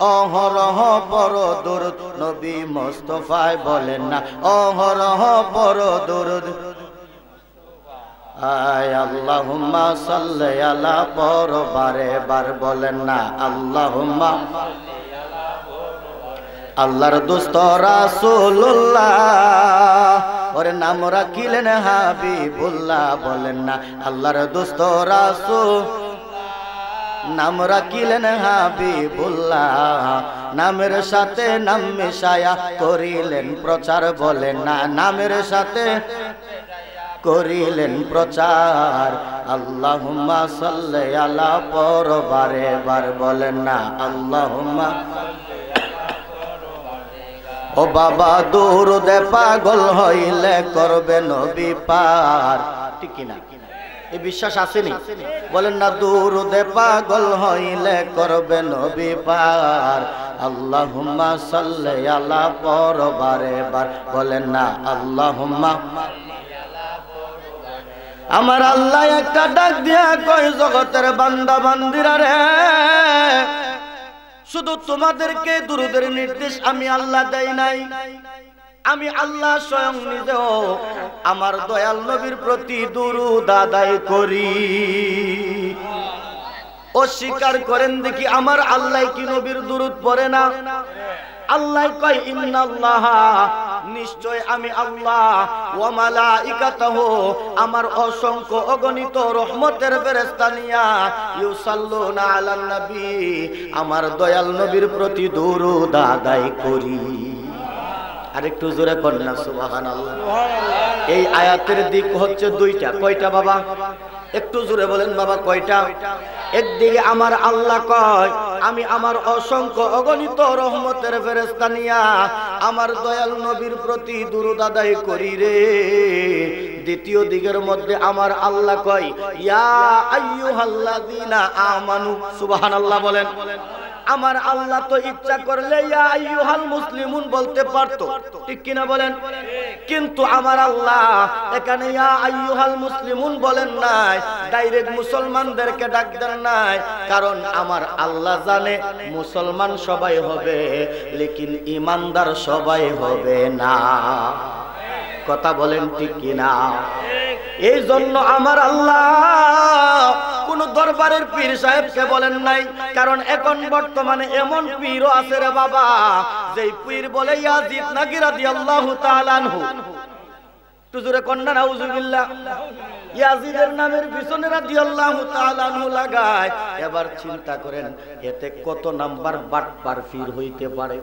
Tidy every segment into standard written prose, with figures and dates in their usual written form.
অহরহ পড় দরুদ নবী মুস্তাফায় বলেন না অহরহ পড় দরুদ আয় আল্লাহুম্মা সাল্লি আলা পড় বারে বার বলেন না আল্লাহুম্মা আল্লাহর দোস্ত রাসূলুল্লাহ ওরে নাম রাখিলেন হাবিবুল্লাহ বলেন না আল্লাহর দোস্ত রাসূল নাম রাখিলেন হাবিবুল্লাহ নামের সাথে নাম মিশায়া করিলেন প্রচার বলেন না নামের সাথে করিলেন প্রচার আল্লাহুম্মা সাল্লি আলা পর বারে বার বলেন না আল্লাহুম্মা ও বাবা দরুদে পাগল হইলে করবে নবী পার ঠিক না এই বিশ্বাস আসেনি বলেন না দরুদে পাগল হইলে করবে নবী পার আল্লাহুম্মা সাল্লি আলা পর বারে বার বলেন না আল্লাহুম্মা আমার আল্লাহ একটা ডাক দিয়া কই জগতের বান্দা বান্দিরা রে শুধু তোমাদেরকে দুরুদের নির্দেশ আমি আল্লাহ দেই নাই আমি আল্লাহ স্বয়ং নিজেও আমার দয়াল নবীর প্রতি দুরূদ আদায় করি অস্বীকার করেন দেখি আমার আল্লাহ কি নবীর দুরূদ পড়ে না আল্লাহ কয় ইন্নাল্লাহা নিশ্চয় আমি আল্লাহ ওয়া মালাইকাতুহু আমার অসংখ্য অগণিত রহমতের ফেরেশতা নিয়া ইউসাল্লুনা আলান নবী আমার দয়াল নবীর প্রতি দুরূদ আদায় করি আরেকটু জোরে পড়েন না সুবহানাল্লাহ এই আয়াতের দিক হচ্ছে দুইটা কয়টা বাবা একটু জোরে বলেন বাবা কয়টা একদিকে আমার আল্লাহ কয় আমি আমার অসংখ্য অগণিত রহমতের ফেরেশতা নিয়া আমার দয়াল নবীর প্রতি দুরূদ আদায় করি রে দ্বিতীয় দিকের মধ্যে আমার আল্লাহ কয় ইয়া আইয়ুহাল্লাযীনা আমানু সুবহানাল্লাহ বলেন আমার আল্লাহ তো ইচ্ছা করলে ইয়া আইয়ুহাল মুসলিমুন বলতে পারতো ঠিক কিনা বলেন কিন্তু আমার আল্লাহ এখানে ইয়া আইয়ুহাল মুসলিমুন বলেন নাই ডাইরেক্ট মুসলমানদেরকে ডাক দেন নাই কারণ আমার আল্লাহ জানে মুসলমান সবাই হবে লেকিন ঈমানদার সবাই হবে না কথা বলেন ঠিক কিনা এই জন্য আমার আল্লাহ কোন দরবারের পীর সাহেবকে বলেন নাই কারণ এখন বর্তমানে এমন পীরও আছে রে বাবা যেই পীর বলে ইয়াজিদ নাকি রাদিয়াল্লাহু তাআলা আনহু তুজুরে কন্না নাউজুবিল্লাহ ইয়াজিদের নামের পিছনে রাদিয়াল্লাহু তাআলা আনহু লাগায় এবার চিন্তা করেন এতে কত নাম্বার বাটপার পীর হইতে পারে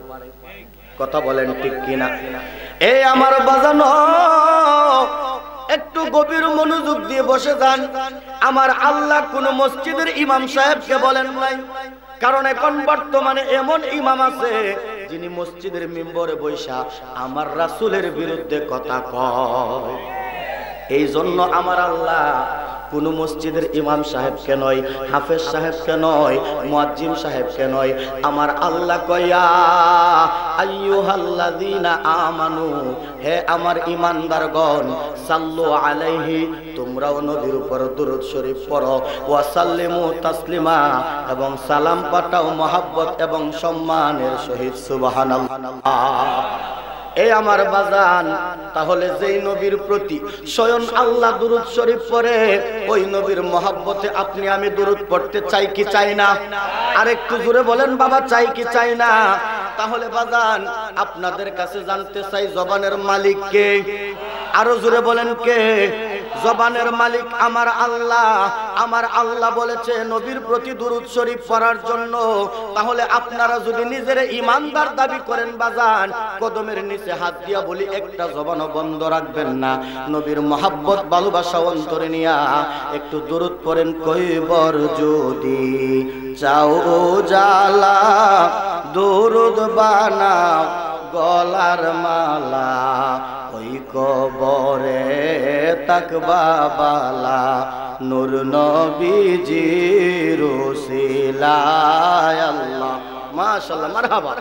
কথা বলেন ঠিক কিনা এই আমার বাজানো একটু গভীর মনোযোগ দিয়ে বসে যান আমার আল্লাহ কোন মসজিদের ইমাম সাহেবকে বলেন নাই কারণ এখন বর্তমানে এমন ইমাম আছে যিনি মসজিদের মিম্বরে বৈশা আমার রাসূলের বিরুদ্ধে কথা কয় এই জন্য আমার আল্লাহ কোন মসজিদের ইমাম সাহেবকে নয় হাফেজ সাহেবকে নয় মুয়াজ্জিম সাহেবকে নয় আমার আল্লাহ কয়া আইয়ুহাল্লাযীনা আমানু হে আমার ঈমানদারগণ সাল্লু আলাইহি তোমরাও নবীর উপর দুরূদ শরীফ পড়ো ওয়া সাল্লিমু তাসলিমা এবং সালাম পাঠাও মহব্বত এবং সম্মানের সহিত সুবহানাল্লাহ এই আমার বাজান তাহলে যেই নবীর প্রতি স্বয়ং আল্লাহ দুরূদ শরীফ পড়ে ওই নবীর মহব্বতে আপনি আমি দুরূদ পড়তে চাই কি চাই না আরেকটু জোরে বলেন বাবা চাই কি চাই না তাহলে বাজান আপনাদের কাছে জানতে চাই জবানের মালিক কে আরো জোরে বলেন কে জবানের মালিক আমার আল্লাহ আমার আল্লাহ বলেছে নবীর প্রতি দুরূদ শরীফ পড়ার জন্য তাহলে আপনারা যদি নিজের ঈমানদার দাবি করেন বাজান কদমের নিচে হাত দিয়া বলি একটা জবানও বন্ধ রাখবেন না নবীর মহব্বত ভালোবাসা অন্তরে নিয়া একটু দুরূদ পড়েন কইবর যদি চাও জালা দুরূদ বানাও গলার মালা ওই কবরে তাকবা বালা নূর নবীজির ওসিলায় আল্লাহ মাশাআল্লাহ মারহাবা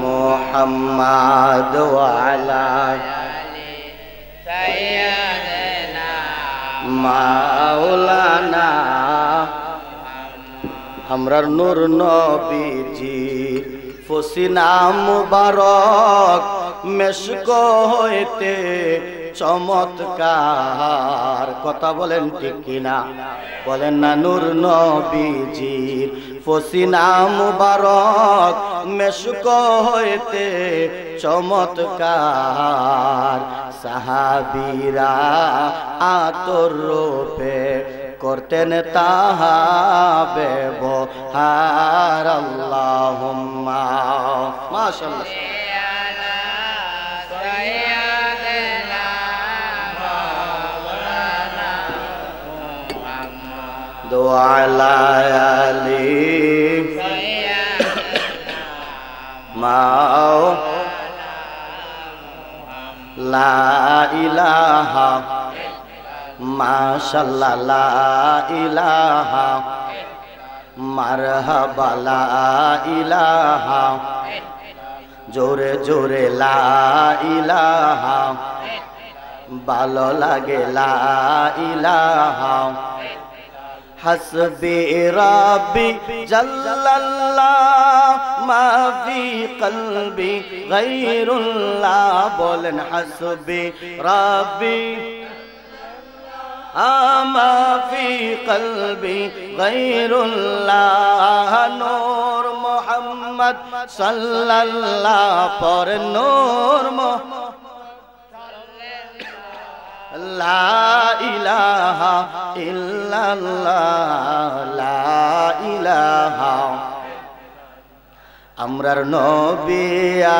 মুহাম্মদ ওয়া আলা সাইয়্যিদিনা মাওলানা আমরার নূর নবীজি ফসিনা মুবারক মেশক হইতে চমৎকার কথা বলেন ঠিক কিনা বলেন না নূর নবীজির ফসিনা মুবারক মেশক হইতে চমৎকার সাহাবীরা আতর রূপে করতেন তাহা ব্যবহার আল্লাহুম্মা মাশাআল্লাহ দুআলা আলী মাও লা ইলাহা মাশাআল্লাহ লা ইলাহা মারহাবা লা ইলাহা জোরে জোরে লা ইলাহা ভালো লাগে লা ইলাহা হাসবি রাব্বি জাল্লাল্লাহ মা ফি কলবি গায়রুল্লাহ বলেন হাসবি রাব্বি আমা ফি কলবি গায়রুল্লাহ নূর মুহাম্মদ সাল্লাল্লাহ পর নূর লা ইলাহা ইল্লাল্লাহ লা ইলাহা আমরার নবী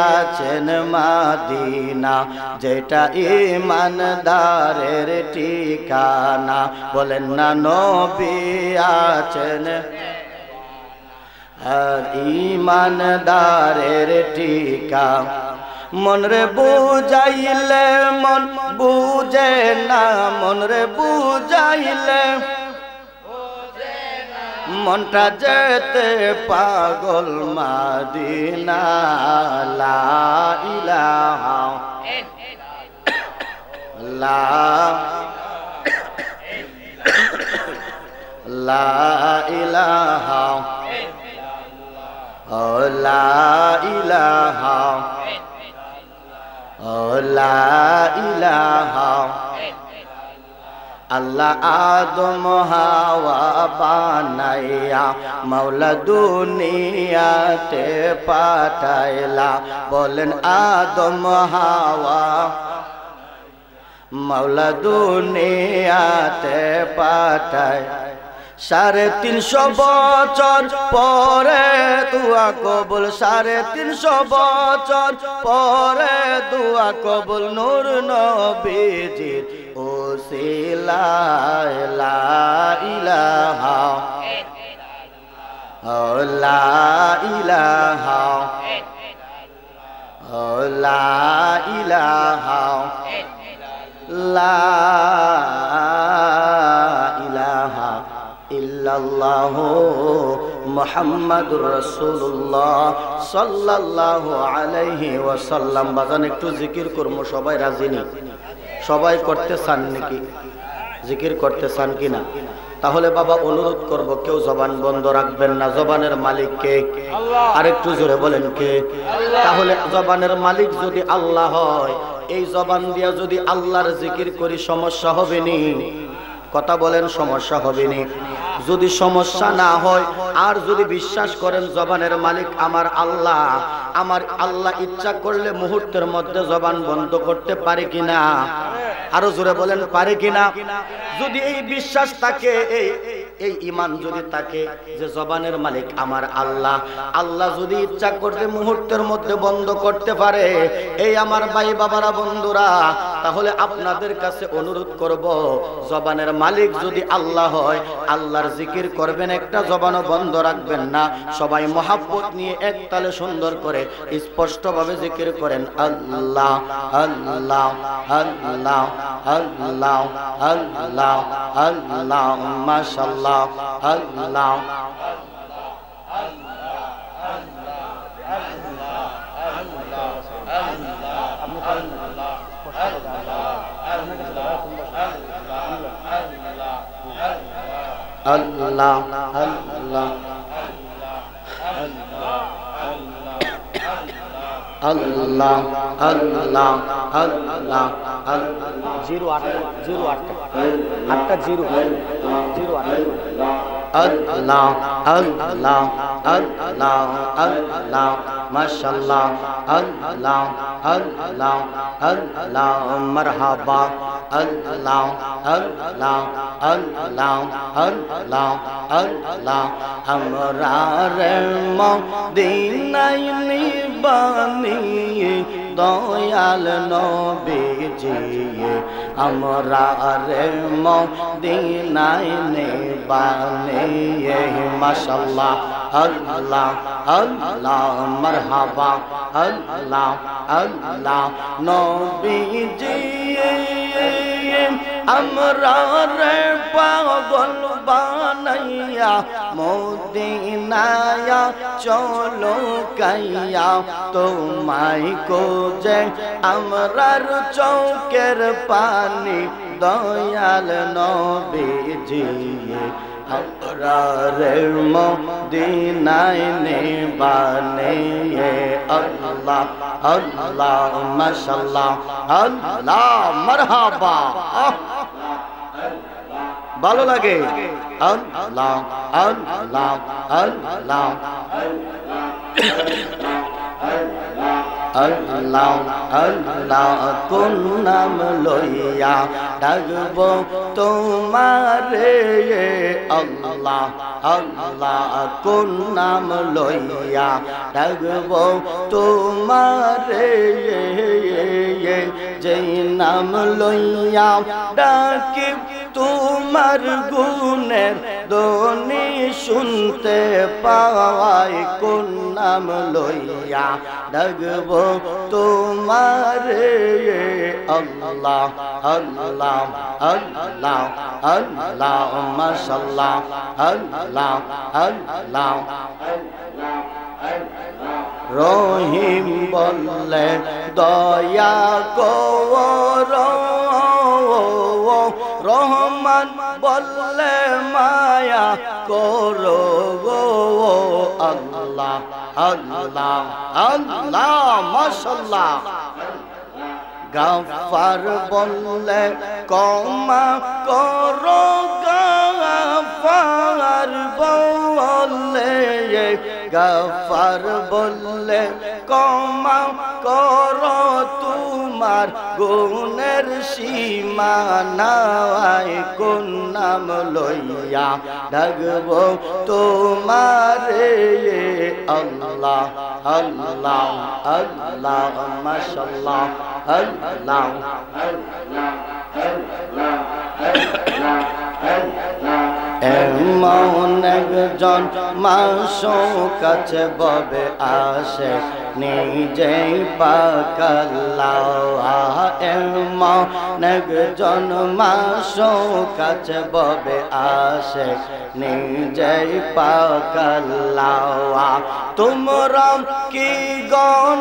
আছেন মাদিনা যেটা ঈমানদারের ঠিকানা বলেন না নবী আছেন আর ঈমানদারের ঠিকানা মন রে বুঝাইলে মন বুঝে না মন রে বুঝাইলে মনটা যেতে পাগল মাদিনা লা ইলাহা লা ইলাহা লা ইলাহা লা ইলাহা আল্লাহ আদম হাওয়া বানাইয়া মাওলা দুনিয়াতে পাঠাইলা বলেন আদম হাওয়া মাওলা দুনিয়াতে পাঠায় 350 বছর পরে দুয়া কবুল 350 বছর পরে দুয়া কবুল নূর নবীজির ওসিলায় লা ইলাহা লা ইলাহা লা ইলাহা লা ইলাহা ইল্লাল্লাহু মুহাম্মাদুর রাসূলুল্লাহ সাল্লাল্লাহু আলাইহি ওয়াসাল্লাম বাজান একটু জিকির করব সবাই রাজি নি সবাই করতে চান নাকি জিকির করতে চান কিনা তাহলে বাবা অনুরোধ করব কেউ জবান বন্ধ রাখবেন না জবানের মালিক কে আল্লাহ আরেকটু জোরে বলেন কে আল্লাহ তাহলে জবানের মালিক যদি আল্লাহ হয় এই জবান দিয়া যদি আল্লাহর জিকির করি সমস্যা হবে নি কথা বলেন সমস্যা হবে নি যদি সমস্যা না হয় আর যদি বিশ্বাস করেন জবানের মালিক আমার আল্লাহ ইচ্ছা করলে মুহূর্তের মধ্যে জবান বন্ধ করতে পারে কিনা আরো জোরে বলেন পারে কিনা যদি এই বিশ্বাস থাকে এই ঈমান যদি থাকে যে জবানের মালিক আমার আল্লাহ যদি ইচ্ছা করতে মুহূর্তের মধ্যে বন্ধ করতে পারে এই আমার ভাই বাবারা বন্ধুরা তাহলে আপনাদের কাছে অনুরোধ করব জবানের মালিক যদি আল্লাহ হয় আল্লাহর জিকির করবেন একটা জবানও বন্ধ রাখবেন না সবাই মহব্বত নিয়ে এক তালে সুন্দর করে স্পষ্টভাবে জিকির করেন আল্লাহ আল্লাহ আল্লাহ আল্লাহ আল্লাহ আল্লাহ মাশাআল্লাহ আল্লাহ আল্লাহ আল্লাহ আল্লাহ আল্লাহ আল্লাহ আল্লাহ আল্লাহ 08 জিরো 08 আল্লাহ আল্লাহ আল্লাহ আল্লাহ মাশাআল্লাহ আল্লাহ আল্লাহ আল্লাহ মারহাবা আল্লাহ আল্লাহ আল্লাহ আল্লাহ আল্লাহ আমরা রে মদিনায় নিবানিয়ে দয়াল নবীজি আমরা রে মদিনায় নিবানিয়ে মাশাআল্লাহ আল্লাহ আল্লাহ মারহাবা আল্লাহ আল্লাহ নবীজি আমরা রে পাগল বানাইয়া মদিনায় চলো কাইয়া তোমায় কোজে আমরার চৌকের পানি দয়াল নবীজি আমরা রে মদিনায় নিবানিয়ে আল্লাহ আল্লাহ মাশাআল্লাহ আল্লাহ মারহাবা ভালো লাগে আল্লাহ আল্লাহ আল্লাহ আল্লাহ আল্লাহ কোন নাম লইয়া ডাকব তোমারে আল্লাহ আল্লাহ কোন নাম লইয়া ডাকব তোমারে যেই নাম লইয়া ডাকি তোমার গুণের ধ্বনি শুনতে পাওয়াই কোন নাম লইয়া ডাকব তোমারে আল্লাহ আল্লাহ আল্লাহ আল্লাহ মাশাআল্লাহ আল্লাহ আল্লাহ রহিম বললে দয়া কর রহমান বললে মায়া করো গো আল্লাহ আল্লাহ আল্লাহ মাশাআল্লাহ গাফার বললে ক্ষমা করো গাফার বললে গাফার বললে ক্ষমা করো তোমার গুণের সীমা নাই কোন নাম লইয়া ডাকব তোমারে আল্লাহ আল্লাহ আল্লাহ মাশাআল্লাহ আল্লাহ এমন একজন মানুষ কাছে ববে আসে নিজেই পাকাল্লাহ এমন একজন মানুষ কাছে ববে আসে নিজেই পাকাল্লাহ তোমরা কি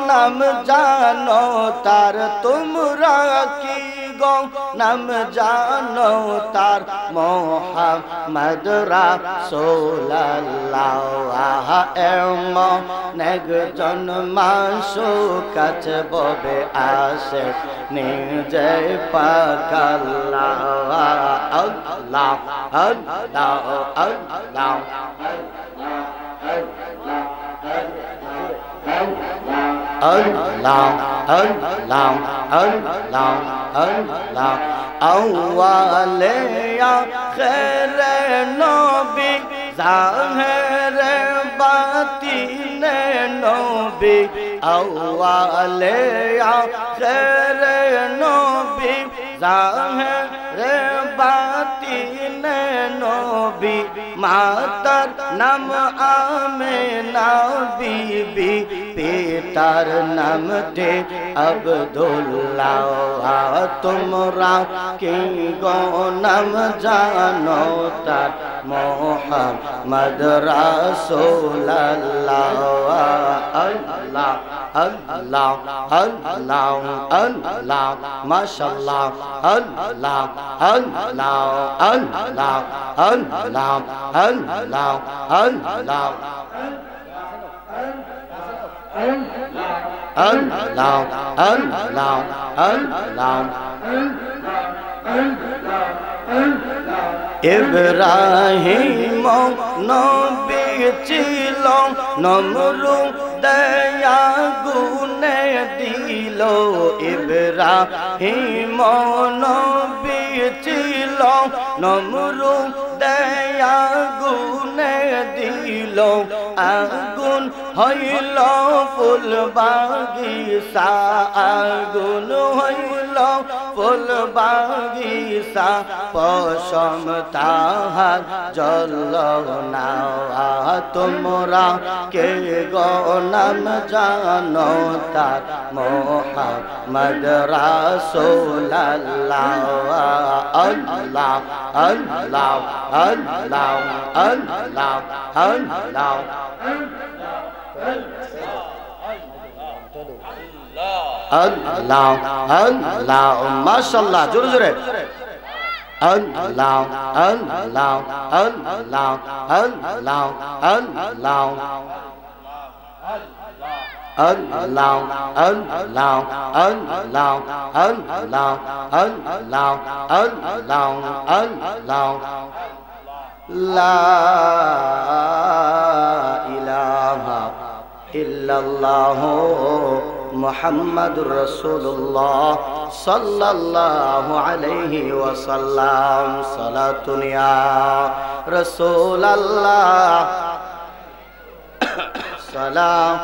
নাম জানো তার তোমরা কি নাম জানো তার মোহাম্মদ রাসূলুল্লাহ এমন একজন মানুষ কাছে ববে আসে নিজে পাকাল্লাহ আল্লাহ আল্লাহ আল্লাহ Allah Allah Allah Allah awwale akhire nabi zahire batine nabi awwale akhire nabi zahire batine nabi matar nam Amina bibi পিতার নামটি আব্দুল্লাহ তোমরা কি গো নাম জানো তার মুহাম্মদ রাসূলুল্লাহ আল্লাহ আল্লাহ আল্লাহ আল্লাহ মাশাআল্লাহ আল্লাহ আল্লাহ আল্লাহ আল্লাহ আল্লাহ আল্লাহ আল্লাহ আল্লাহ আল্লাহ ইব্রাহিম নবী ছিল নমরুদ আগুনে দিল ইব্রাহিম নবী ছিল নমরুদ আগুনে দিল আগুন হইল ফুল বাগিচা আগুন হইল ফুল বাগিচা পশম তাহার জ্বলল না তোমরা কে গো নাম জানো তার মুহাম্মদ রাসূলুল্লাহ আল্লাহ আল্লাহ আল্লাহ আল্লাহ আল্লাহ আল্লাহ আল্লাহ মাশাআল্লাহ জোরে জোরে আল্লাহ আল্লাহ আল্লাহ আল্লাহ আল্লাহ আল্লাহ আল্লাহ আল্লাহ আল্লাহ আল্লাহ আল্লাহ আল্লাহ লা ইলাহা ইল্লাল্লাহ মুহাম্মাদুর রাসূলুল্লাহ সাল্লাল্লাহু আলাইহি ওয়াসাল্লাম সালাতুন ইয়া রাসূলুল্লাহ সালাম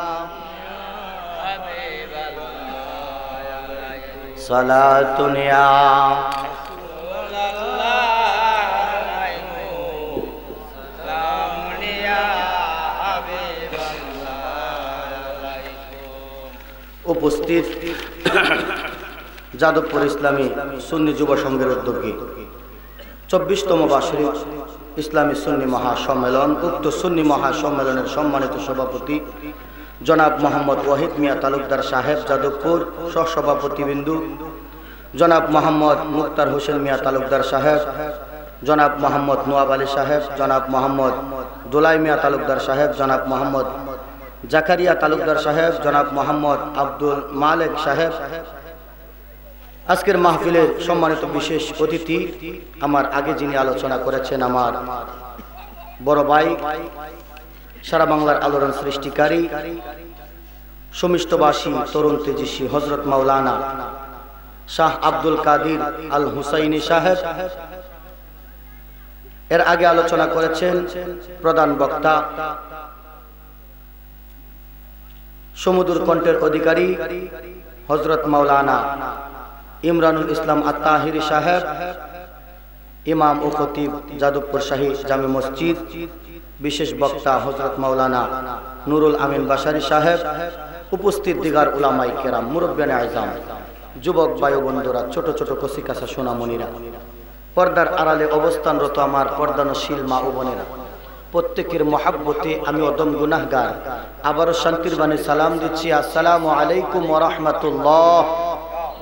সালাতুন ইয়া উপস্থিত যাদবপুর ইসলামী সুন্নি যুব সংঘের উদ্যোগে 24তম বার্ষিক ইসলামী সুন্নি মহাসম্মেলন। উক্ত সুন্নি মহাসম্মেলনের সম্মানিত সভাপতি জনাব মোহাম্মদ ওয়াহিদ মিয়া তালুকদার সাহেব যাদবপুর, সহসভাপতিবৃন্দু জনাব মোহাম্মদ মুক্তার হোসেন মিয়া তালুকদার সাহেব, জনাব মোহাম্মদ নোয়াব আলী সাহেব, জনাব মোহাম্মদ দুলাই মিয়া তালুকদার সাহেব, জনাব মোহাম্মদ জাকারিয়া তালুকদার সাহেব, জনাব মোহাম্মদ আব্দুল মালেক সাহেব, আজকের মাহফিলের সম্মানিত বিশেষ অতিথি, আমার আগে যিনি আলোচনা করেছেন আমার বড় ভাই, সারা বাংলার আলোড়ন সৃষ্টিকারী, সমিষ্টবাসী, তরুণ তেজস্বী হযরত মাওলানা শাহ আব্দুল কাদির আল হুসাইনি সাহেব। এর আগে আলোচনা করেছেন প্রধান বক্তা, সমুদুর কণ্ঠের অধিকারী হযরত মাওলানা ইমরানুল ইসলাম আত-তাহিরি সাহেব, ইমাম ও খতিব যাদবপুর শাহী জামে মসজিদ। বিশেষ বক্তা হযরত মাওলানা নুরুল আমিন বাশারি সাহেব। উপস্থিত দিগার উলামাই কেরাম, মুরব্বিয়ানে আযম, যুবক ভাই বন্ধুরা, ছোট ছোট কচিকাঁচা সোনামণিরা, পর্দার আড়ালে অবস্থানরত আমার পর্দানশীল মা ও বোনেরা, প্রত্যেকের মহাব্বতে আমি অদম গুনাহগার আবারও শান্তির বাণী সালাম দিচ্ছি। আসসালামু আলাইকুম ওয়া রাহমাতুল্লাহ।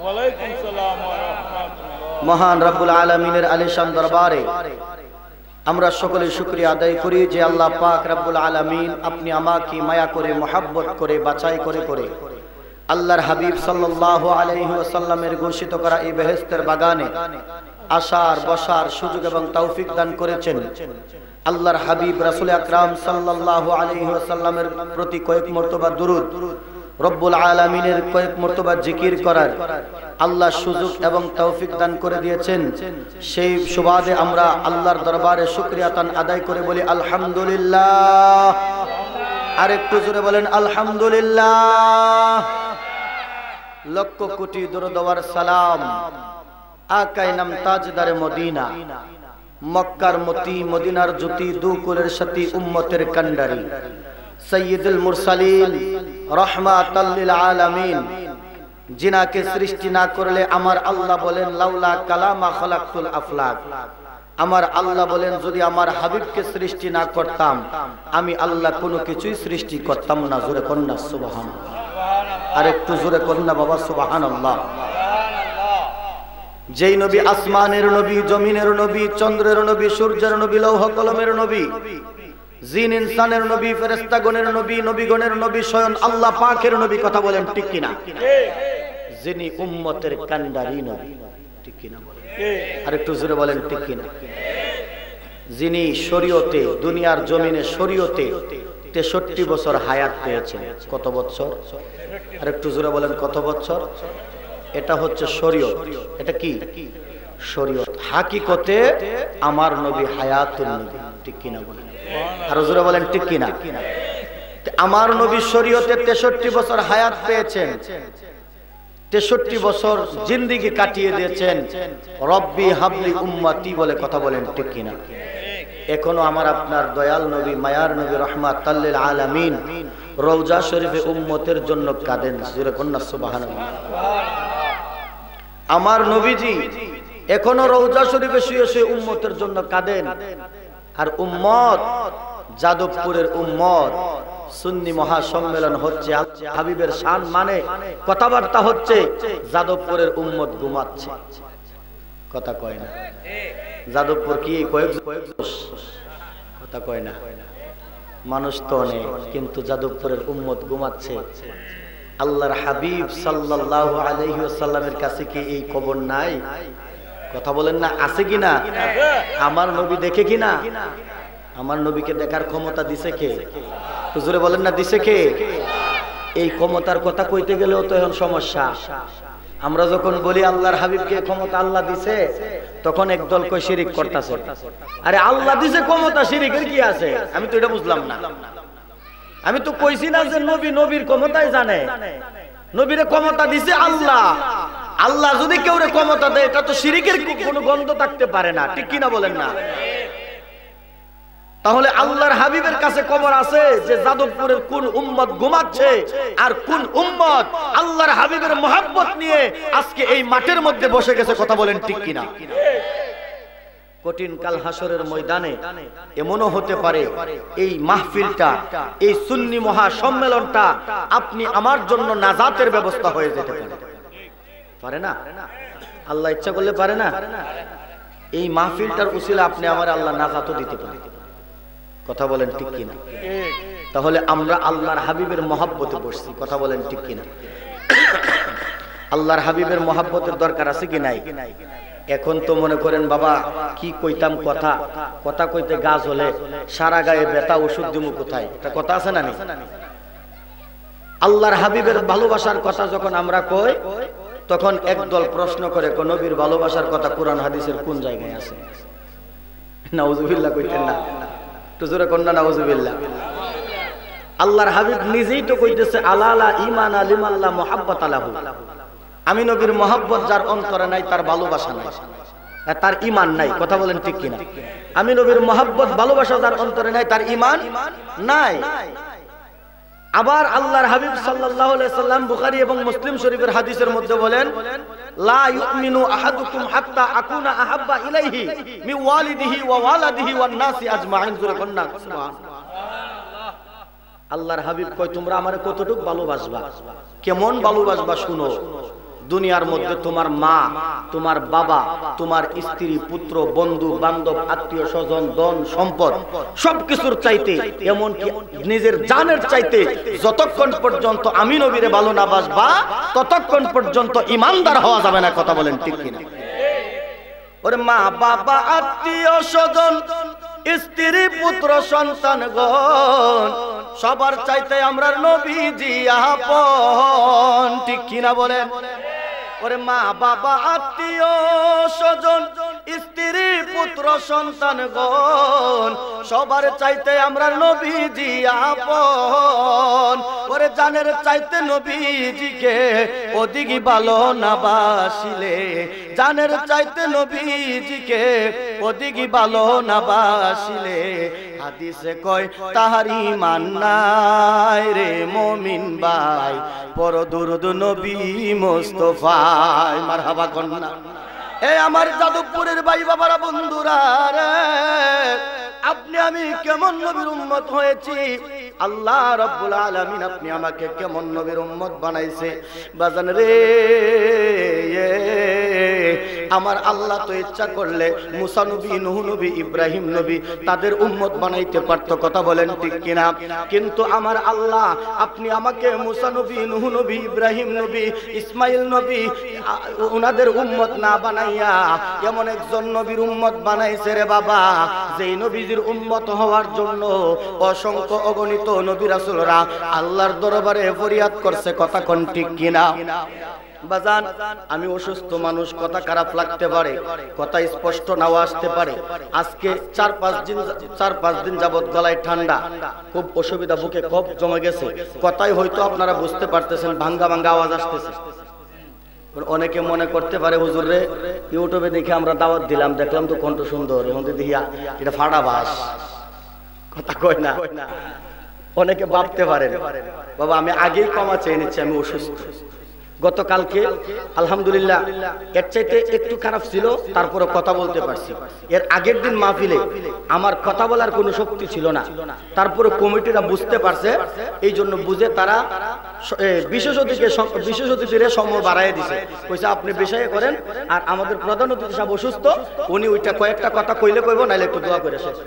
ওয়ালাইকুম সালাম ওয়া রাহমাতুল্লাহ। মহান রব্বুল আলামিনের আলিশান দরবারে আমরা সকলে শুকরিয়া আদায় করি যে আল্লাহ পাক রব্বুল আলামিন আপনি আমাকে মায়া করে, মহাব্বত করে, বাছাই করে করে আল্লাহর হাবিব সাল্লাল্লাহু আলাইহি ওয়াসাল্লামের ঘোষিত করা এই বেহেশতের বাগানে আসার বসার সুযোগ এবং তৌফিক দান করেছেন। আল্লাহর হাবিব রাসূল আকরাম সাল্লাল্লাহু আলাইহি ওয়াসাল্লামের প্রতি কয়েক মর্তবা দুরূদ, রব্বুল আলামিনের কয়েক মর্তবা জিকির করার আল্লাহ সুযোগ এবং তৌফিক দান করে দিয়েছেন। সেই সুবাদে আমরা আল্লাহর দরবারে শুকরিয়া তান আদায় করে বলি আলহামদুলিল্লাহ। আর একটু জোরে বলেন আলহামদুলিল্লাহ। লক্ষ কোটি দরুদ ওয়ার সালাম আকায়ে নাম তাজদারে মদিনা, মক্কার মতি, মদিনার জ্যোতি, দুকুলের সাথী, উম্মতের কান্ডারি, সাইয়্যিদুল মুরসালিন রাহমাতাল লিল আলামিন, জিনাকে সৃষ্টি না করলে আমার আল্লাহ বলেন লাউলা কালামা খালাকতুল আফলাক, আমার আল্লাহ বলেন যদি আমার হাবিবকে সৃষ্টি না করতাম আমি আল্লাহ কোনো কিছুই সৃষ্টি করতাম না। জোরে কন্যা সুবহানাল্লাহ, আর একটু জোরে কন্যা বাবা সুবহানাল্লাহ। যেই নবী আসমানের নবী, জমিনের নবী, চন্দ্রের নবী, সূর্যের নবী, লৌহ কলমের নবী, জিন ইনসানের নবী, ফেরেশতাগণের নবী, নবীগণের নবী, স্বয়ং আল্লাহ পাকের নবী, কথা বলেন ঠিক কিনা? যিনি উম্মতের কান্ডারি নবী, ঠিক কিনা বলেন? আর একটু জোরে বলেন ঠিক কিনা? যিনি শরীয়তে, দুনিয়ার জমিনে শরীয়তে 63 বছর হায়াত পেয়েছেন। কত বছর? আর একটু জোরে বলেন কত বছর? এটা হচ্ছে শরীয়ত। এটা কি শরীয়ত? হাকিকতে আমার নবী হায়াতুন নবী, ঠিক কিনা বলেন? আর জোরে বলেন ঠিক কিনা? আমার নবী শরীয়তে 63 বছর হায়াত পেয়েছেন, 63 বছর জিন্দেগি কাটিয়ে দিয়েছেন। রব্বি হাবলি উম্মতি বলে, কথা বলেন ঠিক কিনা? এখনো আমার আপনার দয়াল নবী, মায়ার নবী, রাহমাতাল লিল আলামিন রওজা শরীফে উম্মতের জন্য কাঁদেন। জোরে কন্যা সুবহানাল্লাহ। আমার নবীজি এখনো রওজা শরীফে শুয়ে শুয়ে উম্মতের জন্য কাঁদেন। আর উম্মত যাদবপুরের উম্মত, সুন্নি মহাসম্মেলন হচ্ছে, হাবিবের শান মানে কথাবার্তা হচ্ছে, যাদবপুরের উম্মত ঘুমাচ্ছে। কথা কয় না? যাদবপুর কি কয়েক কথা কয় না? মানুষ তো অনেক, কিন্তু যাদবপুরের উম্মত ঘুমাচ্ছে। আল্লাহর হাবিব সাল্লাল্লাহু আলাইহি ওয়াসাল্লামের কাছে কি এই খবর নাই? কথা বলেন না, আছে কিনা? আমার নবী দেখে কিনা? আমার নবীকে দেখার ক্ষমতা দিছে কে? হুজুরে বলেন না, দিছে কে? এই ক্ষমতার কথা কইতে গেলেও তো এখন সমস্যা। আমরা যখন বলি আল্লাহর হাবিবকে ক্ষমতা আল্লাহ দিছে, তখন একদল কই শিরিক করতেছে। আরে আল্লাহ দিছে ক্ষমতা, শিরিকের কি আছে? আমি তো এটা বুঝলাম না। আমি তো কইছি না যে নবী নবীর ক্ষমতাই জানে। নবীরে ক্ষমতা দিছে আল্লাহ। আল্লাহ যদি কেউরে ক্ষমতা দেয়, এটা তো শিরিকের কোনো গন্ধ থাকতে পারে না, ঠিক কিনা বলেন না? তাহলে আল্লাহর হাবিবের কাছে খবর আছে যে যাদবপুরের কোন উম্মত ঘুমাচ্ছে, আর কোন উম্মত আল্লাহর হাবিবের মহব্বত নিয়ে আজকে এই মাঠের মধ্যে বসে গেছে। কথা বলেন ঠিক কিনা? কঠিন কাল হাসরের ময়দানে এমনও হতে পারে এই মাহফিলটা, এই সুন্নি মহা সম্মেলনটা আপনি আমার জন্য নাজাতের ব্যবস্থা হয়ে যেতে পারে। পারে না? আল্লাহ ইচ্ছা করলে পারে না? এই মাহফিলটার উসিলা আপনি আমার আল্লাহ নাজাতও দিতে পারে। কথা বলেন ঠিক কিনা? তাহলে আমরা আল্লাহর হাবিবের মহব্বতে বসছি। কথা বলেন ঠিক কিনা? আল্লাহর হাবিবের মহব্বতের দরকার আছে কি নাই? এখন তো মনে করেন বাবা কি কইতাম, কথা কথা কইতে গাছ হলে সারা গায়ে ব্যথা, ওষুধ দিমু কোথায়? এটা কথা আছে না? আল্লাহর হাবিবের ভালোবাসার কথা যখন আমরা কই, তখন একদল প্রশ্ন করে, নবীর ভালোবাসার কথা কোরআন হাদিসের কোন জায়গায় আছে? নাউজুবিল্লাহ কইতেন না? তো জোরে কন্যা নাউজুবিল্লাহ। আল্লাহর হাবিব নিজেই তো কইতেছে আলালা ঈমান লিমাল্লা মুহাব্বাত আলাহু। আমি নবীর মহব্বত যার অন্তরে নাই, তার ভালোবাসা নাই, তার ঈমান নাই। কথা বলেন ঠিক কিনা? আমি নবীর মহব্বত ভালোবাসা যার অন্তরে নাই, তার ঈমান নাই। আবার আল্লাহর হাবিব সাল্লাল্লাহু আলাইহি সাল্লাম বুখারী এবং মুসলিম শরীফের হাদিসের মধ্যে বলেন, লা ইউমিনু আহাদুকুম হাত্তা আকুনা আহাব্বা ইলাইহি মিন ওয়ালিদিহি ওয়া ওয়ালাদিহি ওয়ান নাসি আজমাইন। জোরে কন্যা সুবহানাল্লাহ। আল্লাহর হাবিব কয়, তোমরা আমারে কতটুকু ভালোবাসবা? কেমন ভালোবাসবা শুনো। দুনিয়ার মধ্যে তোমার মা, তোমার বাবা, তোমার স্ত্রী, পুত্র, বন্ধু বান্ধব, আত্মীয় স্বজন, ধন সম্পদ সবকিছুর চাইতে, এমনকি নিজের জানের চাইতে যতক্ষণ পর্যন্ত আমি নবীরে ভালো না বাসবা, ততক্ষণ পর্যন্ত ঈমানদার হওয়া যাবে না। কথা বলেন ঠিক কিনা? ওরে মা বাবা, আত্মীয় স্বজন, স্ত্রী, পুত্র, সন্তানগণ সবার চাইতে আমরা নবীজি আপন, ঠিক কিনা বলেন? ওরে মা বাবা, আত্মীয় স্বজন, স্ত্রী, পুত্র, পুত্র সন্তানগণ, সবার চাইতে আমরা নবীজি আপন। ওরে জানের চাইতে নবীজিকে অধিক ভালো না বাসিলে, জানের চাইতে নবীজিকে অধিক ভালো না বাসিলে, হাদিসে কয় তাহার ঈমান নাই রে মুমিন ভাই, পর দুরূদ নবী মুস্তাফায়। মারহাবা কন্যা। এ আমার যাদবপুরের ভাই বাবারা, বন্ধুরা রে, আপনি আমি কেমন নবীর উম্মত হয়েছি, আল্লাহ রাব্বুল আলামিন আপনি আমাকে কেমন নবীর উম্মত বানাইছে বাজান রে। আমার আল্লাহ তো ইচ্ছা করলে মুসা নবী, নূহ নবী, ইব্রাহিম নবী তাদের উম্মত বানাইতে পারতো, কথা বলেন ঠিক কিনা? কিন্তু আমার আল্লাহ আপনি আমাকে মুসা নবী, নূহ নবী, ইব্রাহিম নবী, ইসমাইল নবী ওনাদের উম্মত না বানাইয়া এমন একজন নবীর উম্মত বানাইছে রে বাবা, যেই নবীজির উম্মত হওয়ার জন্য অসংখ্য অগণিত নবী রাসূলরা আল্লাহর দরবারে ফরিয়াদ করছে, কথা কোন ঠিক কিনা? বাজান আমি অসুস্থ মানুষ, কথা খারাপ লাগতে পারে, কথা স্পষ্ট নাও আসতে পারে। আজকে 4-5 দিন যাবত গলায় ঠান্ডা, খুব অসুবিধা, বুকে কফ জমে গেছে, কথাই হয়তো আপনারা বুঝতে পারতেছেন ভাঙ্গা ভাঙ্গা আওয়াজ আসতেছে। অনেকে মনে করতে পারে হুজুর রে ইউটিউবে দেখে আমরা দাওয়াত দিলাম, দেখলাম তো কণ্ঠ সুন্দর, এবং দেখিয়া এটা ফাড়া বাস, কথা কয় না। অনেকে ভাবতে পারেন বাবা আমি আগেই ক্ষমা চেয়ে নিচ্ছি, আমি অসুস্থ। গতকালকে আলহামদুলিল্লাহ এর চাইতে একটু খারাপ ছিল, তারপরে কথা বলতে পারছি। এর আগের দিন মাহফিলে আমার কথা বলার কোনো শক্তি ছিল না, তারপরে কমিটিরা বুঝতে পারছে, এই জন্য বুঝে তারা বিশেষ অতিথিরে সময় বাড়াই দিছে, কইছে আপনি বিষয়ে করেন, আর আমাদের প্রধান অতিথি সাহেব অসুস্থ, উনি ওইটা কয়েকটা কথা কইলে কইব, নাইলে একটু দোয়া করে শেষ।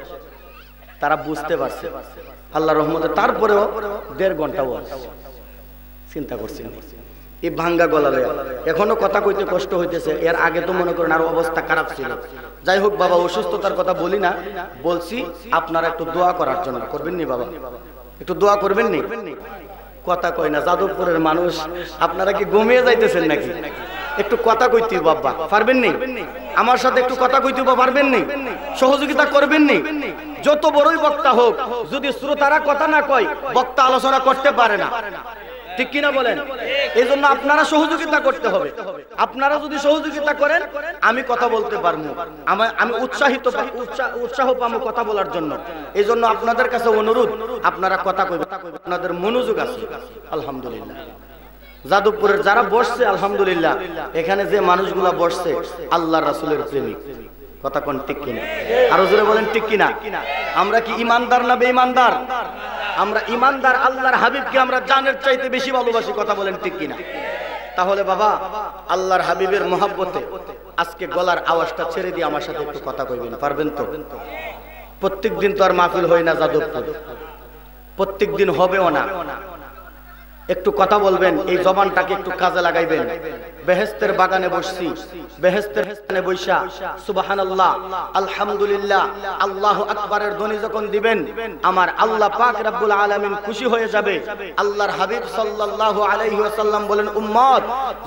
তারা বুঝতে পারছে আল্লাহর রহমতে। তারপরেও 1.5 ঘন্টা ওয়াজ, চিন্তা করছেন এই ভাঙ্গা গলালে এখনো কথা কইতে কষ্ট হইতেছে। এর আগে তো মনে করেন আরো অবস্থা খারাপ ছিল। যাই হোক বাবা, অসুস্থতার কথা বলি না, বলছি আপনারা একটু দোয়া করার জন্য। করবেন নি বাবা, একটু দোয়া করবেন নি? কথা কয় না যাদবপুরের মানুষ, আপনারা কি ঘুমিয়ে যাইতেছেন নাকি? একটু কথা কইতে বাবা পারবেন নি? আমার সাথে একটু কথা কইতে পারবেন নি? সহযোগিতা করবেন নি? যত বড়ই বক্তা হোক, যদি শ্রোতারা কথা না কয় বক্তা আলোচনা করতে পারে না, ঠিক কিনা বলেন? এই জন্য আপনারা সহযোগিতা করতে হবে। আপনারা যদি সহযোগিতা করেন আমি কথা বলতে পারবো, আমি উৎসাহ পাবো কথা বলার জন্য। এই জন্য আপনাদের কাছে অনুরোধ, আপনারা কথা কইবেন, আপনাদের মনোযোগ আছে। আলহামদুলিল্লাহ যাদবপুরের যারা বসছে, আলহামদুলিল্লাহ এখানে যে মানুষগুলা বসছে আল্লাহর রাসূলের প্রেমিক, কথা কোন ঠিক কিনা? আরো জোরে বলেন ঠিক কিনা? আমরা কি ইমানদার না বেঈমানদার? আমরা ইমানদার, আল্লাহর হাবিবকে আমরা জানের চাইতে বেশি ভালোবাসি, কথা বলেন ঠিক কিনা? তাহলে বাবা আল্লাহর হাবিবের মহব্বতে আজকে গলার আওয়াজটা ছেড়ে দিয়ে আমার সাথে একটু কথা কইবেন, পারবেন তো? প্রত্যেক দিন তো আর মাহফিল হয় না যাদবপুর, প্রত্যেক দিন হবেও না। একটু কথা বলবেন, এই জবানটাকে একটু কাজে লাগাইবেন। বেহেশতের বাগানে বসছি, বেহেশতের স্থানে বৈশা সুবহানাল্লাহ আলহামদুলিল্লাহ আল্লাহু আকবারের ধ্বনি যখন দিবেন, আমার আল্লাহ পাক রব্বুল আলামিন খুশি হয়ে যাবে। আল্লাহর হাবিব সাল্লাল্লাহু আলাইহি ওয়াসাল্লাম বলেন, উম্মত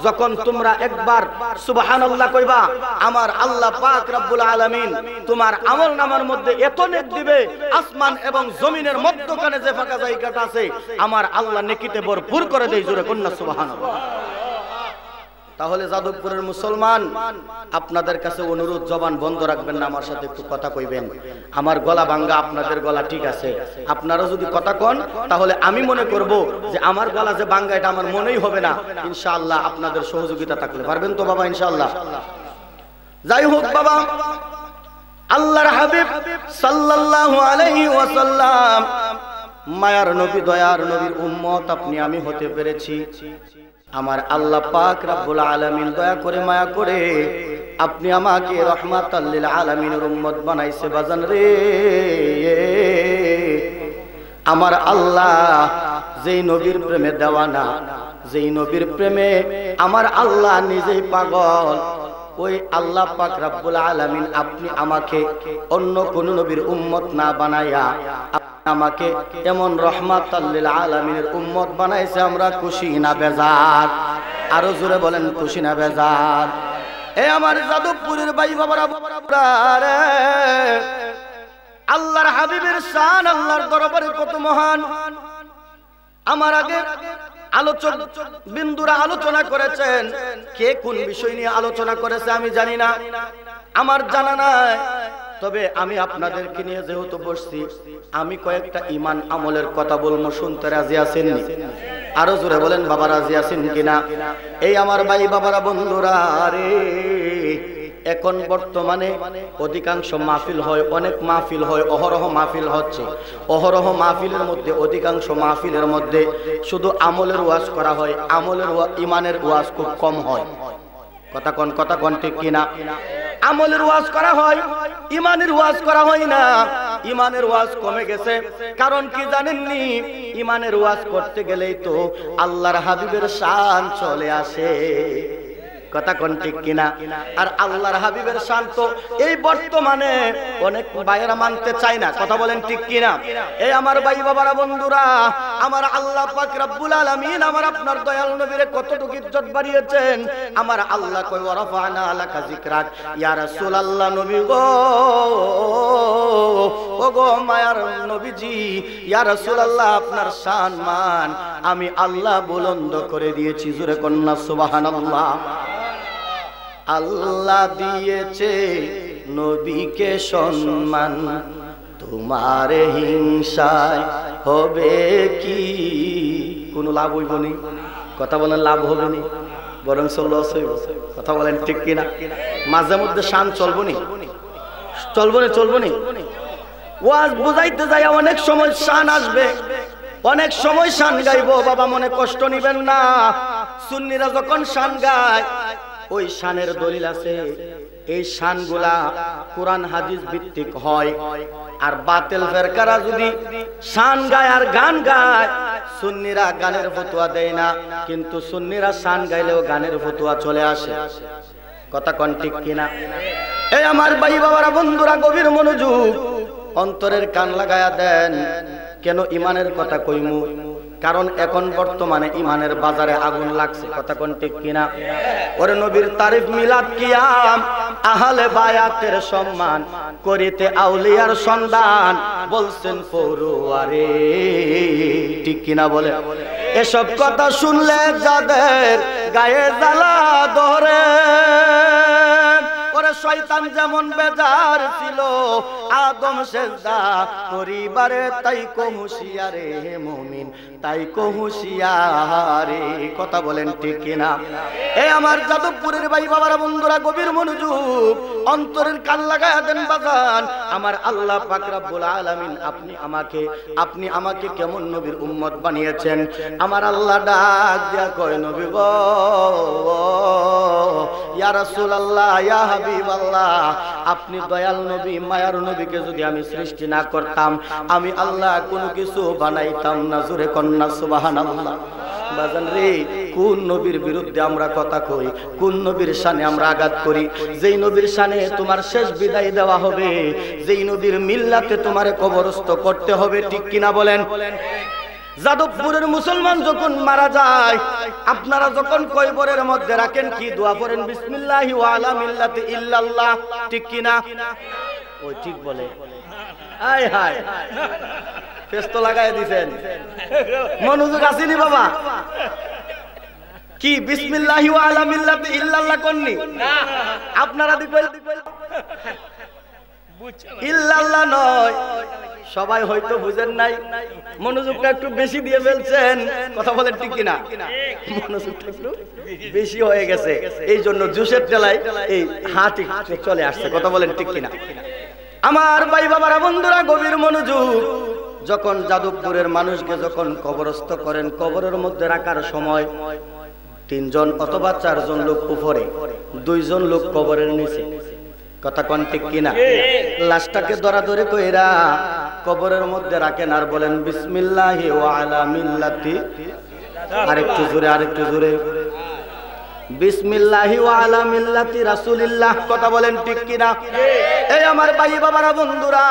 যখন তোমরা একবার সুবহানাল্লাহ কইবা, আমার আল্লাহ পাক রব্বুল আলামিন তোমার আমলনামার মধ্যে এত নেক দিবে, আসমান এবং জমিনের মধ্যখানে যে ফাঁকা জায়গাটা আছে আমার আল্লাহ নেকিতে ভরপুর করে দেয়। জোরে কন্যা সুবহানাল্লাহ। তাহলে যাদবপুরের মুসলমান, আপনাদের কাছে অনুরোধ, জবান বন্ধ রাখবেন না, আমার সাথে একটু কথা কইবেন। আমার গলা ভাঙ্গা, আপনাদের গলা ঠিক আছে। আপনারা যদি কথা কন তাহলে আমি মনে করব যে আমার গলা যে ভাঙ্গা, এটা আমার মনেই হবে না। ইনশাআল্লাহ আপনাদের সহযোগিতা থাকলে পারবেন তো বাবা? ইনশাআল্লাহ। যাই হোক বাবা, আল্লাহর হাবিব সাল্লাল্লাহু আলাইহি ওয়াসাল্লাম মায়ার নবী, দয়ার নবীর উম্মত আপনি আমি হতে পেরেছি। আমার আল্লাহ পাক রব্বুল আলামিন দয়া করে মায়া করে আপনি আমাকে রহমাতাল লিল আলামিনের উম্মত বানাইছে বাজান রে। আমার আল্লাহ যেই নবীর প্রেমে দেওয়ানা, যেই নবীর প্রেমে আমার আল্লাহ নিজেই পাগল, ওই আল্লাহ পাক রব্বুল আলামিন আপনি আমাকে অন্য কোন নবীর উম্মত না বানায়া আমাকে এমন রহমাতাল লিল আলামিনের উম্মত বানাইছে। আমরা খুশি না বেজার? আরো জোরে বলেন খুশি না বেজার? এ আমার যাদবপুরের ভাই বাবারা, হাবিবের শান আল্লাহর দরবারে কত মহান। আমার আগে আলোচক বিন্দুরা আলোচনা করেছেন, কে কোন বিষয় নিয়ে আলোচনা করেছে আমি জানি না, আমার জানা নাই। তবে আমি আপনাদেরকে নিয়ে যেহেতু বসছি, আমি কয়েকটা ঈমান আমলের কথা বলবো, শুনতে রাজি আছেন? আরো জোরে বলেন বাবা, রাজি আছেন কিনা? এই আমার ভাই বাবারা, বন্ধুরা রে, এখন বর্তমানে অধিকাংশ মাহফিল হয়, অনেক মাহফিল হয়, অহরহ মাহফিল হচ্ছে। অহরহ মাহফিলের মধ্যে, অধিকাংশ মাহফিলের মধ্যে শুধু আমলের ওয়াজ করা হয়, আমলের ঈমানের ওয়াজ খুব কম হয়। কথা কোন ঠিক কিনা? আমলের ওয়াজ করা হয়, ঈমানের ওয়াজ করা হয় না। ঈমানের ওয়াজ কমে গেছে, কারণ কি জানেননি? ঈমানের ওয়াজ করতে গেলেই তো আল্লাহর হাবিবের শান চলে আসে। কথা কোন ঠিক কিনা? আর আল্লাহর হাবিবের শান তো এই বর্তমানে অনেক ভাইয়েরা মানতে চায় না। কথা বলেন ঠিক কিনা? এই আমার ভাই বাবারা, বন্ধুরা, আমার আল্লাহ পাক রব্বুল আলামিন আমার আপনার দয়াল নবীরে কতটুকু ইজ্জত বাড়িয়েছেন। আমার আল্লাহ কই ওয়ারাফানা লাকা যিকরাক, ইয়া রাসূলুল্লাহ, নবী গো, ও গো মায়ার নবীজি, ইয়া রাসূলুল্লাহ, আপনার শান মান আমি আল্লাহ বুলন্দ করে দিয়েছি। জোরে কন্না সুবহানাল্লাহ। আল্লাহ দিয়েছে নবীকে সম্মান, তোমার হিংসায় হবে কি? কোনো লাভ হইব নি? কথা বলেন, লাভ হবে নি, বরং লস হইব। কথা বলেন ঠিক কিনা? মাঝে মধ্যে শান চলবো নি, চলবো নি। ওয়াজ বুঝাইতে যাই অনেক সময় শান আসবে, অনেক সময় শান গাইবো। বাবা মনে কষ্ট নিবেন না। সুন্নিরা যখন শান গায়, ওই শানের দলিল আছে। এই শানগুলা কোরআন হাদিস ভিত্তিক হয়। আর বাতিল ফেরকারা যদি শান গায় আর গান গায়, সুন্নিরা গানের ফতোয়া দেয় না, কিন্তু সুন্নিরা শান গাইলেও গানের ফতোয়া চলে আসে। কথা কোন ঠিক কিনা? এই আমার ভাই বাবারা, বন্ধুরা, গভীর মনোযোগ, অন্তরের কান লাগায়া দেন। কেন ঈমানের কথা কইমু? কারণ এখন বর্তমানে ঈমানের বাজারে আগুন লাগছে। কথা কোন ঠিক কিনা? ওরে নবীর তারিফ, মিলাদ, কিয়াম, আহলে বায়াতের সম্মান, করিতে আউলিয়ার সন্ধান, বলছেন পড়ুয়ারে। ঠিক কিনা বলে? এসব কথা শুনলে যাদের গায়ে জ্বালা ধরে, ওরে শয়তান যেমন বেজার ছিল আদম সেজদা করিবারে, তাই কো হুঁশিয়ারে মুমিন, তাই কো হুঁশিয়ারে। কথা বলেন ঠিক কিনা? এই আমার যাদবপুরের ভাই বাবারা, বন্ধুরা, গভীর মনোযোগ, অন্তরের কান লাগায়া দেন বাজান। আমার আল্লাহ পাক রব্বুল আলামিন আপনি আমাকে কেমন নবীর উম্মত বানিয়েছেন। আমার আল্লাহ ডাক দিয়া কয়, নবী গো, ইয়া রাসূলুল্লাহ, ইয়া হাবিবাল্লাহ, আপনি দয়াল নবী, মায়ার নবীকে যদি আমি সৃষ্টি না করতাম, আমি আল্লাহ কোনো কিছু বানাইতাম না। জোরে কন্না সুবহানাল্লাহ। বাজান রে, কোন নবীর বিরুদ্ধে আমরা কথা কই, কোন নবীর শানে আমরা আঘাত করি? যেই নবীর শানে তোমার শেষ বিদায় দেওয়া হবে, যেই নবীর মিল্লাতে তোমারে কবরস্থ করতে হবে। ঠিক কিনা বলেন? যাদবপুরের মুসলমান যখন মারা যায়, আপনারা যখন কবরের মধ্যে রাখেন, কি দোয়া করেন? বিসমিল্লাহি ওয়া আলা মিল্লাতি ইল্লাল্লাহ। ঠিক কিনা? ওই ঠিক বলে। হায় হায়, পেস্ত লাগাই দিবেন। মনোযোগ আসেনি বাবা? কি বিসমিল্লাহি ওয়া আলা মিল্লাতি ইল্লাল্লাহ কোননি? না, আপনারা দিবেন ইল্লাল্লাহ নয়। সবাই হয়তো বুঝেন নাই, মনোযোগটা একটু বেশি দিয়ে ফেলছেন। কথা বলেন ঠিক কিনা? মনোযোগটা একটু বেশি হয়ে গেছে, এই জন্য জুসের টেলায় এই হাত চলে আসছে। কথা বলেন ঠিক কিনা? আমার ভাই বাবারা, বন্ধুরা, গভীর মনোযোগ। যখন যাদবপুরের মানুষকে যখন কবরস্থ করেন, কবরের মধ্যে রাখার সময় 3 জন অথবা 4 জন লোক উপরে, 2 জন লোক কবরের নিচে। কথা কোন ঠিক কিনা? লাশটাকে দরাদরি কইরা কবরের মধ্যে রাখেন আর বলেন বিসমিল্লাহি ওয়া আলা মিল্লাতি, আরেকটু জোরে, বিসমিল্লাহি ওয়া আলা মিল্লাতি রাসূলিল্লাহ। কথা বলেন ঠিক কিনা? এই আমার ভাই বাবারা, বন্ধুরা,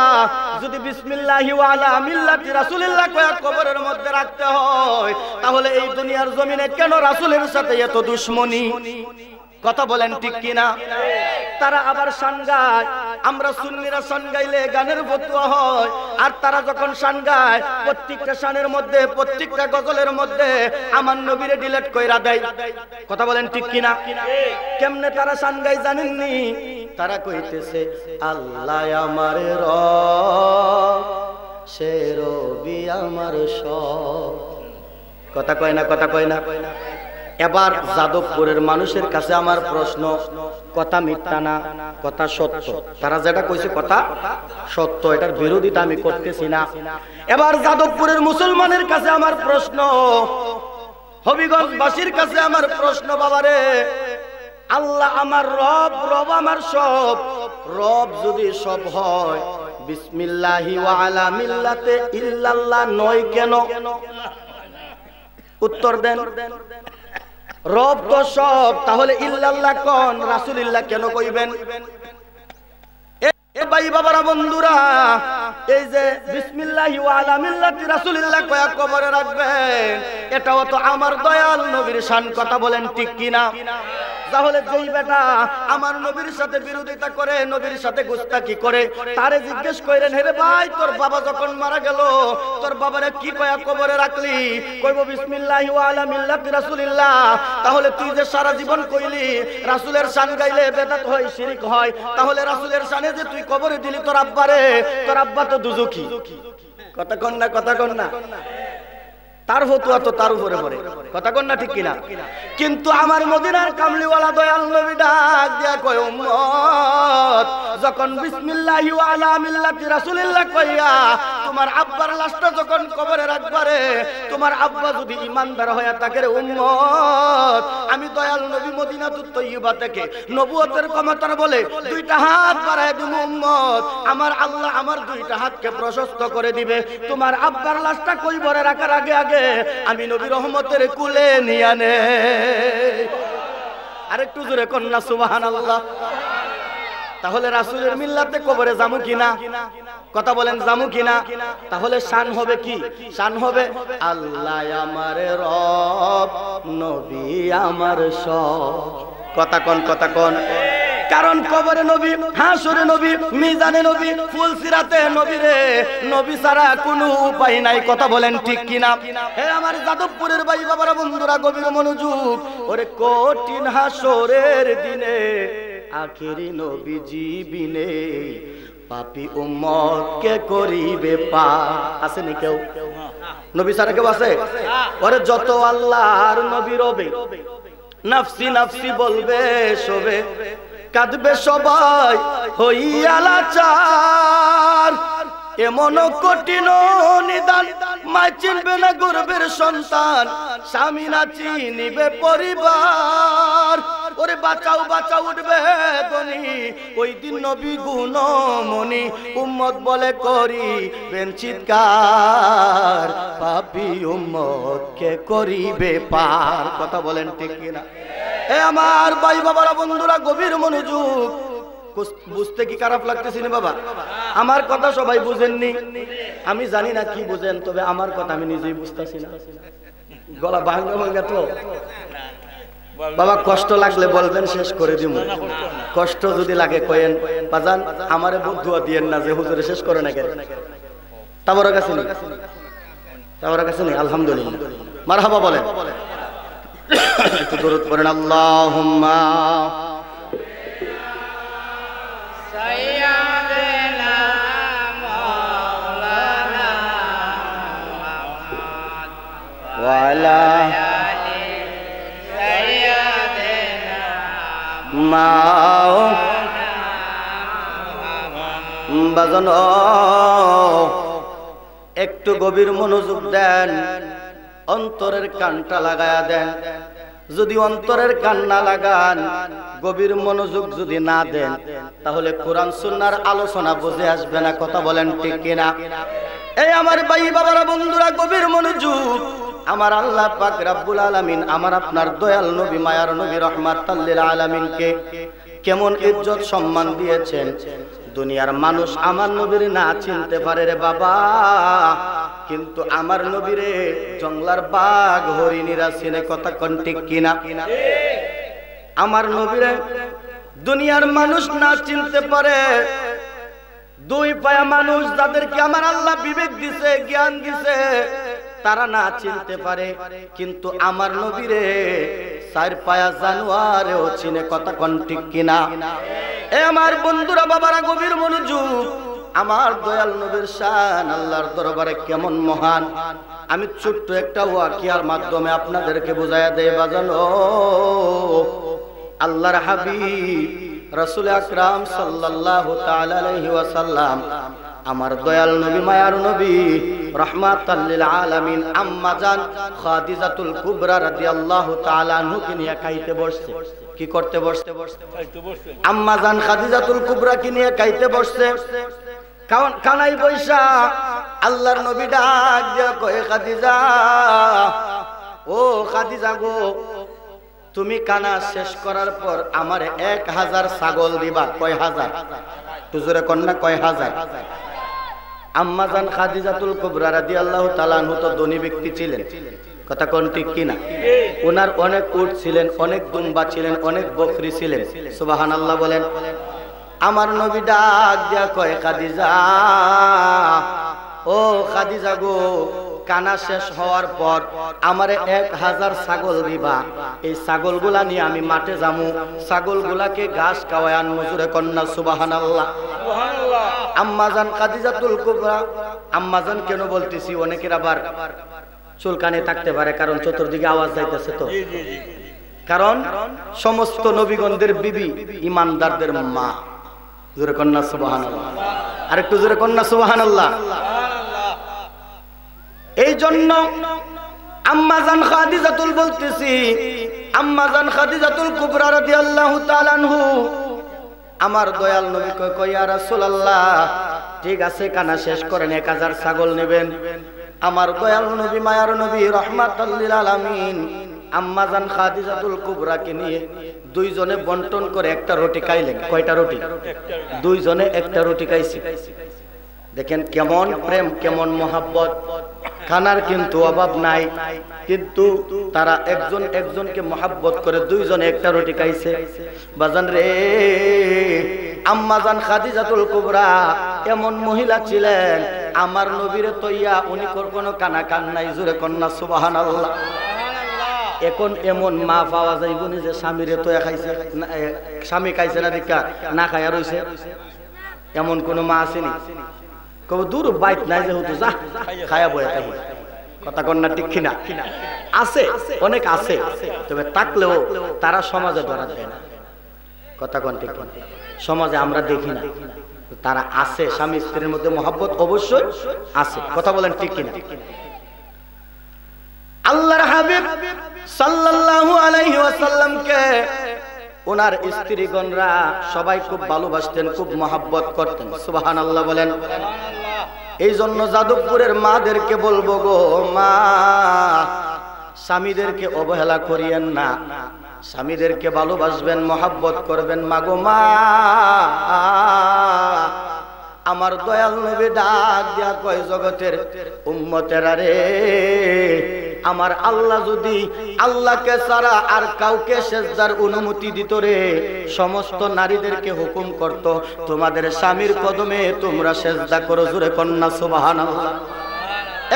যদি বিসমিল্লাহি ওয়া আলা মিল্লাতি রাসূলিল্লাহ কয়া কবরের মধ্যে রাখতে হয়, তাহলে এই দুনিয়ার জমিনে কেন রাসূলের সাথে এত দুশমনি? কথা বলেন ঠিক কিনা? তারা আবার শান গায়, আমরা সুন্নিরা শান গাইলে গানের ফতোয়া হয়, আর তারা যখন শান গায় প্রত্যেকটা শানের মধ্যে, প্রত্যেকটা গজলের মধ্যে আমার নবীরে ডিলিট কইরা দেয়। কথা বলেন ঠিক কিনা? কেমনে তারা শান গায় জানেননি? তারা কইতেছে আল্লাহ আমার রব, সে রবি আমার সব। কথা কয় না? কথা কয় না? এবার যাদবপুরের মানুষের কাছে আমার প্রশ্ন, কথা মিথ্যা না, কথা সত্য। তারা যেটা কইছে কথা সত্য, এটার বিরোধিতা আমি করতেছি না। এবার যাদবপুরের মুসলমানের কাছে আমার প্রশ্ন, হবিগঞ্জবাসীর কাছে আমার প্রশ্ন, বাবারে আল্লাহ আমার রব, রব আমার সব, রব যদি সব হয় বিসমিল্লাহি ওয়া আলা মিল্লাতে ইল্লাল্লাহ নয় কেন? উত্তর দেন। রব তো সব, তাহলে ইল্লাল্লাহ কোন, রাসূলুল্লাহ কেন কইবেন? এ ভাই বাবারা বন্ধুরা, এই যে বিসমিল্লাহি ওয়া আলা মিল্লাতি রাসূলুল্লাহ কয়া কবরে রাখবেন, এটাও তো আমার দয়াল নবীর শান। কথা বলেন ঠিক কিনা? তাহলে যেই বেটা আমার নবীর সাথে বিরোধিতা করে, নবীর সাথে গুস্তাকি করে, তারে জিজ্ঞেস করেন, হে রে ভাই তোর বাবা যখন মারা গেল তোর বাবারে কি কয়া কবরে রাখলি? কইব বিসমিল্লাহি ওয়া আলা মিল্লাতি রাসূলুল্লাহ। তাহলে তুই যে সারা জীবন কইলি রাসূলের শান গাইলে বেদাত হয়, শিরক হয়, তাহলে রাসূলের শানে যে তুই কবরে দিলি তোর আব্বারে, তোর আব্বা তো দুজকি। কথা কন না? কথা কন না? তার ফতোয়া তো তার উপরে পড়ে। কথা কন না ঠিক কিনা? কিন্তু আমার মদিনার কামলিওয়ালা দয়াল নবী ডাক দিয়া কয়, উম্মত যখন বিসমিল্লাহি ওয়া আলা মিল্লাতি রাসূলুল্লাহ কইয়া তোমার আব্বার লাশটা যখন কবরে রাখবারে, তোমার আব্বা যদি ঈমানদার হয়ে থাকে রে উম্মত, আমি দয়াল নবী মদিনাতুত তয়্যিবা থেকে নবুয়তের ক্ষমতার বলে দুইটা হাত বাড়ায় দিব উম্মত, আমার আল্লাহ আমার দুইটা হাতকে প্রশস্ত করে দিবে। তোমার আব্বার লাশটা কবরে রাখার আগে আগে আমি নবী রহমতের কুলে নিয়ে আনে। আরেকটু জোরে কন্যা সুবহানাল্লাহ। তাহলে রাসূলের মিল্লাতে কবরে যামু কিনা? কথা বলেন যামু কিনা? তাহলে শান হবে কি? শান হবে আল্লাহ আমার রব, নবী আমার সব। কথা কোন? কথা কোন? কারণ কবরে নবী, হাসরে নবী, মিজানে নবী, ফুলসিরাতে নবী রে, নবী ছাড়া কোনো উপায় নাই। কথা বলেন ঠিক কিনা? হে আমার যাদবপুরের ভাই বাবারা বন্ধুরা, গভীর মনোযোগ। ওরে কঠিন হাসরের দিনে আখেরি নবীজি বিনে পাপী উম্মত কে করিবে পার? আছে নি কেউ? নবী ছাড়া কেউ আছে? ওরে যত আল্লাহর নবী রবে, নাফসি নাফসি বলবে সবে, কাঁদবে সবাই হইয়া লাচার। এমন কঠিন নিদান মা চিনবে না গর্ভের সন্তান, স্বামী না চিনিবে পরিবার। ওরে বাঁচাও বাঁচাও উঠবে ধ্বনি, ওই দিন নবী গুণমণি উম্মত বলে করিবেন চিৎকার, পাপী উম্মত কে করিবে পার? কথা বলেন ঠিক কিনা? এ আমার ভাই বাবারা বন্ধুরা, গভীর মনোযোগ। বুঝতে কি খারাপ লাগতেছে না বাবা? আমার কথা সবাই বুঝেননি, আমি জানি না কি বুঝেন, তবে আমার কথা আমি নিজেই বুঝতেছি না। গলা ভাঙ্গা ভাঙ্গা তো বাবা, কষ্ট লাগলে বলবেন, শেষ করে দিব। কষ্ট যদি লাগে কয়েন বাজান, আমারে বদুয়া দিয়েন না যে হুজুরে শেষ করে না কেন। তাবর কাছে নেই, তাবর কাছে নেই। আলহামদুলিল্লাহ, মারহাবা বলেন। একটু দরুদ পড়েন। আল্লাহুম্মা সাইয়্যিদানা মাওলানা মুহাম্মদ ওয়া আলা আলি সাইয়্যিদানা মাওলানা মুহাম্মদ। বাজান একটু গভীর মনোযোগ দেন, অন্তরের কানটা লাগায়া দেন। যদি অন্তরের কান না লাগান, গভীর মনোযোগ যদি না দেন, তাহলে কোরআন সুন্নাহর আলোচনা বুঝে আসবে না। কথা বলেন ঠিক কিনা? এই আমার ভাই বাবারা বন্ধুরা, গভীর মনোযোগ। আমার আল্লাহ পাক রব্বুল আলামিন আমার আপনার দয়াল নবী, মায়ার নবী, রাহমাতাল লিল আলামিনকে কেমন ইজ্জত সম্মান দিয়েছেন। দুনিয়ার মানুষ আমার নবীর না চিনতে পারে রে বাবা, কিন্তু আমার নবীরে জঙ্গলার বাঘ হরিণীরা চিনে। কথা কোন ঠিক কিনা? আমার নবীরে দুনিয়ার মানুষ না চিনতে পারে, দুই পায়া মানুষ যাদেরকে আমার আল্লাহ বিবেক দিছে, জ্ঞান দিছে, তারা না চিনতে পারে, কিন্তু আমার নবীরে চার পায়া জানোয়ারেও চিনে। কথা কোন ঠিক কিনা? এ আমার বন্ধুরা, বাবারা, গভীর মনোযোগ। আমার দয়াল নবীর শান আল্লাহর দরবারে কেমন মহান, আমি ছোট্ট একটা ওয়াকিয়ার মাধ্যমে আপনাদেরকে বুঝাইয়া দেই বাজানো। আল্লাহর হাবিব রাসূল আকরাম সাল্লাল্লাহু তাআলা আলাইহি ওয়াসাল্লাম, আমার দয়াল নবী, মায়ার নবী, রাহমাতাল লিল আলামিন আম্মা জান খাদিজাতুল কুবরা রাদিয়াল্লাহু তাআলা আনহুকে নিয়ে খাইতে বসছে। কি করতে বসতে? আম্মা জান খাদিজাতুল কুবরা কি নিয়ে খাইতে বসছে। কানাই বৈশা আল্লাহর নবী ডাক দিয়া কয়, খাদিজা, ও খাদিজা গো, তুমি কানা শেষ করার পর আমার 1000 ছাগল দিবা। কয় হাজার? হুজুরে কন্যা কয় হাজার? আম্মা জান খাদিজাতুল কুবরা রাদিয়াল্লাহু তাআলা আনহু তো ধনী ব্যক্তি ছিলেন। কথা কোন ঠিক কিনা? ওনার অনেক উট ছিলেন, অনেক দুম্বা ছিলেন, অনেক বকরি ছিলেন। সুবহানাল্লাহ বলেন। আমার নবী ডাক দিয়া কয়, খাদিজা, ও খাদিজা গো, কানা শেষ হওয়ার পর আমারে 1000 ছাগল দিবা। এই ছাগলগুলা নিয়ে আমি মাঠে যামু, ছাগলগুলাকে ঘাস খাওয়ায় আনমু। জোরে কন্যা সুবহানাল্লাহ। আম্মা জান খাদিজাতুল কুবরা, আম্মা জান কেন বলতেছি, অনেকের আবার চুলকানে থাকতে পারে, কারণ চতুর্দিকে আওয়াজ যাইতেছে তো। কারণ সমস্ত নবীগণদের বিবি ইমানদারদের মা। জোরে কন্যা সুবহানাল্লাহ। আরেকটু জোরে কন্যা সুবহানাল্লাহ। এই জন্য আম্মা জান খাদিজাতুল বলতেছি, আম্মা জান খাদিজাতুল কুবরা রাদিয়াল্লাহু তাআলা আনহু আমার দয়াল নবী কয়, ইয়া রাসূলুল্লাহ, ঠিক আছে, কানা শেষ করেন, 1000 ছাগল নেবেন। আমার দয়াল নবী, মায়ার নবী, রাহমাতাল লিল আলামিন আম্মা জান খাদিজাতুল কুবরাকে নিয়ে দুইজনে বন্টন করে একটা রুটি খাইলেন। কয়টা রুটি? দুইজনে একটা রুটি খাইছে। দেখেন কেমন প্রেম, কেমন মোহাব্বত। খানার কিন্তু অভাব নাই, কিন্তু তারা একজন একজনকে মোহাব্বত করে দুইজনে একটা রুটি খাইছে। বাজান রে, আম্মা জান খাদিজাতুল কুবরা এমন মহিলা ছিলেন, আমার নবীরে তৈয়া উনি কোনো কানা কান নাই। জোরে কন্যা সুবহানাল্লাহ। এখন এমন মা পাওয়া যাইব না যে স্বামীরে তৈয়া খাইছে, স্বামী খাইছে না দেখা না খাইয়া রইছে, এমন কোন মা আসেনি। কবে দূর বাইত নাই, যেহেতু যা খায়া বয়ে খাই। কথা কন্যা ঠিক কিনা? আছে, অনেক আছে, তবে থাকলেও তারা সমাজে ধরা দেয় না। কথা কন ঠিক কিনা? সমাজে আমরা দেখি না, তারা আছে। স্বামী স্ত্রীর মধ্যে মহব্বত অবশ্যই আছে। কথা বলেন ঠিক কিনা? আল্লাহর হাবিব সাল্লাল্লাহু আলাইহি ওয়াসাল্লামকে ওনার স্ত্রীগণরা সবাই খুব ভালোবাসতেন, খুব মহব্বত করতেন। সুবহানাল্লাহ বলেন। এই জন্য যাদবপুরের মাদেরকে বলবো গো মা, স্বামীদেরকে অবহেলা করিয়েন না, স্বামীদেরকে ভালোবাসবেন, মহব্বত করবেন। মাগো মা, আমার দয়াল নবী ডাক দিয়া কয়, জগতের উম্মতেরা রে, আমার আল্লাহ যদি আল্লাহকে ছাড়া আর কাউকে সেজদার অনুমতি দিত রে, সমস্ত নারীদেরকে হুকুম করত, তোমাদের স্বামীর কদমে তোমরা সেজদা করো। জোরে কন্যা সুবহানাল্লাহ।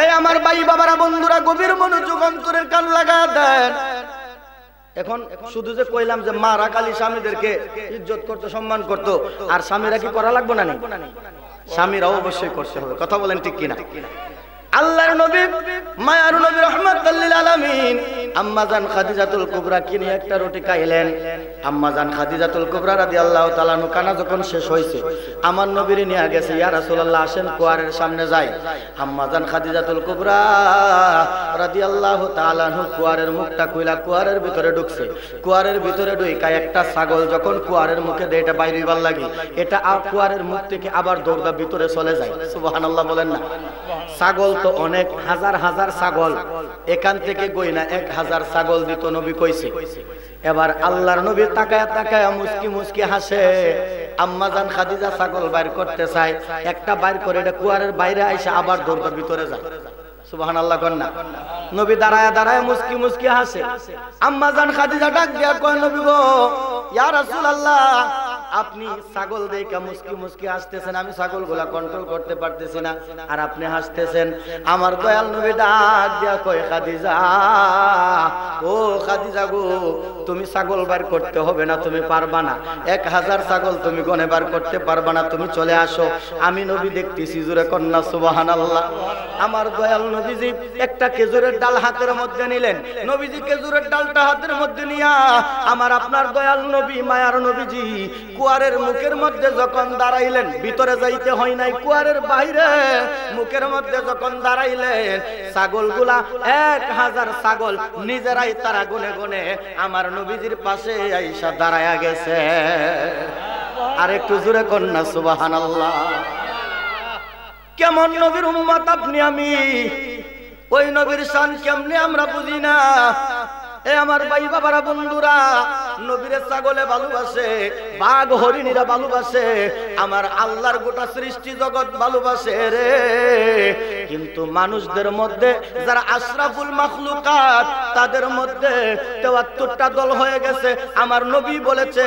এই আমার ভাই বাবারা, বন্ধুরা, গভীর মনোযোগ, অন্তরের কান লাগা দেন। এখন শুধু যে কইলাম যে মারা কালী স্বামীদেরকে ইজ্জত করতে, সম্মান করত, আর স্বামীরা কি করা লাগবে না? স্বামীরাও অবশ্যই করতে হবে। কথা বলেন ঠিক কিনা? আল্লাহর নবী, মায়ার নবী, রাহমাতাল লিল আলামিন আম্মা জান খাদিজাতুল কুবরা কি নিয়ে একটা রুটি খাইলেন। আম্মা জান খাদিজাতুল কুবরা রাদিয়াল্লাহু তাআলা আনহা কানা যখন শেষ হইছে, আমার নবীরে নিয়ে গেছে, ইয়া রাসূলুল্লাহ আসেন কুয়ারের সামনে যাই। আম্মা জান খাদিজাতুল কুবরা রাদিয়াল্লাহু তাআলা আনহা কুয়ারের মুখটা কইলা কুয়ারের ভিতরে ঢুকছে। কুয়ারের ভিতরে ঢুইকা একটা ছাগল যখন কুয়ারের মুখে দেয়, এটা বাইরে হইবার লাগি, এটা কুয়ারের মুখ থেকে আবার দৌড়দা ভিতরে চলে যায়। সুবহানাল্লাহ বলেন না? ছাগল তো অনেক, হাজার হাজার ছাগল, এখান থেকে গই না 1000 ছাগল দিত নবী কইছে। এবার আল্লাহর নবী তাকায়া তাকায়া মুস্কি মুস্কি হাসে। আম্মা জান খাদিজা ছাগল বাইর করতে চায়, একটা বাইর করে এটা কুয়ারের বাইরে আইসা আবার দৌড়দা ভিতরে যায়। সুবহানাল্লাহ কন্যা। নবী দাঁড়ায় দাঁড়ায় মুস্কি মুস্কি হাসে। আম্মা জান খাদিজা ডাক দিয়া কয়, নবী গো, ইয়া রাসূলুল্লাহ, আপনি ছাগল দেখে মুস্কি মুস্কি হাসতেছেন, আমি ছাগলগুলা কন্ট্রোল করতে পারতেছি না, আর আপনি হাসতেছেন। আমার দয়াল নবী ডাক দিয়া কয়, খাদিজা, ও খাদিজা গো, তুমি ছাগল বার করতে হবে না, তুমি পারবা না। 1000 ছাগল তুমি গনে বার করতে পারবা না, তুমি চলে আসো, আমি নবী দেখতেছি। জোরে কন্যা সুবহানাল্লাহ। আমার দয়াল নবীজি একটা খেজুরের ডাল হাতের মধ্যে নিলেন। নবীজি খেজুরের ডালটা হাতের মধ্যে নিয়া আমার আপনার দয়াল নবী, মায়ার নবীজি কুয়ারের মুখের মধ্যে যখন দাঁড়াইলেন, ভিতরে যাইতে হয় নাই, কুয়ারের বাইরে মুখের মধ্যে যখন দাঁড়াইলেন, ছাগলগুলা 1000 ছাগল নিজেরাই তারা গুনে গুনে আমার নবীজির পাশে আইসা দাঁড়ায়া গেছে। আর একটু জোরে কন্যা সুবহানাল্লাহ। কেমন নবীর উম্মত আপনি আমি, ওই নবীর শান কেমনে আমরা বুঝি না। এ আমার ভাই বাবারা, বন্ধুরা, নবীর ছাগলে ভালোবাসে, বাঘ হরিণীরা ভালোবাসে, আমার আল্লাহর গোটা সৃষ্টি জগৎ ভালোবাসে রে। কিন্তু মানুষদের মধ্যে যারা আশরাফুল মাখলুকাত, তাদের মধ্যে 73টা দল হয়ে গেছে। আমার নবী বলেছে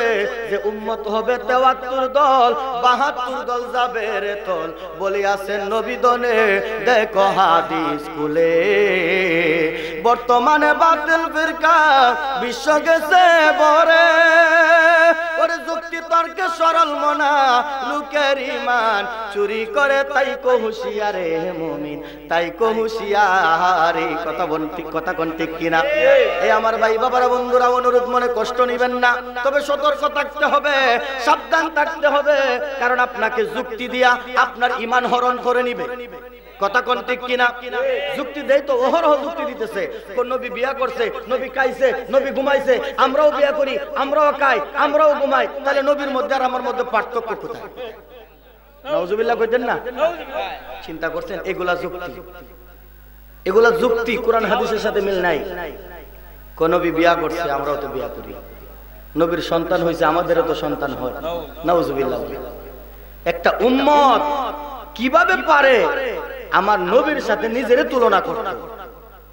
যে উম্মত হবে 73 দল, 72 দল যাবে রে তল। বলিয়াছেন নবী দনে দেখো হাদিস খুলে, বর্তমানে বাতিল ফিরকা বিশ্ব গেছে বরে। ওরে যুক্তি তর্কে সরল মনা লোকের ঈমান চুরি করে, তাই কো হুঁশিয়ারে মুমিন, তাই কো হুঁশিয়ারে। কথা কোন ঠিক কিনা? এই আমার ভাই বাবারা, বন্ধুরা, অনুরোধ মনে কষ্ট নিবেন না, তবে সতর্ক থাকতে হবে, সাবধান থাকতে হবে, কারণ আপনাকে যুক্তি দিয়া আপনার ঈমান হরণ করে নিবে। কথা কোন ঠিক কিনা? যুক্তি দেই তো, অহরহ যুক্তি দিতেছে। কোন নবী বিয়া করছে, নবী খাইছে, নবী ঘুমাইছে, আমরাও বিয়া করি, আমরাও খাই, আমরাও ঘুমাই, তাহলে নবীর মধ্যে আর আমার মধ্যে পার্থক্য কোথায়? নাউজুবিল্লাহ কইতেন না? চিন্তা করছেন? এগুলা যুক্তি, এগুলা যুক্তি কোরআন হাদিসের সাথে মিল নাই। কোন নবী বিয়া করছে, আমরাও তো বিয়া করি, নবীর সন্তান হইছে, আমাদেরও তো সন্তান হয়। নাউজুবিল্লাহ। একটা উম্মত কিভাবে পারে আমার নবীর সাথে নিজের তুলনা করতে?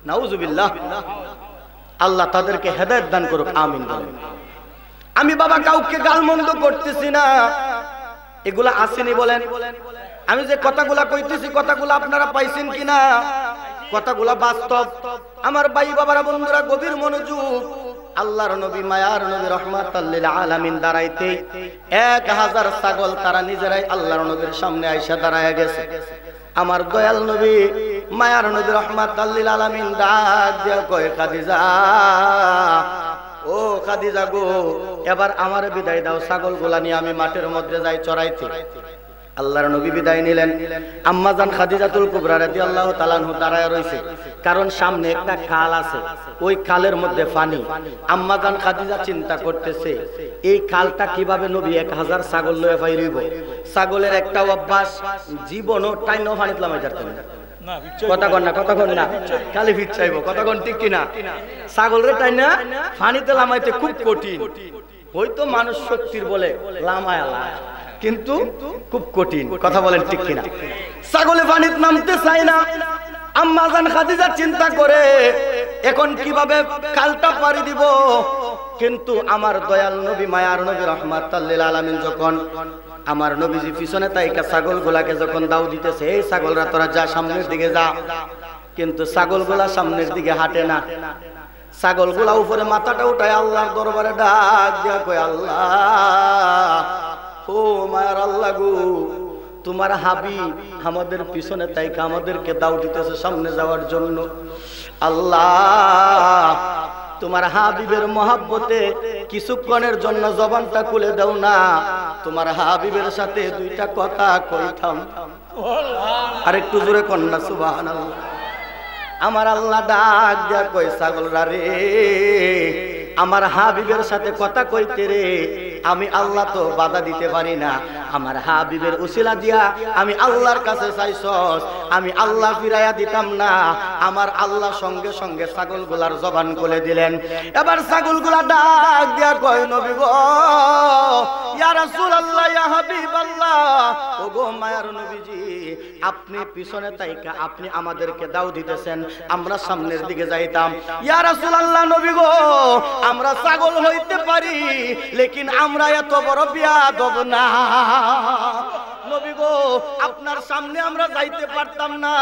নাউজুবিল্লাহ। আল্লাহ তাদেরকে হেদায়েত দান করুক, আমিন বলেন। আমি বাবা কাউকে গালমন্দ করতেছি না, এগুলা আসেনি বলেন। আমি যে কথাগুলা কইতেছি, কথাগুলা আপনারা পাইছেন কিনা? কথাগুলা বাস্তব। আমার ভাই বাবারা, বন্ধুরা, গভীর মনোযোগ। আল্লাহর নবী, মায়ার নবী, রাহমাতাল লিল আলামিন দাঁড়াইতে 1000 ছাগল তারা নিজেরাই আল্লাহর নবীর সামনে আইসা দাঁড়ায়া গেছে। আমার দয়াল নবী, মায়ার নবী, রাহমাতাল লিল আলামিন ডাক দিয়া কয়, খাদিজা, ও খাদিজা গো, এবার আমার বিদায় দাও, ছাগলগুলা নিয়ে আমি মাঠের মধ্যে যাই চড়াইতে। আল্লাহর নবী বিদায় নিলেন। আম্মা জান খাদিজাতুল কুবরা রাদিয়াল্লাহু তাআলা আনহা দাঁড়ায় রইছে, কারণ সামনে একটা খাল আছে, ওই খালের মধ্যে পানি। আম্মা জান খাদিজা চিন্তা করতেছে, এই খালটা কিভাবে নবী 1000 ছাগল লয়ে ফাইরিব। ছাগলের একটা অভ্যাস, জীবনও টাইনো পানিতে লামাই যাইতে না। কথা কন না, কথা কন না, খালি ফিট চাইবো। কথা কন ঠিক কিনা? ছাগলের টাইনা পানিতে লামাইতে খুব কঠিন। হয়তো মানুষ শক্তির বলে লামায়, কিন্তু খুব কঠিন। কথা বলেন ঠিক কিনা? ছাগলে পানিতে নামতে চায় না। আম্মা জান খাদিজা চিন্তা করে, এখন কিভাবে খালটা পাড়ি দিব। কিন্তু আমার দয়াল নবী, মায়ার নবী, রাহমাতাল লিল আলামিন যখন আমার নবীজি পিছনে তাইকা ছাগলগুলাকে যখন দাও দিতেছে, এই ছাগলরা তোরা যা, সামনের দিকে যা। কিন্তু ছাগলগুলা সামনের দিকে হাঁটে না। ছাগলগুলা উপরে মাথাটা উঠায় আল্লাহর দরবারে ডাক দিয়া কয়, আল্লাহ, ও মায়ার আল্লাহ গো, তোমার হাবিব আমাদের পিছনে তাইকা আমাদেরকে দাও দিতেছে সামনে যাওয়ার জন্য। আল্লাহ, তোমার হাবিবের মহাব্বতে কিছুক্ষণের জন্য জবানটা খুলে দাও না, তোমার হাবিবের সাথে দুইটা কথা কইতাম। আর একটু জোরে কন্যা সুবহানাল্লাহ। আমার আল্লাহ ডাক দিয়া কই, ছাগলরা রে, আমার হাবিবের সাথে কথা কইতে রে, আমি আল্লাহ তো বাধা দিতে পারি না, আমার হাবিবের উসিলা দিয়া আমি আল্লাহর কাছে চাইছস, আমি আল্লাহ ফিরাইয়া দিতাম না। আমার আল্লাহ সঙ্গে সঙ্গে ছাগলগুলার জবান খুলে দিলেন। এবার ছাগলগুলা ডাক দিয়া কয়, নবী গো, ইয়া রাসূলুল্লাহ, ইয়া হাবিবাল্লাহ, ওগো মায়ার নবীজি, আপনি পিছনে তাইকা আপনি আমাদেরকে দাও দিতেছেন, আমরা সামনের দিকে যাইতাম। ইয়া রাসূলুল্লাহ, নবী গো, আমরা ছাগল হইতে পারি, লেকিন আমরা এত বড় বিয়াদব না। নবী গো, আপনার সামনে আমরা যাইতে পারতাম না,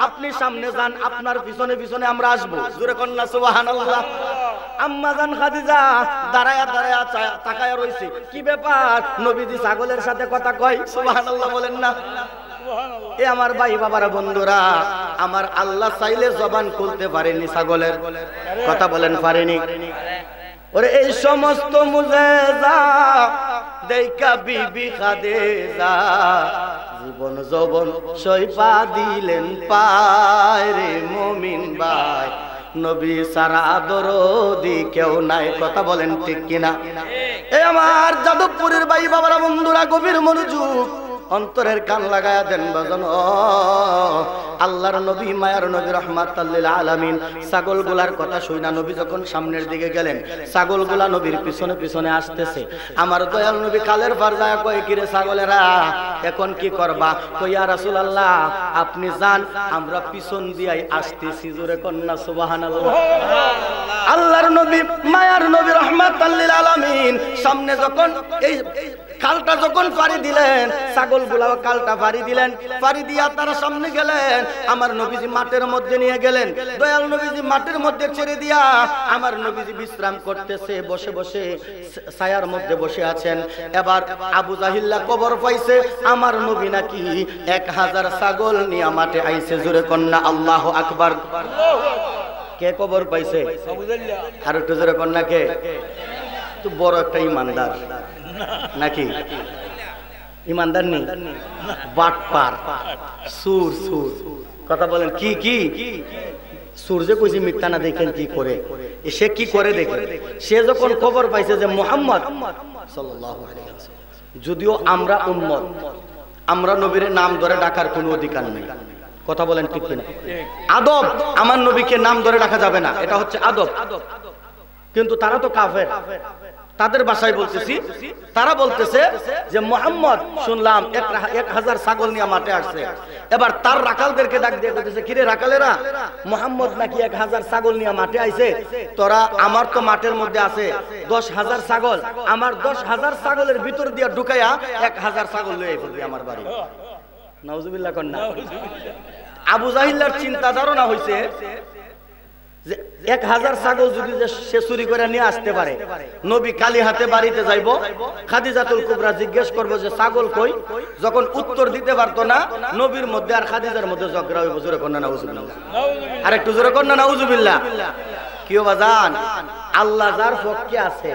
আপনি সামনে যান, আপনার পিছনে পিছনে আমরা আসবো। জোরে কন্যা সুবহানাল্লাহ। আম্মা জান খাদিজা দাঁড়ায়া দাঁড়ায়া তাকায়া রইছে, কি ব্যাপার, নবীজি ছাগলের সাথে কথা কয়? সুবহানাল্লাহ বলেন না। এ আমার ভাই বাবারা, বন্ধুরা, আমার আল্লাহ চাইলে জবান খুলতে পারেনি ছাগলের, কথা বলেন পারেনি? ওরে এই সমস্ত মুজেজা দেখা বিবি খাদিজা জীবন যৌবন সইপা দিলেন পায় রে মুমিন ভাই, নবী সারা দরদি কেউ নাই, কথা বলেন ঠিক কিনা? এ আমার যাদবপুরের ভাই বাবারা, বন্ধুরা, গভীর মনোযোগ, অন্তরের কান লাগায়া দেন বাজন। আল্লাহর নবী, মায়ার নবী, রাহমাতাল লিল আলামিন, ছাগলগুলার কথা শুইনা নবী যখন সামনের দিকে গেলেন, ছাগলগুলা নবীর পিছনে পিছনে আসতেছে। আমার দয়াল নবী কালের পার যায় কয়, কিরে ছাগলেরা, এখন কি করবা? কই, ইয়া রাসূলুল্লাহ, আপনি যান, আমরা পিছন দিয়াই আসতেছি। জোরে কন্যা সুবহানাল্লাহ। আল্লাহর নবী, মায়ার নবী, রাহমাতাল লিল আলামিন, সামনে যখন এই কালটা যখন পাড়ি দিলেন, ছাগলগুলাও কালটা পাড়ি দিলেন, পাড়ি দিয়া তারা সামনে গেলেন। আমার নবীজি মাঠের মধ্যে নিয়ে গেলেন, দয়াল নবীজি মাঠের মধ্যে ছেড়ে দিয়া আমার নবীজি বিশ্রাম করতেছে, বসে বসে ছায়ার মধ্যে বসে আছেন। এবার আবু জাহিল্লা খবর পাইছে আমার নবী নাকি 1000 ছাগল নিয়ে মাঠে আইছে। জোরে কন্যা আল্লাহু আকবার। কে খবর পাইছে? আর একটু জোরে কন্যা কে? তো বড় একটা ইমানদার নাকি? ইমানদার নেই, বাটপার, সুর সুর, কথা বলেন। কি কি সূর্য কইছি মিথ্যা না, দেখেন কি করে, সে কি করে দেখেন। সে যখন খবর পাইছে যে মুহাম্মদ সাল্লাল্লাহু আলাইহি ওয়াসাল্লাম, যদিও আমরা উম্মত, আমরা নবীর নাম ধরে ডাকার কোনো অধিকার নেই, কথা বলেন ঠিক কিনা? আদব, আমার নবীকে নাম ধরে ডাকা যাবে না, এটা হচ্ছে আদব। কিন্তু তারা তো কাফের, তাদের ভাষায় বলতেছি, তারা বলতেছে যে মুহাম্মদ শুনলাম 1000 ছাগল নিয়ে মাঠে আসছে। এবার তার রাখালদেরকে ডাক দিয়ে বলতেছে, কিরে রাখালেরা, মুহাম্মদ নাকি 1000 ছাগল নিয়ে মাঠে আইছে, তোরা, আমার তো মাঠের মধ্যে আছে 10,000 ছাগল, আমার 10,000 ছাগলের ভিতর দিয়ে ঢুকাইয়া 1000 ছাগল লয়ে বলবি আমার বাড়ি। নাউজুবিল্লাহ কন্যা। আবু জাহিল্লার চিন্তা ধারণা হইছে যে 1000 ছাগল যদি সে চুরি করে নিয়ে আসতে পারে, নবী খালি হাতে বাড়িতে যাইব, খাদিজাতুল কুবরা জিজ্ঞেস করবো যে ছাগল কই, যখন উত্তর দিতে পারতো না, নবীর মধ্যে আর খাদিজার মধ্যে ঝগড়া হইব। জোরে কন্যা নাউজুবিল্লাহ। আর একটু জোরে কন্যা নাউজুবিল্লাহ। কিও বাজান, আল্লাহ যার পক্ষে আছে,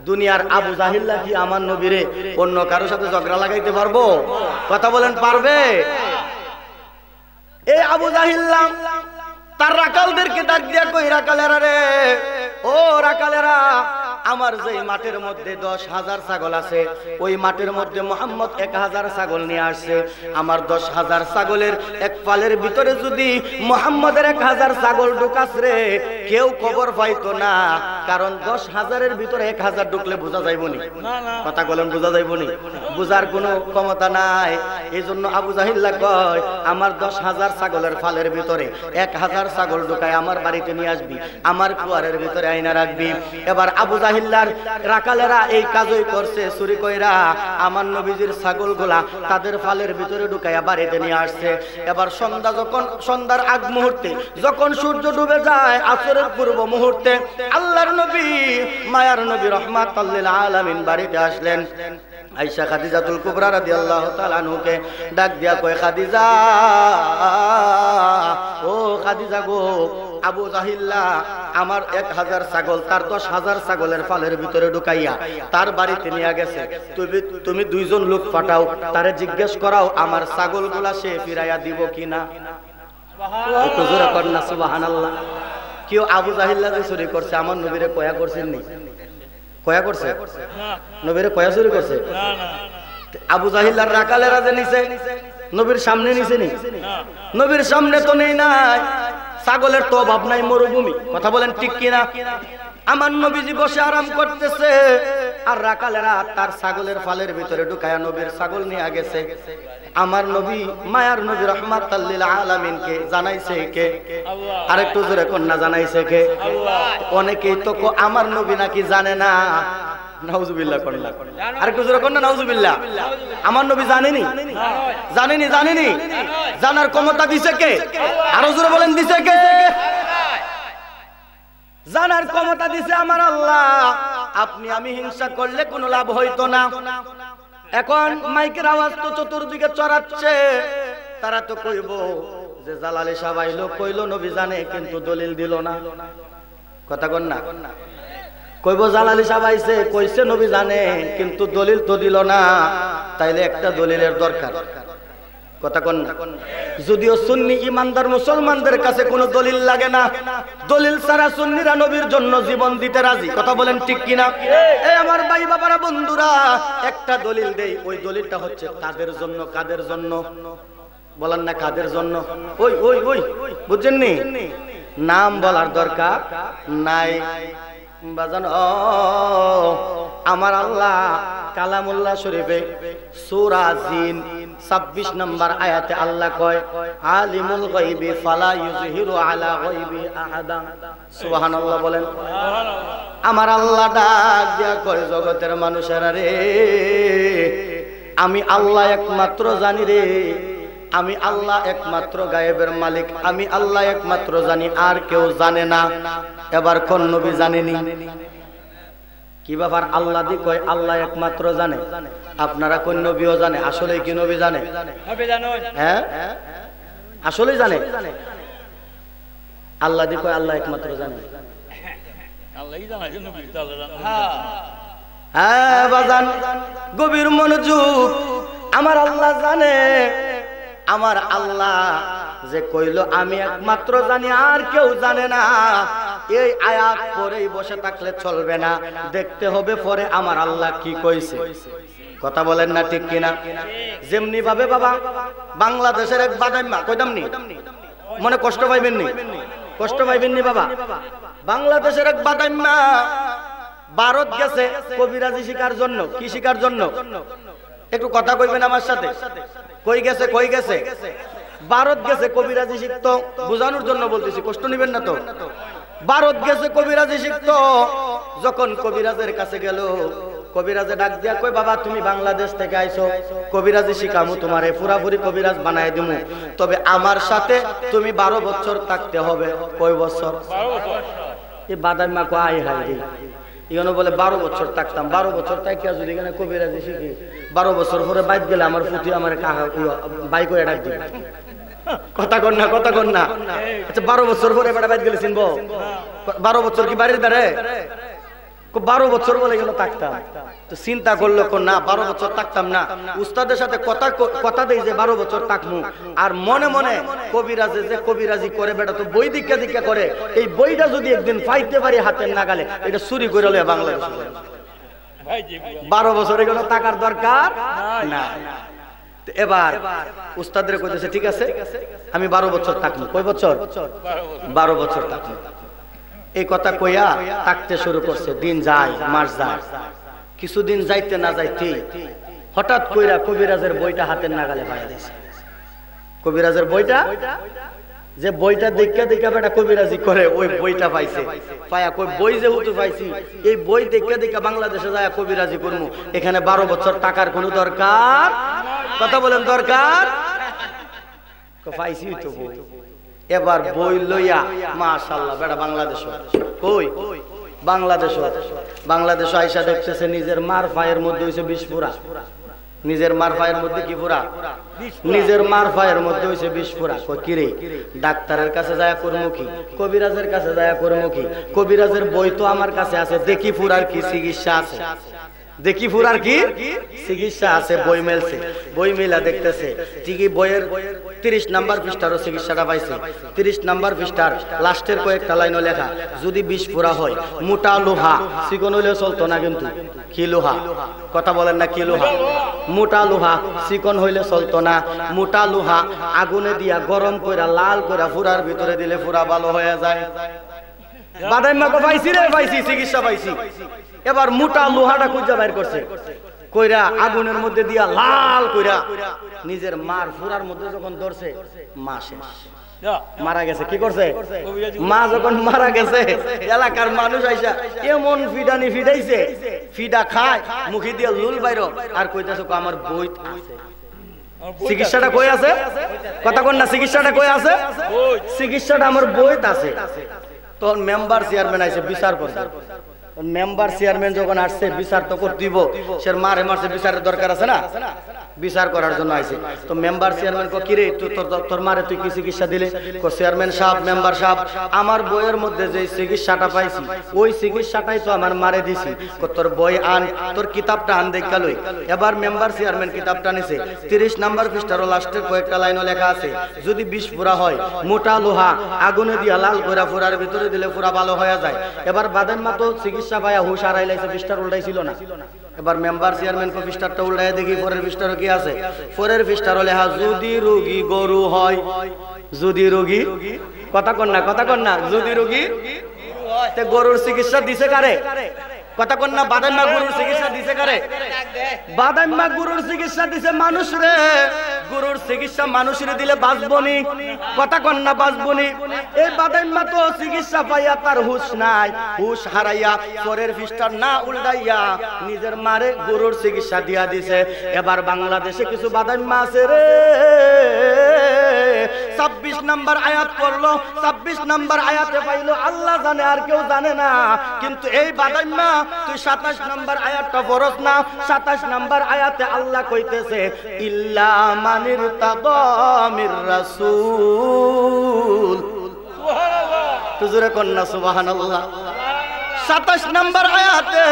দুনিয়ার আবু জাহিল্লা কি আমার নবীরে অন্য কারোর সাথে ঝগড়া লাগাইতে পারবো? কথা বলেন, পারবে? এই আবু জাহিল্লা তার রাখালদেরকে ডাক দিয়া কই, রাখালেরা রে, ও রাখালেরা, আমার যে মাঠের মধ্যে 10,000 ছাগল আছে, ওই মাঠের মধ্যে মুহাম্মদ 1000 ছাগল নিয়ে আসছে। আমার 10,000 ছাগলের এক পালের ভিতরে যদি মুহাম্মদের 1000 ছাগল ঢুকাস রে, কেউ খবর পাইতো না, কারণ 10,000-এর ভিতরে 1000 ঢুকলে বোঝা যাইবনি, কথা বলেন, বোঝা যাইবনি, বোঝার কোনো ক্ষমতা নাই। এই জন্য আবু জাহিল্লা কয়, আমার 10,000 ছাগলের ফালের ভিতরে 1000 ছাগল ঢুকায় আমার বাড়িতে নিয়ে আসবি, আমার কুয়ারের ভিতরে আইনা রাখবি। এবার আবু জাহিল্লার রাখালেরা এই কাজই করছে, চুরি কইরা আমার নবীজির ছাগলগুলা তাদের ফালের ভিতরে ঢুকাইয়া বাড়িতে নিয়ে আসছে। এবার সন্ধ্যার আগ মুহূর্তে, যখন সূর্য ডুবে যায়, আসরের পূর্ব মুহূর্তে আল্লাহর নবী, মায়ার নবী, রাহমাতাল লিল আলামিন বাড়িতে আসলেন। আয়েশা খাদিজাতুল কুবরা রাদিয়াল্লাহু তাআলা আনহাকে ডাক দিয়া কয়, খাদিজা, ও খাদিজা গো, আবু জাহিল্লা আমার 1000 ছাগল তার 10,000 ছাগলের ফালের ভিতরে ঢুকাইয়া তার বাড়িতে নিয়ে গেছে, তুমি 2 জন লোক পাঠাও, তারে জিজ্ঞেস করাও আমার ছাগলগুলা সে ফিরাইয়া দিব কিনা। একটু জোরে কর না সুবহানাল্লাহ। কেউ আবু জাহিল্লা যে চুরি করছে আমার নবীরে কয়া করছেন নি? কয়া করছে না নবীরে কয়া চুরি করছে না না আবু জাহিল আর রাকালেরা যে নিছে নবীর সামনে নিছে নি না নবীর সামনে তো নেই নাই ছাগলের তো অভাব নাই মরুভূমি কথা বলেন ঠিক কিনা আমার নবীজি বসে আরাম করতেছে আর রাকালেরা তার ছাগলের ফালের ভিতরে ঢুকায়া নবীর ছাগল নিয়ে গেছে আমার নবী মায়ার নবী রাহমাতাল লিল আলামিন কে জানাইছে কে আল্লাহ আরেকটু জোরে কন্যা জানাইছে কে আল্লাহ অনেকেই তো আমার নবী নাকি জানে না নাউজুবিল্লাহ কন্যা আরেকটু জোরে কন্যা নাউজুবিল্লাহ আমার নবী জানেনি জানেনি জানেনি জানার ক্ষমতা দিছে কে আরো জোরে বলেন দিছে কে জানার ক্ষমতা দিছে আমার আল্লাহ আপনি আমি হিংসা করলে কোনো লাভ হইতো না এখন মাইকের আওয়াজ তো চতুর্দিকে চড়াচ্ছে তারা তো কইব যে জালালি সাহেব আইলো কইলো নবী জানে কিন্তু দলিল দিল না কথা কন না কইব জালালি সাহেব আইছে কইছে নবী জানে কিন্তু দলিল তো দিল না তাইলে একটা দলিলের দরকার কথা কন না যদিও সুন্নি ইমানদার মুসলমানদের কাছে কোনো দলিল লাগে না দলিল ছাড়া সুন্নিরা নবীর জন্য জীবন দিতে রাজি কথা বলেন ঠিক কিনা এই আমার ভাই বাবারা বন্ধুরা একটা দলিল দেই ওই দলিলটা হচ্ছে কাদের জন্য কাদের জন্য বলেন না কাদের জন্য ওই ওই ওই বুঝছেন নি নাম বলার দরকার নাই বাজান ও আমার আল্লাহ কালামুল্লাহ শরীফে সূরা জিন 26 নম্বর আয়াতে আল্লাহ কয় আলিমুল গায়বি ফালা ইউযহিরু আলা গায়বি আহাদা সুবহানাল্লাহ বলেন আমার আল্লাহ ডাক দিয়া কয় জগতের মানুষেরা রে আমি আল্লাহ একমাত্র জানি রে আমি আল্লাহ একমাত্র গায়েবের মালিক আমি আল্লাহ একমাত্র জানি আর কেউ জানে না এবার কোন নবী জানেনি কি ব্যাপার আল্লাহ দি কয় আল্লাহ একমাত্র জানে আপনারা কোন নবীও জানে আসলে কি নবী জানে হবে জানো হ্যাঁ আসলে জানে আল্লাহ দি কয় আল্লাহ একমাত্র জানে আল্লাহই জানে নবী তাআলা হ্যাঁ বাজান গভীর মনোযোগ আমার আল্লাহ জানে আমার আল্লাহ যে কইলো আমি একমাত্র জানি আর কেউ জানে না এই আয়াত পরেই বসে থাকলে চলবে না দেখতে হবে পরে আমার আল্লাহ কি কইছে কথা বলেন না ঠিক কিনা যেমনি ভাবে বাবা বাংলাদেশের এক বাদাইমা কইতাম নি মনে কষ্ট পাইবেন নি কষ্ট পাইবেন নি বাবা বাংলাদেশের এক বাদাইমা ভারত গেছে কবিরাজি শিকার জন্য কি শিকার জন্য একটু কথা কইবেন আমার সাথে কই গেছে ভারত গেছে কবিরাজি শিখতো বোঝানোর জন্য বলতেছি কষ্ট নিবেন না তো ভারত গেছে কবিরাজি শিখতো যখন কবিরাজের কাছে গেল কবিরাজে ডাক দিয়া কই বাবা তুমি বাংলাদেশ থেকে আইছো কবিরাজি শিখামু তোমারে পুরাপুরি কবিরাজ বানায় দিমু তবে আমার সাথে তুমি 12 বছর থাকতে হবে কয় বছর 12 বছর এই বাদাইমা কো আই হাই রে ইগনো বলে 12 বছর থাকতাম 12 বছর থাকি যদি এখানে কবিরাজি শিখি 12 বছর পরে বাইক গেলে আমার ফুটি আমার কাকা বাইক করে ডাক দিবে কথা কর না আচ্ছা 12 বছর পরে বেটা বাইক গেলে চিনবো 12 বছর কি বাড়ির দাঁড়ে 12 বছর বলে গেল থাকতাম তো চিন্তা করলো না 12 বছর থাকতাম না উস্তাদের সাথে কথা দেই যে 12 বছর থাকমু আর মনে মনে কবিরাজে যে কবিরাজি করে বেটা তো বই দীক্ষা করে এই বইটা যদি একদিন পাইতে পারি হাতের নাগালে এটা চুরি করে লয় বাংলাদেশে ভাই জি 12 বছরে কোনো টাকার দরকার না এবার উস্তাদের কইতেছে ঠিক আছে আমি 12 বছর থাকমু কয় বছর 12 বছর থাকমু এই কথা কইয়া থাকতে শুরু করছে দিন যায় মাস যায় কিছুদিন যাইতে না যাইতে হঠাৎ কইরা কবিরাজের বইটা হাতের নাগালে পাইয়া দিয়েছে কবিরাজের বইটা যে বইটা দেখা বেটা কবিরাজি করে ওই বইটা পাইছে পায়া কই বই যেহেতু পাইছি এই বই দেখা বাংলাদেশে যায় কবিরাজি করমু এখানে 12 বছর টাকার কোনো দরকার কথা বলেন দরকার পাইছি তো বই এবার বই লইয়া মাশাআল্লাহ বেটা বাংলাদেশ কই বাংলাদেশ আইসা দেখতেছে নিজের মার পায়ের মধ্যে হইছে 20 পুরা নিজের মার পায়ের মধ্যে কি পুরা নিজের মার পায়ের মধ্যে হইছে 20 পুরা কই কি রে ডাক্তারের কাছে যায় করমু কি কবিরাজের কাছে যায় করমু কি কবিরাজের বই তো আমার কাছে আছে দেখি পুরার কি চিকিৎসা আছে দেখি ফুরার কি চিকিৎসা আছে, বই মেলছে, বই মেলা দেখতেছে ঠিকই বইয়ের 30 নাম্বার পৃষ্ঠারও চিকিৎসাটা পাইছে। 30 নাম্বার পৃষ্ঠার লাস্টের কয়েকটা লাইনও লেখা, যদি বিষ ফুরা হয়, মোটা লোহা, চিকন হইলেও চলতো না, কিন্তু কি লোহা, কথা বলেন না, কি লোহা, মোটা লোহা, চিকন হইলে চলতো না, মোটা লোহা আগুনে দিয়া গরম কইরা লাল কইরা ফুরার ভিতরে দিলে ফুরা ভালো হয়ে যায়। বাদাইম্মাকে পাইছি রে, পাইছি, চিকিৎসা পাইছি। এবার মোটা লোহাটা খুঁজা বাইর করছে, কইরা আগুনের মধ্যে দিয়া লাল কইরা নিজের মার ফুরার মধ্যে যখন ধরছে, মা শেষ, মারা গেছে। কি করছে? মা যখন মারা গেছে, এলাকার মানুষ আইসা এমন ফিডানি ফিডাইছে, ফিডা খায়, মুখে দিয়ে লুল বাইর, আর কইতাছে আমার বই আছে। চিকিৎসাটা কই আছে? কথা কন না, চিকিৎসাটা কই আছে? চিকিৎসাটা আমার বইত আছে। তখন মেম্বার চেয়ারম্যান আইসে বিচার করবে। মেম্বার চেয়ারম্যান যখন আসছে, বিচার তো করতে দিব, সে মারে মারছে, বিচারের দরকার আছে না, বিচার করার জন্য আইছে। তো মেম্বার চেয়ারম্যান কো, কিরে তোর মারে তুই কি চিকিৎসা দিলে? কো চেয়ারম্যান সাহেব, মেম্বার সাহেব, আমার বইয়ের মধ্যে যে চিকিৎসাটা পাইছি, ওই চিকিৎসাটাই তো আমার মারে দিছি। কো তোর বই আন, তোর কিতাবটা আন, দেখা লই। এবার মেম্বার চেয়ারম্যান কিতাবটা নিছে, 30 নাম্বার পৃষ্ঠার লাস্টের কয়েকটা লাইনও লেখা আছে, যদি বিষ ফুরা হয়, মোটা লোহা আগুনে দিয়া লাল কইরা ফুরার ভিতরে দিলে ফুরা ভালো হয়ে যায়। এবার বাদাইম্মা তো চিকিৎসা পাইয়া হুশ হারাই লাইছে, পৃষ্ঠার উল্টাই ছিল না। এবার মেম্বার চেয়ারম্যান কো পৃষ্ঠারটা উল্টাই দেখি, পরের পৃষ্ঠারও কি আছে? পরের পৃষ্ঠারও লেখা, যদি রোগী গরু হয়, যদি রোগী, কথা কন না, কথা কন না, যদি রোগী, তে গরুর চিকিৎসা দিছে কারে? কথা কন না, বাদাইম্মা গরুর চিকিৎসা দিছে কারে? বাদাইম্মা গরুর চিকিৎসা দিছে মানুষ রে। গরুর চিকিৎসা মানুষের দিলে বাঁচবনি, কথা কন না, বাঁচবনি। এই বাদাইম্মা তো চিকিৎসা পাইয়া তার হুশ নাই, হুশ হারাইয়া পরের পৃষ্ঠার না উল্টাইয়া নিজের মারে গরুর চিকিৎসা দিয়া দিছে। এবার বাংলাদেশে কিছু বাদাইম্মা আছে রে, 26 নাম্বার আয়াত পড়লো, 26 নাম্বার আয়াতে পাইলো আল্লাহ জানে, আর কেউ জানে না। কিন্তু এই বাদাইম্মা তুই 27 নাম্বার আয়াতটা পড়স না। 27 নাম্বার আয়াতে আল্লাহ কইতেছে, ইল্লা মানির তাদামির রাসূল। তুজুরে কন্না সুবহানাল্লাহ। 27 নাম্বার আয়াতে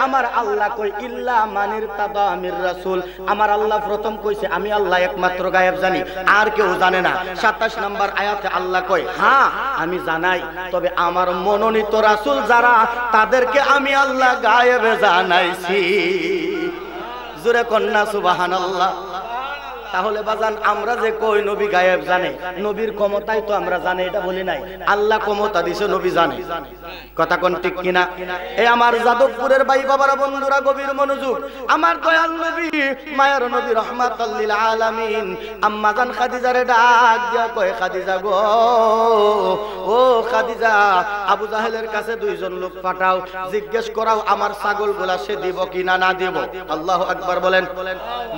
আমার আল্লাহ কই, ইল্লা মানির তাদামির রাসূল। আমার আল্লাহ প্রথম কইছে আমি আল্লাহ একমাত্র গায়েব জানি, আর কেউ জানে না। 27 নাম্বার আয়াতে আল্লাহ কই, হ্যাঁ আমি জানাই, তবে আমার মনোনীত রাসূল যারা, তাদেরকে আমি আল্লাহ গায়েবে জানাইছি। জোরে কন্না সুবহানাল্লাহ। তাহলে বাজান, আমরা যে কই নবী গায়েব জানে, নবীর ক্ষমতাই তো আমরা জানি, এটা বলি নাই। আল্লাহ ক্ষমতা দিছে, নবী জানে, কথা কোন ঠিক কিনা? এই আমার যাদবপুরের ভাই বাবারা, বন্ধুরা, গভীর মনোযোগ। আমার দয়াল নবী, মায়ের নবী, রাহমাতাল লিল আলামিন, আম্মা জান খাদিজারে ডাক দিয়া কয়, খাদিজা গো, ও খাদিজা, আবু জাহেলের কাছে 2 জন লোক পাঠাও, জিজ্ঞেস করাও আমার ছাগলগুলা সে দিব কিনা না দিব। আল্লাহু আকবার বলেন।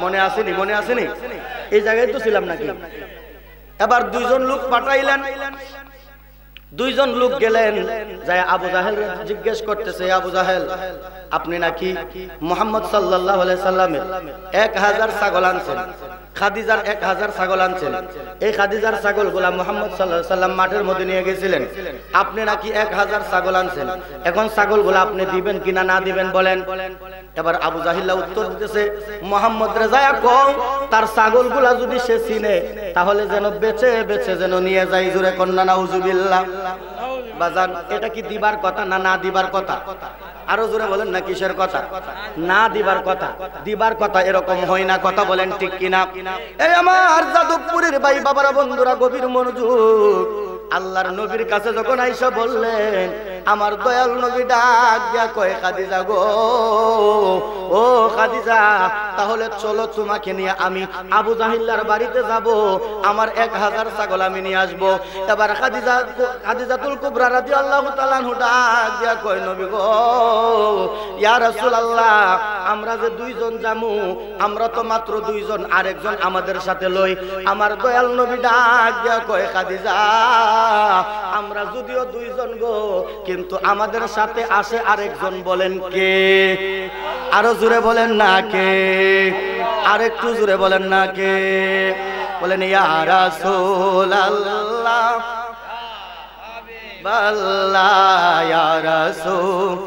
মনে আসেনি? মনে আসেনি? এই জায়গায় তো ছিলাম নাকি? এবার 2 জন লোক পাঠাইলেন। 2 জন লোক গেলেন, যায় আবু জাহেল জিজ্ঞেস করতেছে, আবু জাহেল, আপনি নাকি মুহাম্মদ সাল্লাল্লাহু আলাইহি সাল্লামের 1000 ছাগল আনছেন, খাদিজার 1000 ছাগল আনছেন। এই খাদিজার ছাগলগুলা মুহাম্মদ সাল্লাল্লাহু আলাইহি সাল্লাম মাঠের মধ্যে নিয়ে গেছিলেন। আপনি নাকি 1000 ছাগল আনছেন, এখন ছাগলগুলা আপনি দিবেন কিনা না দিবেন বলেন। এবার আবু জাহিল্লা উত্তর দিতেছে, মুহাম্মদ রে যায়া কও, তার ছাগলগুলা যদি সে চিনে, তাহলে যেন বেচে বেচে যেন নিয়ে যায়। জোরে কন্না নাউজুবিল্লাহ। বাজান, এটা কি দিবার কথা না না দিবার কথা? আরো জোরে বলেন না, কিসের কথা? না দিবার কথা। দিবার কথা এরকম হয় না, কথা বলেন ঠিক কিনা? এই আমার যাদবপুরের ভাই বাবারা, বন্ধুরা, গভীর মনোযোগ। আল্লাহর নবীর কাছে যখন আইসা বললেন, আমার দয়াল নবী ডাক দিয়া কয়, খাদিজা গো, ও খাদিজা, তাহলে চলো তোমাকে নিয়ে আমি আবু জাহিল্লার বাড়িতে যাব, আমার 1000 ছাগল আমি নিয়ে আসবো। এবার খাদিজাতুল কুবরা রাদিয়াল্লাহু তাআলা আনহা ডাক দিয়া কয়, নবী গো, ইয়া রাসূলুল্লাহ, আমরা যে 2 জন যামু, আমরা তো মাত্র 2 জন, আরেকজন আমাদের সাথে লই। আমার দয়াল নবী ডাক দিয়া কয়, খাদিজা, আমরা যদিও 2 জন গো, কিন্তু আমাদের সাথে আসে আরেকজন, বলেন কে? আরো জোরে বলেন না কে? আরেকটু জোরে বলেন না কে? বলেন, ইয়া রাসূলুল্লাহ, বাল্লা ইয়া রাসূল,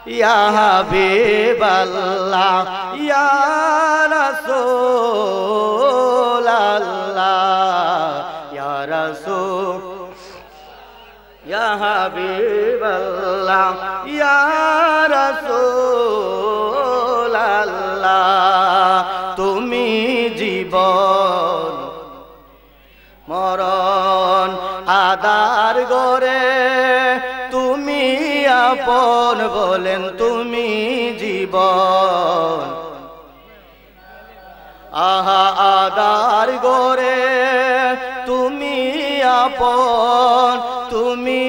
ইয়া হাবিবাল্লাহ ইয়া রাসূলাল্লাহ ইয়া রাসূল ইয়া হাবিবাল্লাহ ইয়া রাসূলাল্লাহ তুমি জীবন মরণ আদার গরে তুমি আপন বলেন তুমি জীবন আহা আদার গরে তুমি আপন তুমি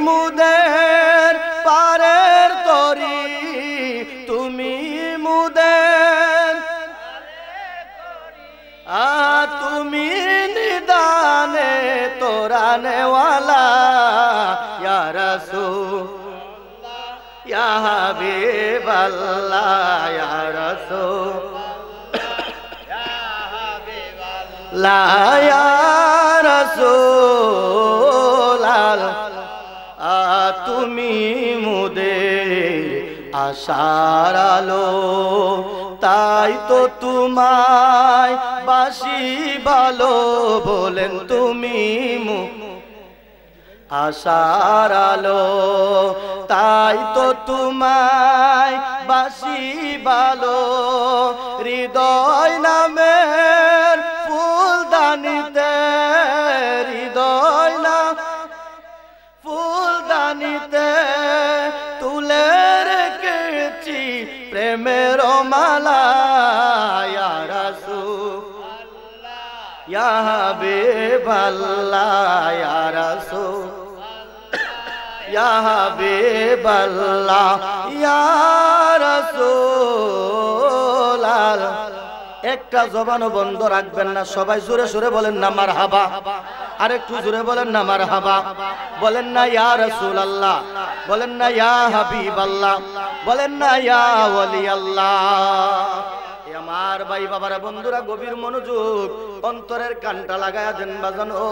মুদের পারের তরি তুমি মুদের তুমি নিদানে তোরানেওয়ালা ইয়া রাসূল ইয়া হাবিবাল্লাহ ইয়া রাসূল লা ইয়া রাসূল তুমি মুদের আশার আলো তাই তো তোমায় বাসি ভালো বলেন তুমি আশার আলো তাই তো তোমায় বাসি ভালো হৃদয় নামের ফুলদানিতে হৃদয় না ফুলদানিতে তুলে রেখেছি প্রেমের মালা ইয়া রাসূল ইয়া হাবিবাল্লাহ ইয়া রাসূল ইয়া হাবিবাল্লাহ ইয়া রাসূল একটা জবানও বন্ধ রাখবেন না সবাই জোরে জোরে বলেন না মারহাবা আরেকটু জোরে বলেন না মারহাবা বলেন না ইয়া রাসূলুল্লাহ বলেন না ইয়া হাবিবাল্লাহ বলেন না ইয়া ওয়ালি আল্লাহ আমার ভাই বাবারা বন্ধুরা গভীর মনোযোগ অন্তরের কানটা লাগায়া দেন বাজান ও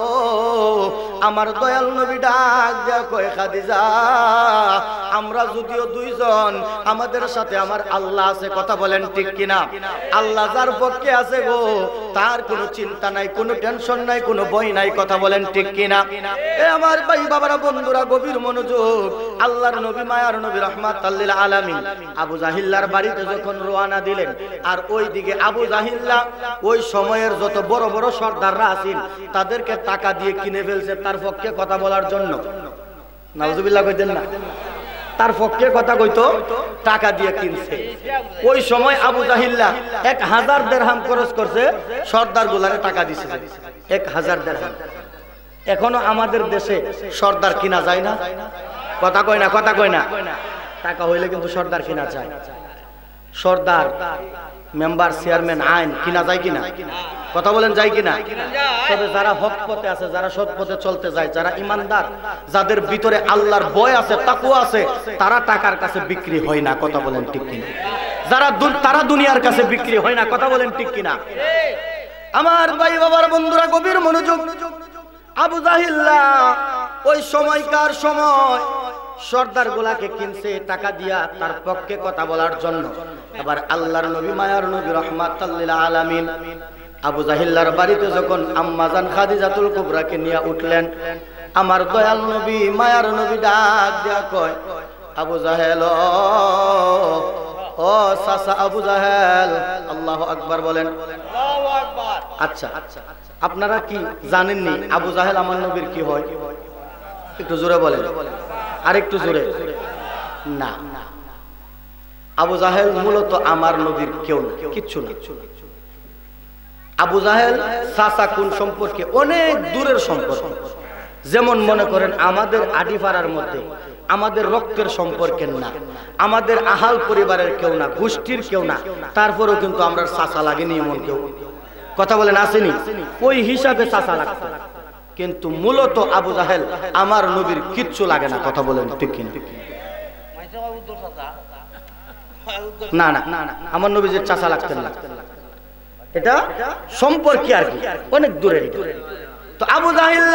আমার দয়াল নবী ডাক দেয়া কয় খাদিজা আমরা যদিও দুইজন আমাদের সাথে আমার আল্লাহ আছে কথা বলেন ঠিক কিনা আল্লাহ যার পক্ষে আছে গো তার কোনো চিন্তা নাই কোনো টেনশন নাই কোনো ভয় নাই কথা বলেন ঠিক কিনা এ আমার ভাই বাবারা বন্ধুরা গভীর মনোযোগ আল্লাহর নবী মায়ার নবী রাহমাতাল লিল আলামিন আবু জাহিল্লার বাড়িতে যখন রওনা দিলেন আর ওইদিকে আবু জাহিল্লা ওই সময়ের যত বড় বড় সর্দাররা আছেন তাদেরকে টাকা দিয়ে কিনে ফেলছে তার পক্ষে কথা বলার জন্য নাউজুবিল্লাহ কইতেন না তার পক্ষে কথা কইতো টাকা দিয়ে কিনছে ওই সময় আবু জাহিল্লা 1000 দিরহাম খরচ করছে সর্দার গুলারে টাকা দিছে 1000 দিরহাম এখনো আমাদের দেশে সর্দার কিনা যায় না কথা কয় না টাকা হইলে কিন্তু সর্দার কিনা যায় সর্দার মেম্বার চেয়ারম্যান আইন কিনা যায় কিনা কথা বলেন যায় কিনা তবে যারা হক পথে আছে যারা সৎ পথে চলতে যায় যারা ইমানদার যাদের ভিতরে আল্লাহর ভয় আছে তাকওয়া আছে তারা টাকার কাছে বিক্রি হয় না কথা বলেন ঠিক কিনা তারা দুনিয়ার কাছে বিক্রি হয় না কথা বলেন ঠিক কিনা আমার ভাই বাবার বন্ধুরা গভীর মনোযোগ আবু জাহিল্লা ওই সময়কার সময় সর্দার গুলাকে কিনছে টাকা দিয়া তার পক্ষে কথা বলার জন্য আবার আল্লাহর নবী মায়ার নবী রাহমাতাল লিল আলামিন আবু জাহিল্লার বাড়িতে যখন আম্মাজান খাদিজাতুল কুবরাকে নিয়ে উঠলেন আমার দয়াল নবী মায়ার নবী ডাক দিয়া কয় আবু জাহেল ও চাচা আবু জাহেল আল্লাহু আকবার বলেন আল্লাহু আকবার আচ্ছা আপনারা কি জানেননি আবু জাহেল আমার নবীর কি হয় একটু জোরে বলেন আরেকটু জোরে না আবু জাহেল মূলত আমার নবীর কেউ না কিচ্ছু না আবু জাহেল চাচা কোন সম্পর্কে অনেক দূরের সম্পর্ক যেমন মনে করেন আমাদের আডিপাড়ার মধ্যে আমাদের রক্তের সম্পর্কের না আমাদের আহাল পরিবারের কেউ না গোষ্ঠীর কেউ না তারপরেও কিন্তু আমরা চাচা লাগেনি এমন কেউ কথা বলেন আসেনি ওই হিসাবে চাচা লাগতো কিন্তু মূলত আবু জাহেল আমার নবীর কিচ্ছু লাগে না কথা বলেন ঠিক কিনা না না আমার নবী যে চাচা লাগতেন না এটা সম্পর্কে আর কি অনেক দূরে তো আবু জাহিল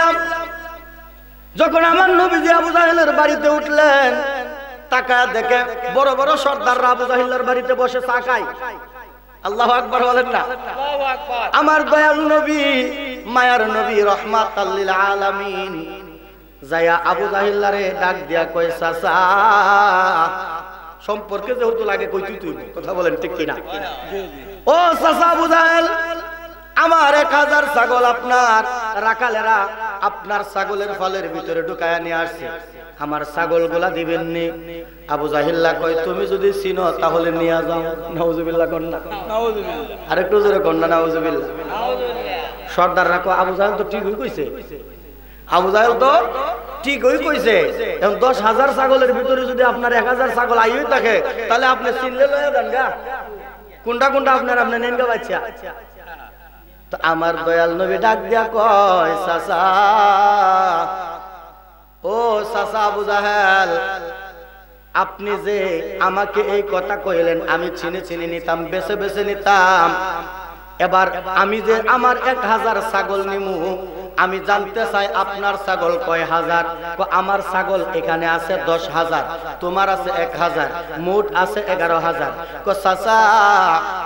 যখন আমার নবী যে আবু জাহেলের বাড়িতে উঠলেন তাকায় দেখে বড় বড় সর্দাররা আবু জাহিল্লার বাড়িতে বসে চা খায়। আল্লাহু আকবার বলেন না। আল্লাহু আকবার। আমার দয়াল নবী, মায়ার নবী, রাহমাতাল লিল আলামিন যায়া আবু জাহিল্লারে ডাক দিয়া কয়, চাচা, সম্পর্কে যেহেতু লাগে কই তুই কথা বলেন ঠিক কিনা? ও চাচা আবু জাহেল, আমার 1000 ছাগল আপনার রাখালেরা আপনার ছাগলের ফলের ভিতরে ঢুকায়া নিয়ে আসছে, আমার ছাগলগুলা দিবেন নি? আবু জাহিল্লা কয়, তুমি যদি চিনো তাহলে নিয়ে যাও। নাউজুবিল্লাহ কন্যা, নাউযুবিল্লাহ, আরেকটু জোরে কন্যা, নাউজুবিল্লাহ। নাউযুবিল্লাহ। সর্দাররা কয়, আবু জাহেল তো ঠিকই কইছে, আবু জাহেল তো ঠিকই কইছে। এখন 10,000 ছাগলের ভিতরে যদি আপনার 1000 ছাগল আইই থাকে, তাহলে আপনি চিনলে লয়ে যান গা, কোনটা কোনটা আপনার আপনি নেন গা বাচ্চা। তো আমার দয়াল নবী ডাক দিয়া কয়, চাচা, ও চাচা আবু জাহেল, আপনি যে আমাকে এই কথা কইলেন, আমি চিনি চিনি নিতাম, বেছে বেছে নিতাম। এবার আমি যে আমার 1000 ছাগল নিমু, আমি জানতে চাই আপনার ছাগল কয় হাজার? আমার ছাগল এখানে আছে 10,000, তোমার আছে 1000, মোট আছে 11,000। চাচা,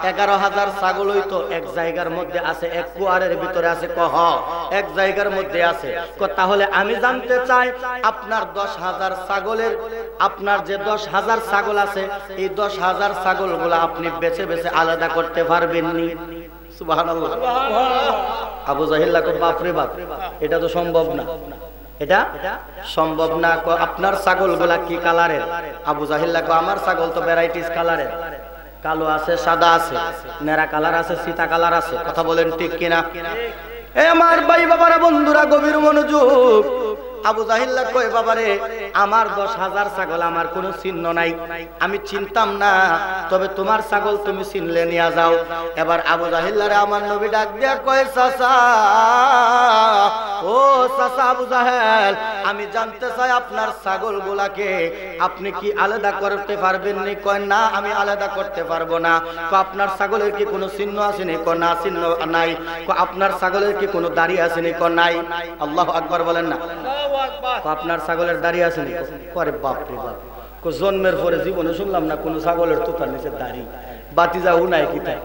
11,000 ছাগলই তো এক জায়গার মধ্যে আছে, এক কুয়ারের ভিতরে আছে। কহ এক জায়গার মধ্যে আছে। তাহলে আমি জানতে চাই আপনার 10,000 ছাগলের, আপনার যে 10,000 ছাগল আছে, এই 10,000 ছাগলগুলো আপনি বেছে বেছে আলাদা করতে পারবেন নি? সুবহানাল্লাহ। আবু জাহিল্লা কো, বাপ রে বাপ, এটা তো সম্ভব না, এটা সম্ভব না। আপনার ছাগলগুলা কি কালারের? আবু জাহিল্লা কো, আমার ছাগল তো ভ্যারাইটিস কালারের, কালো আছে, সাদা আছে, নেড়া কালার আছে, সীতা কালার আছে। কথা বলেন ঠিক কিনা? এ আমার ভাই বাবারা, বন্ধুরা, গভীর মনোযোগ। আবু জাহিল্লা কয়, বাবারে, আমার 10,000 ছাগল আমার কোনো চিহ্ন নাই, আমি চিনতাম না, তবে তোমার ছাগল তুমি চিনলে নিয়ে যাও। এবার আবু জাহিল্লারে আমার নবী ডাক দিয়া কয়, চাচা, ও চাচা আবু জাহেল, আমি জানতে চাই আপনার ছাগলগুলাকে আপনি কি আলাদা করতে পারবেন নি? কয়, না, আমি আলাদা করতে পারবো না। আপনার ছাগলের কি কোনো চিহ্ন আছে নি? কয়, না, চিহ্ন নাই। আপনার ছাগলের কি কোনো দাড়ি আছে নি? কয়, নাই। আল্লাহু আকবার বলেন না। আপনার ছাগলের দাড়ি আছে নি? করে বাপ রে বাপ, জন্মের পরে জীবনে শুনলাম না কোন ছাগলের তোতার নিচে দাড়ি। বাতিজা উ নাই কি তাই?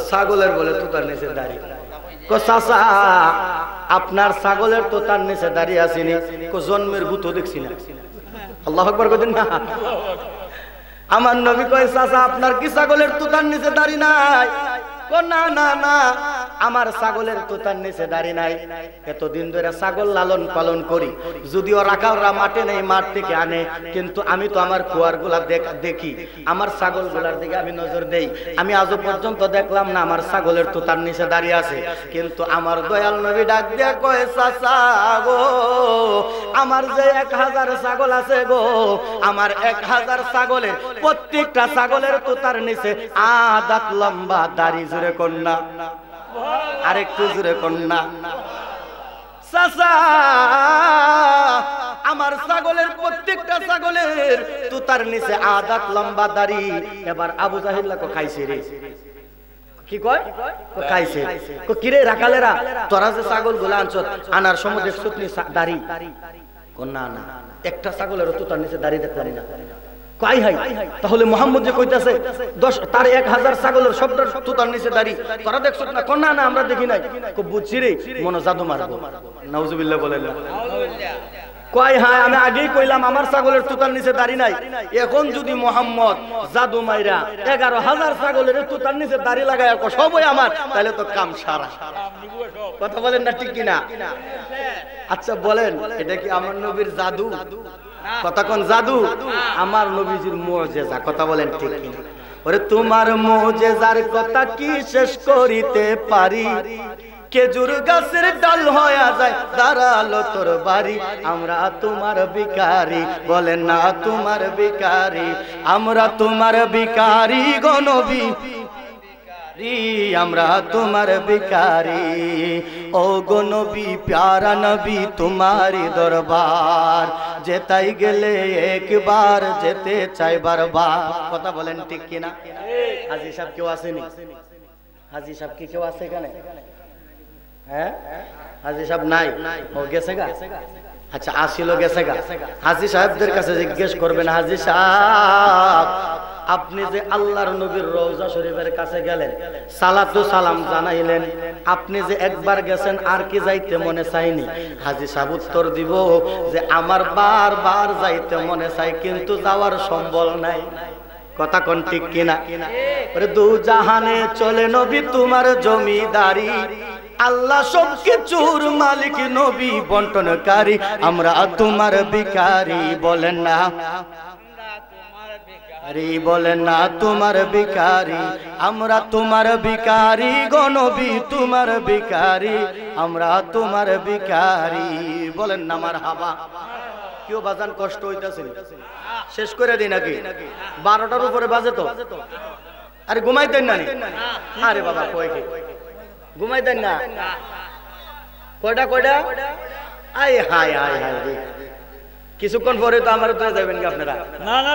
ছাগলের বলে তোতার নিচে দাড়ি। চাচা, আপনার ছাগলের তোতার নিচে দাড়ি আসেনি? জন্মের ভূত দেখছি না। আল্লাহু আকবার কইতেন না। আমার নবী কয়, চাচা, আপনার কি ছাগলের তোতার নিচে দাড়ি নাই? না না না, আমার ছাগলের তোতার নিচে দাড়ি নাই। এতদিন ধরে ছাগল লালন পালন করি, যদিও রাখালরা মাঠে নেই, মাঠ থেকে আনে, কিন্তু আমি তো আমার কুয়ারগুলা দেখি, আমার ছাগলগুলার দিকে আমি নজর দেই। আমি আজও পর্যন্ত দেখলাম না আমার ছাগলের তোতার নিচে দাঁড়িয়ে আছে। কিন্তু আমার দয়াল নবী ডাক দিয়ে কয়, চাচা গো, আমার যে 1000 ছাগল আছে গো, আমার 1000 ছাগলের প্রত্যেকটা ছাগলের তোতার নিচে আদাত লম্বা দাড়ি। জোরে কন্যা, আরেকটু জোরে কন্যা। চাচা, আমার ছাগলের প্রত্যেকটা ছাগলের তোতার নিচে আদাত লম্বা দাড়ি। এবার আবু জাহিল্লা কো, খাইছে রে। কি কয়? খাইছে। কিরে রাখালেরা, তোরা যে ছাগল গুলা আনছ, আনার সময় দেখছ দাড়ি? না না, একটা ছাগলের তোতার নিচে দাড়ি দেখলাম না। কই হাই, তাহলে মুহাম্মদ যে কইতাছে 10 তার 1000 ছাগলের সবটার তোতার নিচে দাড়ি, তোরা দেখছ না? না না, আমরা দেখি নাই। বুঝছি রে, মনে জাদু মারবো। নাউজুবিল্লাহ বলেন না। কয়, হ্যাঁ, আমি আগেই কইলাম আমার ছাগলের তোতার নিচে দাড়ি নাই। এখন যদি মুহাম্মদ জাদু মাইরা 11,000 ছাগলের তোতার নিচে দাড়ি লাগায় সবই আমার, তাহলে তো কাম সারা। কথা বলেন না ঠিক কিনা? আচ্ছা বলেন, এটা কি আমার নবীর জাদু? কথা কোন জাদু? আমার নবীজির মুজিজা। কথা বলেন ঠিক কিনা? ওরে তোমার মুজিজার কথা কি শেষ করিতে পারি? খেজুর গাছের ডাল হয়ে যায় দাঁড়ালো তোর বাড়ি। আমরা তোমার ভিখারি, বলেন না তোমার ভিখারি, আমরা তোমার ভিখারি গো নবী, আমরা তোমার ভিখারি। ও গো নবী, প্যারা নবী, তোমারি দরবার যেতাই গেলে একবার, যেতে চাই বারবার। কথা বলেন ঠিক কিনা? হাজী সাহেব কেউ আসেনি? হাজী সাহেব কি কেউ আছে এখানে? হ্যাঁ, হাজী সাহেব নাই, ও গেছে গা। আচ্ছা আসিল গেছে গা। হাজী সাহেবদের কাছে জিজ্ঞেস করবেন, হাজী সাহেব আপনি যে আল্লাহর নবীর রওজা শরীফের কাছে গেলেন, সালাতু সালাম জানাইলেন, আপনি যে একবার গেছেন আর কি যাইতে মনে চাইনি? হাজী সাহেব উত্তর দিব যে আমার বারবার যাইতে মনে চাই, কিন্তু যাওয়ার সম্বল নাই। কথা কোন ঠিক কিনা? দু জাহানে চলে নবী তোমার জমিদারি, আল্লাহ সব কিছুর মালিক, নবী বন্টনকারী, আমরা তোমার ভিখারি। বলেন না, বলেন না তোমার ভিখারি, আমরা তোমার ভিখারি গো নবী, তোমার ভিখারি, আমরা তোমার ভিখারি। বলেন না মারহাবা। কেউ বাজান কষ্ট হইতাছে? শেষ করে দিই নাকি? 12টার উপরে বাজে তো। আরে ঘুমাইতেন না? আরে বাবা কয় কি ঘুমাইতেন না? কয়টা কয়টা? আই হাই হাই হাই রে, কিছুক্ষণ পরে তো আমার তো যাবেন কি আপনারা? না না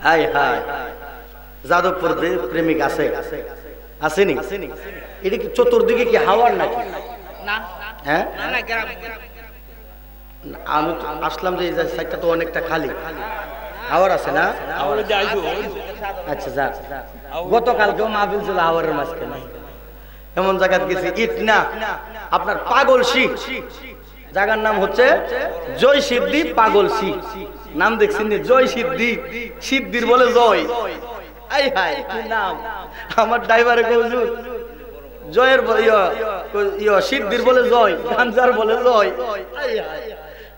হাই হাই, যাদবপুর প্রেমিক আছে আসেনি? এটা কি চতুর্দিকে কি হাওয়ার নাকি? হ্যাঁ আমি তো আসলাম যে সাইডটা তো অনেকটা খালি, হাওয়ার আছে না? আচ্ছা যা, গতকালকেও মাহফিল ছিল হাওয়ারের মাঝখানে, এমন জায়গা গেছি ইট না আপনার পাগলসি, জায়গার নাম হচ্ছে জয় সিদ্ধি পাগলসি। নাম দেখছেন? জয় সিদ্ধি, সিদ্ধির বলে জয়। আই হাই কি নাম! আমার ড্রাইভারে হুজুর জয়ের সিদ্ধির বলে জয়, গাঞ্জার বলে জয়।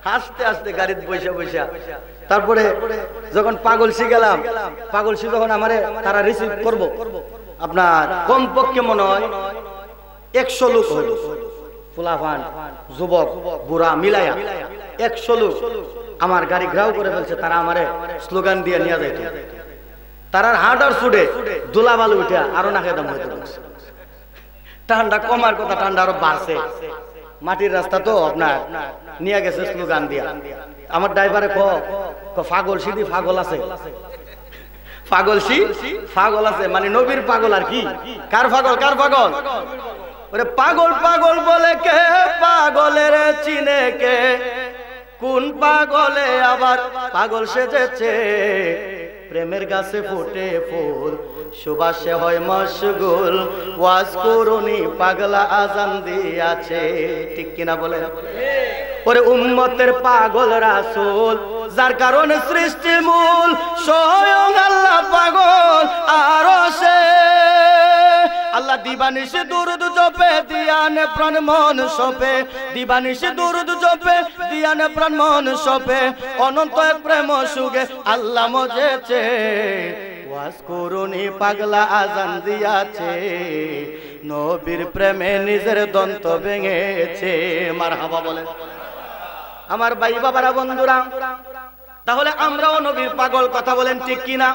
হাসতে হাসতে গাড়িতে বৈশা বৈশা তারপরে যখন পাগলসি গেলাম, পাগলসি যখন আমারে তারা রিসিভ করব, আপনার কমপক্ষে মনে হয় 100 লোক হইল, ফুলাফান যুবক বুড়া মিলাইয়া 100 লোক আমার গাড়ি ঘেরাও করে ফেলছে। তারা আমারে স্লোগান দিয়ে নিয়ে যাইত, তারার হার্ডার ছুটে দোলাবালু উঠে আরো না খেতাম হইতে বলছে। ঠান্ডা কমার কথা, ঠান্ডা আরো বাড়ছে। মাটির রাস্তা তো আপনার নিয়ে গেছে স্লোগান দিয়া। আমার ড্রাইভারে পাগল সিদ্ধি পাগল আছে, পাগলসি পাগল আছে মানে নবীর পাগল। আর কি কার পাগল? কার পাগল? ওরে পাগল পাগল বলে কে, পাগলের চিনে কে, কোন পাগলে আবার পাগল সেজেছে? প্রেমের গাছে ফুটে ফুল, সুবাসে হয় মশগুল, ওয়াজ করুনি পাগলা আজান দিয়াছে। ঠিক কিনা বলে? ওরে উম্মতের পাগল রাসূল, যার কারণে সৃষ্টি মূল, স্বয়ং আল্লাহ পাগল আরশে। আল্লাহ দিবানিশি দুরুদ জপে, দিয়ানে প্রাণ মন সপে, দিবানিশি দুরুদ জপে, দিয়ানে প্রাণ মন সপে, অনন্ত এক প্রেম সুগে আল্লাহ মজেছে, ওয়াজ করুনি পাগলা আজান দিয়াছে, নবীর প্রেমে নিজের দন্ত ভেঙেছে। মারহাবা বলেন আমার ভাই বাবারা বন্ধুরা। তাহলে আমরাও নবীর পাগল, কথা বলেন ঠিক কিনা?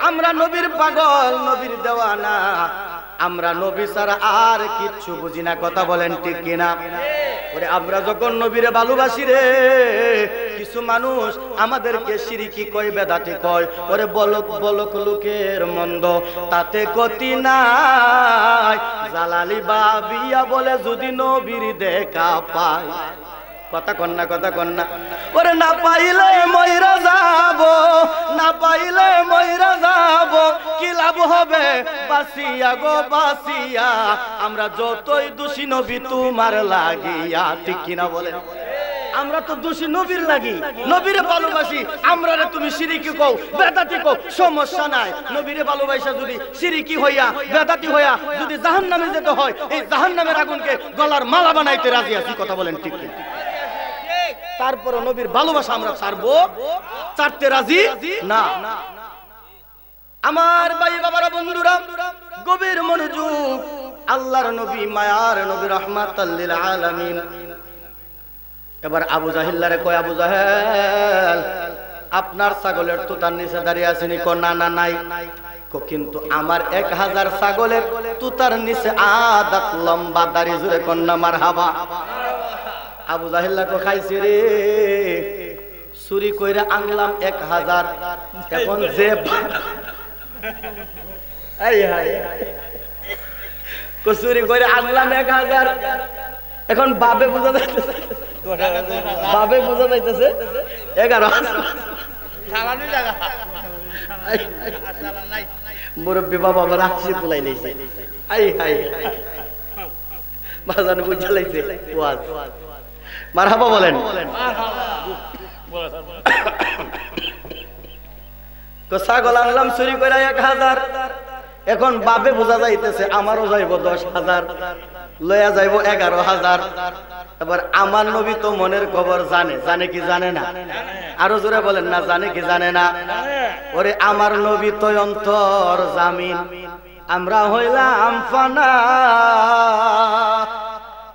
আমরা নবীর পাগল, নবীর দেওয়ানা, আমরা নবী ছাড়া আর কিচ্ছু বুঝি না। কথা বলেন ঠিক কিনা? ওরে আমরা যখন নবীরে ভালোবাসি রে, কিছু মানুষ আমাদেরকে শিরকি কয়, বেদাতি কয়, ওরে বলক বলক লোকের মন্দ, তাতে গতি নাই। জালালি বাবিয়া বলে যদি নবীর দেখা পায়, কথা কন্যা, কথা কন্যা। ওরে না পাইলে মইরা যাব, না পাইলে মইরা যাব, কি লাভ হবে বাসিয়া গো বাসিয়া, আমরা যতই দোষী নবী তোমার লাগিয়া। ঠিক কিনা বলেন? আমরা তো দোষী নবীর লাগি, নবীরে ভালোবাসি। আমরা রে তুমি শিরকি কও, বেদাতি কও, সমস্যা নাই। নবীরে ভালোবাসা যদি শিরকি হইয়া, বেদাতি হইয়া যদি জাহান্নামে যেতে হয়, এই জাহান্নামের আগুনকে গলার মালা বানাইতে রাজি আছি। কথা বলেন ঠিক কিনা? তারপর নবীর ভালোবাসা আমরা ছাড়বো, ছাড়তে রাজি না। আমার ভাই বাবারা বন্ধুরা, গভীর মনোযোগ। আল্লাহর নবী, মায়ার নবী, রাহমাতাল লিল আলামিন। এবার আবু জাহিল্লারে কয়, আবু জাহেল আপনার ছাগলের তুতার নিচে দাঁড়িয়ে আছেনি? কো না না নাই। কিন্তু আমার 1000 ছাগলের তুতার নিচে আদাত লম্বা দাড়ি, জুড়ে কন্যা মারহাবা। আবু জাহিল্লা কো খাইছে রে, চুরি কইরা আনলাম 1000, এখন যে চুরি করে আনলাম 1000। এখন বাবে বোঝা যাইতেছে, বাবে বোঝা যাইতেছে 11,000। চালানোর জায়গা চালান নাই। মুরব্বী বাবা আমার হাসি তুলাই লাইছে। আই হাই বাজান বুঝা লাইছে ওয়াজ। মারহাবা বলেন। তো ছাগল আনলাম চুরি করে 1000। এখন বাবে বোঝা যাইতেছে আমারও যাইব 10,000, লয়া যাইব 11,000। এবার আমার নবী তো মনের খবর জানে, জানে কি জানে না? আরো জোরে বলেন না, জানে কি জানে না? ওরে আমার নবী তো অন্তর জামিন, আমরা হইলাম ফানা,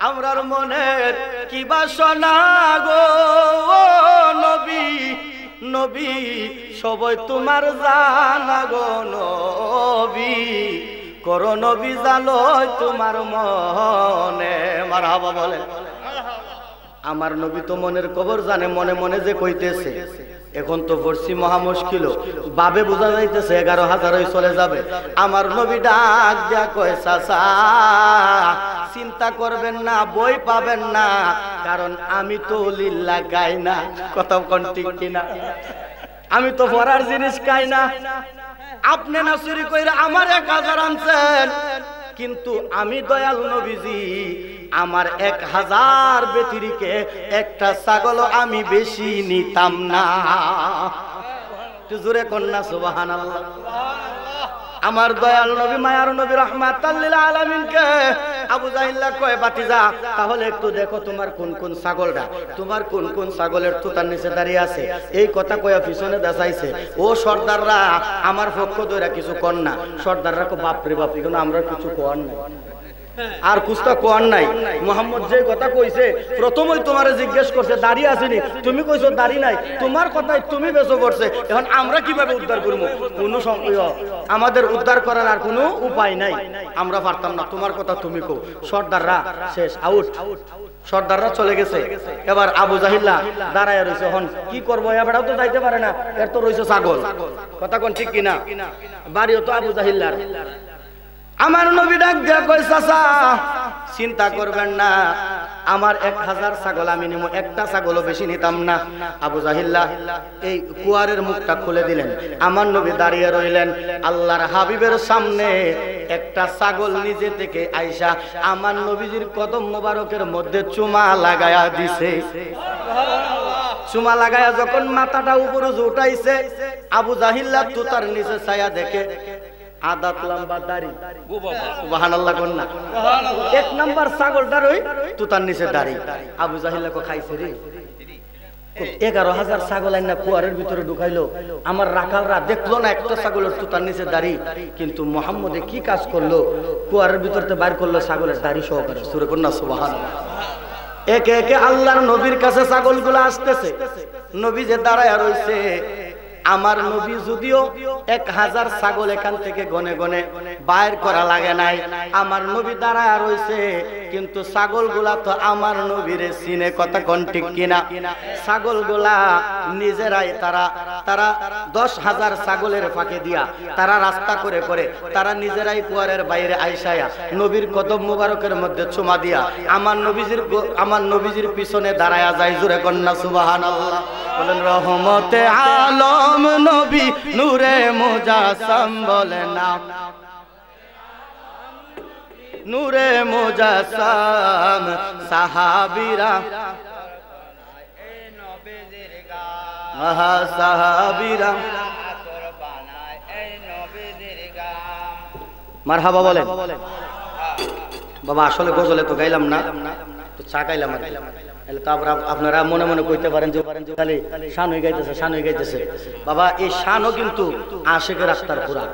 আমরার মনের কি বাসনা গো নবী, নবী সবাই তোমার জানা গো নবী, করো নবী জালয় তোমার মনে। মারহাবা বলেন। আমার নবী তো মনের খবর জানে, মনে মনে যে কইতেছে। এখন তো পড়ছি মহা মুশকিল, বাবে বোঝা যাইতেছে 11,000 চলে যাবে। আমার নবী ডাক দিয়া কয় চাচা চিন্তা করবেন না, বই পাবেন না, কারণ আমি তো লিল্লাহ গাই না। কথা কোন ঠিক কিনা? আমি তো পড়ার জিনিস খাই না। আপনি না চুরি কইরা আমার 1000 আনছেন, কিন্তু আমি দয়াল নবীজি আমার 1000 ব্যতিরিকে একটা ছাগল আমি বেশি নিতাম না। জোরে কন্যা সুবহানাল্লাহ। আমার দয়াল নবী মায়ার নবী রাহমাতাল লিল আলামিনকে আবু জাহিল্লা কয় বাতিজা তাহলে একটু দেখো তোমার কোন কোন ছাগলটা, তোমার কোন কোন ছাগলের তোতার নিচে দাঁড়িয়ে আছে। এই কথা কয়া পিছনে দেখাইছে। ও সর্দাররা আমার পক্ষ ধরে কিছু কর না। সর্দাররা কো বাপ রে বাপ, কিন্তু আমরা কিছু কর নাই, আর কুস্তা কোয়ার নাই। মুহাম্মদ যে কথা কইছে প্রথমই তোমারে জিজ্ঞেস করছে দাঁড়িয়ে আসেনি, তুমি কইছো দাঁড়ি নাই, তোমার কথাই তুমি বেঁচে পড়ছে। এখন আমরা কিভাবে উদ্ধার করবো? কোনো আমাদের উদ্ধার করার আর কোনো উপায় নাই, আমরা পারতাম না, তোমার কথা তুমি কো। সর্দাররা শেষ, আউট। সর্দাররা চলে গেছে। এবার আবু জাহিল্লা দাঁড়ায় রয়েছে। এখন কি করবো? এবারও তো যাইতে পারে না, এর তো রয়েছে ছাগল। কথা কোন ঠিক কিনা? বাড়িও তো আবু জাহিল্লার। আমার নবী ডাক দিয়া কই চাচা চিন্তা করবেন না, আমার 1000 ছাগল আমি নিব, একটা ছাগলও বেশি নিতাম না। আবু জাহিল্লা এই কুয়ারের মুখটা খুলে দিলেন। আমার নবী দাঁড়িয়ে রইলেন। আল্লাহর হাবিবের সামনে একটা ছাগল নিজে থেকে আইসা আমার নবীজির কদম মোবারকের মধ্যে চুমা লাগায়া দিছে। চুমা লাগায়া যখন মাথাটা উপরে উঠাইছে, আবু জাহিল্লা তুতার নিচে ছায়া দেখে আদাত লম্বা দাড়ি। সুবহানাল্লাহ কোন না? 1 নাম্বার ছাগলটার ওই তুতার নিচে দাড়ি। আবু জাহিল্লা কো খাইছে রে। 11,000 ছাগল আইনা কুয়ারের ভিতরে ঢুকাইলো। আমার রাখালরা দেখলো না একটা ছাগলের তুতার নিচে দাড়ি, কিন্তু মুহাম্মদে কি কাজ করলো? কুয়ারের ভিতরতে বাইর করলো ছাগলের দাড়ি সহকারে। সূরা কন্যা সুবহানাল্লাহ। একে একে আল্লাহর নবীর কাছে ছাগলগুলো আসতেছে। নবী যে দাঁড়ায় রইছে, আমার নবী যদিও 1000 ছাগল এখান থেকে গনে গনে বাইর করা লাগে নাই, আমার নবী দাঁড়ায় রইছে, কিন্তু ছাগলগুলা তো আমার নবীরে চিনে। কথা কোন ঠিক কিনা? ছাগলগুলা নিজেরাই তারা 10,000 ছাগলের ফাঁকে দিয়া তারা রাস্তা করে করে তারা নিজেরাই কুয়ারের বাইরে আইসায়া নবীর কদম মুবারকের মধ্যে চুমা দিয়া আমার নবীজির পিছনে দাঁড়ায়া যায়। জোরে কন্যা সুবহানাল্লাহ বলেন। রহমতে আলম নবী নূরে মুজাসসাম বলে না, নূরে মুজাসসাম সাহাবীরা সাহাবীরা মারহাবা বলেন। বাবা আসলে গজলে তো গাইলাম না, তো চা গাইলাম আর তারপর আপনারা মনে মনে কইতে পারেন যে খালি শান হয়ে গাইতেছে, শান হয়ে গাইতেছে। বাবা এই শানও কিন্তু আশিকের রাস্তার পুরা।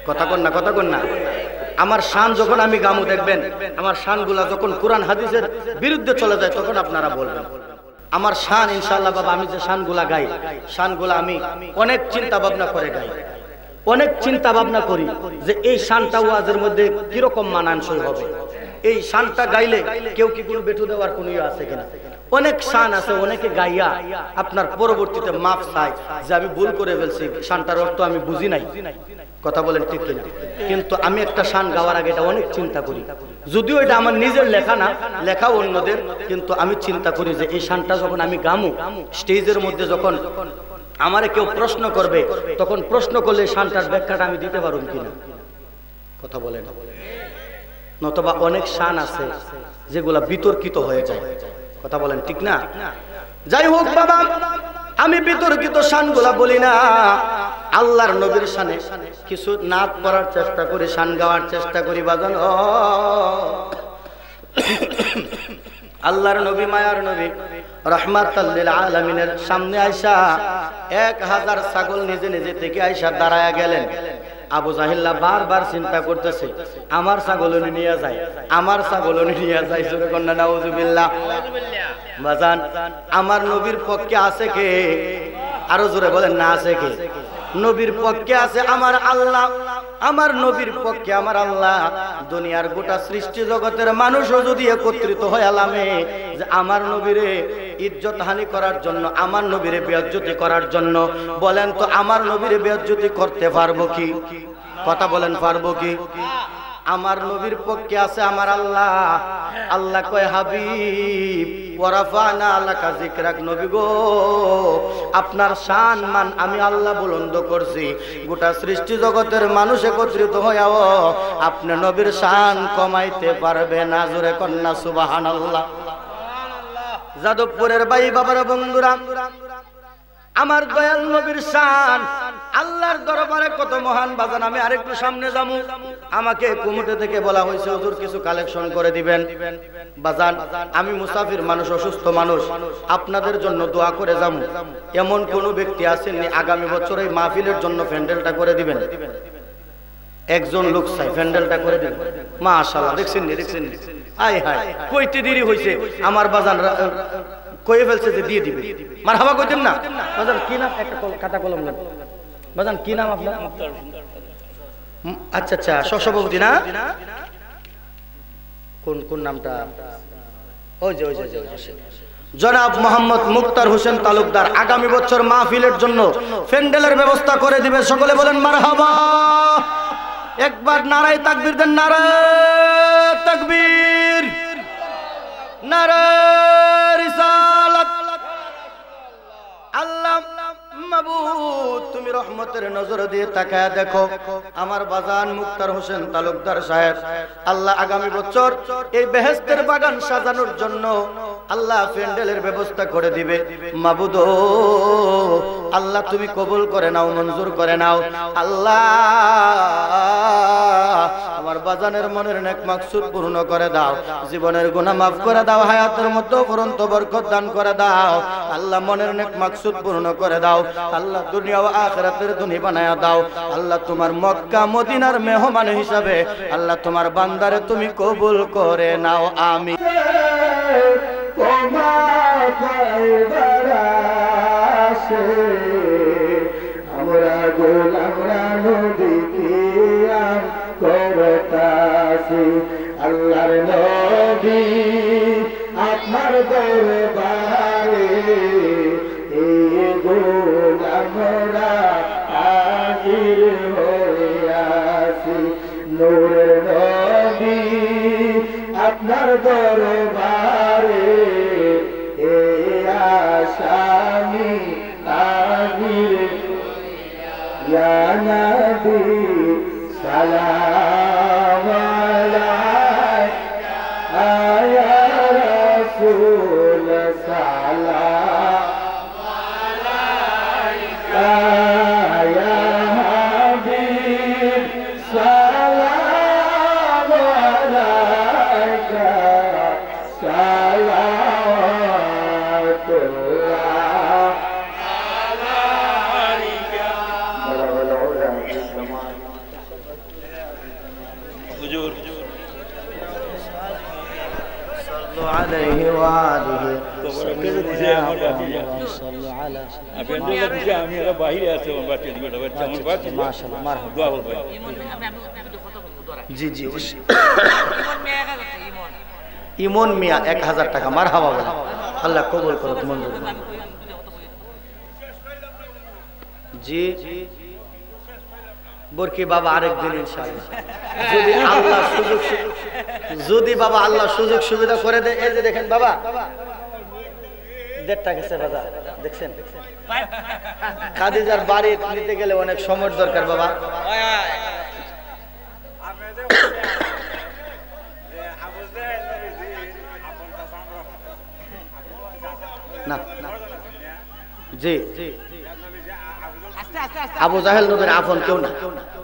কথা কন না, কথা কন না। আমার শান যখন আমি গামু দেখবেন, আমার শানগুলা যখন কোরআন হাদিসের বিরুদ্ধে চলে যায় তখন আপনারা বলবেন। আমার শান ইনশাআল্লাহ বাবা, আমি যে শানগুলা গাই, শানগুলা আমি অনেক চিন্তা ভাবনা করে গাই, অনেক চিন্তা ভাবনা করি যে এই শানটা ওয়াজের মধ্যে কিরকম মানানসই হবে, এই শানটা গাইলে কেউ কি কোনো বেঠু দেওয়ার কোনো ইয়ে আছে কিনা। অনেক শান আছে, অনেকে গাইয়া আপনার পরবর্তীতে মাফ চাই যে আমি ভুল করে ফেলছি, শানটার অর্থ আমি বুঝি নাই। কথা বলেন ঠিক কিনা? কিন্তু আমি একটা শান গাওয়ার আগে এটা অনেক চিন্তা করি, যদিও এটা আমার নিজের লেখা না, লেখা অন্যদের, কিন্তু আমি চিন্তা করি যে এই শানটা যখন আমি গামু স্টেজের মধ্যে, যখন আমারে কেউ প্রশ্ন করবে, তখন প্রশ্ন করলে শানটার ব্যাখ্যাটা আমি দিতে পারব কিনা? কথা বলেন। নতবা অনেক শান আছে যেগুলা বিতর্কিত হয়ে যায়। কথা বলেন ঠিক না? যাই হোক বাবা, আমি বিতর্কিত শানগুলা বলি না, আল্লাহর নবীর শানে কিছু নাত করার চেষ্টা করি, শান গাওয়ার চেষ্টা করি বাজান। আল্লাহর নবী, মায়ার নবী, রাহমাতাল লিল আলামিনের সামনে আয়েশা 1000 ছাগল নিজে নিজে থেকে আয়েশা দাঁড়ায়া গেলেন। আবু জাহিল্লা বারবার চিন্তা করতেছে, আমার ছাগল নিয়ে যায়, আমার ছাগল নিয়ে যায়। জোরে কন্যা নাউজুবিল্লাহ। বাজান, আমার নবীর পক্ষে আছে কে? আরো জোরে বলেন না, আছে কে? নবীর পক্ষে আছে আমার আল্লাহ, আমার নবীর পক্ষে আমার আল্লাহ। দুনিয়ার গোটা সৃষ্টি জগতের মানুষও যদি একত্রিত হয় আলামে যে আমার নবীরে ইজ্জত হানি করার জন্য, আমার নবীরে বেইজ্জতি করার জন্য, বলেন তো আমার নবীরে বেইজ্জতি করতে পারবো কি? কথা বলেন, পারবো কি? আমার নবীর পক্ষে আছে আমার আল্লাহ। আল্লাহ কয়, হাবিব ওয়ারাফানা লাকা যিকরাক, নবী গো আপনার শান মান আমি আল্লাহ বুলন্দ করছি। গোটা সৃষ্টি জগতের মানুষ একত্রিত হইয়াও আপনি নবীর শান কমাইতে পারবে না। জোরে কন্যা সুবহানাল্লাহ। যাদবপুরের ভাই বাবার বন্ধুরা, আমার দয়াল নবীর শান আল্লাহর দরবারে কত মহান বাজান। আমি আরেকটু সামনে যাবো, আমাকে কুমুটে থেকে বলা হয়েছে হুজুর কিছু কালেকশন করে দিবেন। বাজান, আমি মুসাফির মানুষ, অসুস্থ মানুষ, আপনাদের জন্য দোয়া করে যাবো। এমন কোন ব্যক্তি আসেননি আগামী বছর এই মাহফিলের জন্য প্যান্ডেলটা করে দিবেন? একজন লোক চাই প্যান্ডেলটা করে দিবেন। মাশাআল্লাহ, দেখছেন নি, দেখছেন নি? আয় হায়, কইতে দেরি হইছে, আমার বাজান কয়ে ফেলছে যে দিয়ে দিবে। মারহাবা কইতেন না? বাজান কি নাম? একটা খাতা কলম নেন। বাজান কি নাম আপনার? আচ্ছা আচ্ছা, সহসভাপতি না? কোন কোন নামটা? ওই যে জনাব মোহাম্মদ মুক্তার হোসেন তালুকদার আগামী বছর মাহফিলের জন্য প্যান্ডেলের ব্যবস্থা করে দিবে। সকলে বলেন মারহাবা। একবার নারায়ে তাকবীর দেন, নারায়ে তাকবীর, নারায়ে রিসালাত। আল্লাহ মাবুদ, তুমি রহমতের নজর দিয়ে তাকায় দেখো আমার বাজান মুক্তার হোসেন তালুকদার সাহেব। আল্লাহ আগামী বছর এই বেহেশতের বাগান সাজানোর জন্য আল্লাহ প্যান্ডেলের ব্যবস্থা করে দিবে। মাবুদ আল্লাহ তুমি কবুল করে নাও, মঞ্জুর করে নাও। আল্লাহ আমার বাজানের মনের নেক মাকসুদ পূর্ণ করে দাও, জীবনের গুনাহ মাফ করে দাও, হায়াতের মধ্যে অফুরন্ত বরকত দান করে দাও। আল্লাহ মনের নেক মাকসুদ পূর্ণ করে দাও। আল্লাহ দুনিয়া ও আখিরাতের ধনী বানায়া দাও। আল্লাহ তোমার মক্কা মদিনার মেহমান হিসাবে আল্লাহ তোমার বান্দারে তুমি কবুল করে নাও। আমিন। আমরা গোলামরা নবীকে করতাছি, আল্লাহর নবী আপনার দরবারে এই গোলামরা হাজির হইয়াছি। নূরের নবী আপনার দরবারে এই আসামি হাজির। ইয়া নবী সালাম আলাইকা, ইয়া রাসূল সালাম আলাইকা, ইয়া হাবিব সালাম আলাইকা, সালাওয়াতুল্লাহ আলাইকা। হুজুর সাল্লু আলাইহি ওয়া আলিহি সাল্লু আলা। আমি এর বাইরে আছি, আমার বাচ্চা দিকে বাচ্চা, আমার বাচ্চা মাশাআল্লাহ মারহাবা, দোয়া করব। জি জি, ইমন মিয়া 1000 টাকা, মারহাবা বলে। আল্লাহ কবুল করো, মঞ্জুর করো। জি বরকি বাবা আরেকদিন ইনশাআল্লাহ যদি আল্লাহ যদি বাবা আল্লাহ সুযোগ সুবিধা করে দেয়। এই যে দেখেন বাবা 1.5 গেছে বাবা, দেখছেন খাদিজার বাড়ি নিতে গেলে অনেক সময় দরকার বাবা। না জি আবু জাহেল নবীর আপন কেউ না,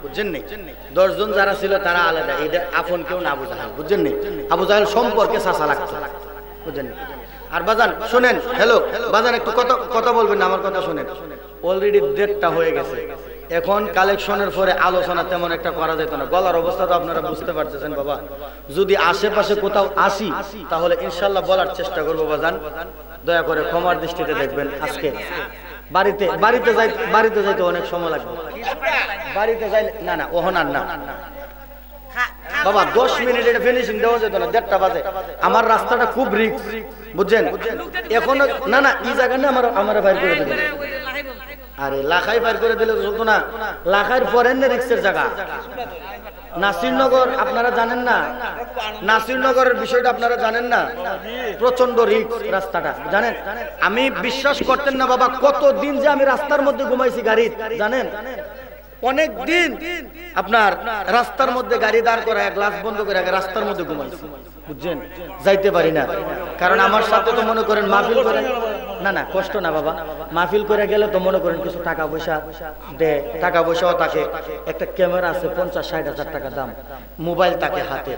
বুঝছেন নি? 10 জন যারা ছিল তারা আলাদা, এটা আপন কেউ না আবু জাহেল, বুঝছেন নি? আবু জাহেল সম্পর্কে চাচা লাগতো, বুঝছেন নি? আর বাজান শুনেন, হ্যালো বাজান একটু কথা বলবেন না, আমার কথা শুনেন। অলরেডি 1:30টা হয়ে গেছে, এখন কালেকশনের পরে আলোচনা তেমন একটা করা যেত না। গলার অবস্থা তো আপনারা বুঝতে পারতেছেন বাবা। যদি আশেপাশে কোথাও আসি তাহলে ইনশাল্লাহ বলার চেষ্টা করবো বাজান, দয়া করে ক্ষমার দৃষ্টিতে দেখবেন। আজকে বাড়িতে যাইতে অনেক সময় লাগবে, বাড়িতে যাইলে না ওহনার না বাবা 10 মিনিট এটা ফিনিশিং দেওয়া যেত না, 1:30টা বাজে। আমার রাস্তাটা খুব রিস্ক, বুঝছেন? এখন না ই জায়গা না আমার বাইর করে দেবেন। আরে লাখাই বাইর করে দিলে চলতো না, লাখাইয়ের পরেন না রিক্সের জায়গা। নাসিরনগর আপনারা জানেন না, নাসিরনগরের বিষয়টা আপনারা জানেন না, প্রচন্ড রিস্ক রাস্তাটা, জানেন? আমি বিশ্বাস করতেন না বাবা, কতদিন যে আমি রাস্তার মধ্যে ঘুমাইছি গাড়ি, জানেন? অনেক দিন আপনার রাস্তার মধ্যে গাড়ি দাঁড় করা, গ্লাস বন্ধ করে রাস্তার মধ্যে ঘুমাইছি, বুঝছেন? যাইতে পারি না, কারণ আমার সাথে তো মনে করেন মাহফিল করে না কষ্ট না বাবা, মাহফিল করে গেলে তো মনে করেন কিছু টাকা পয়সা দেয়, টাকা পয়সাও থাকে, একটা ক্যামেরা আছে 50-60 হাজার টাকা দাম, মোবাইল থাকে হাতে,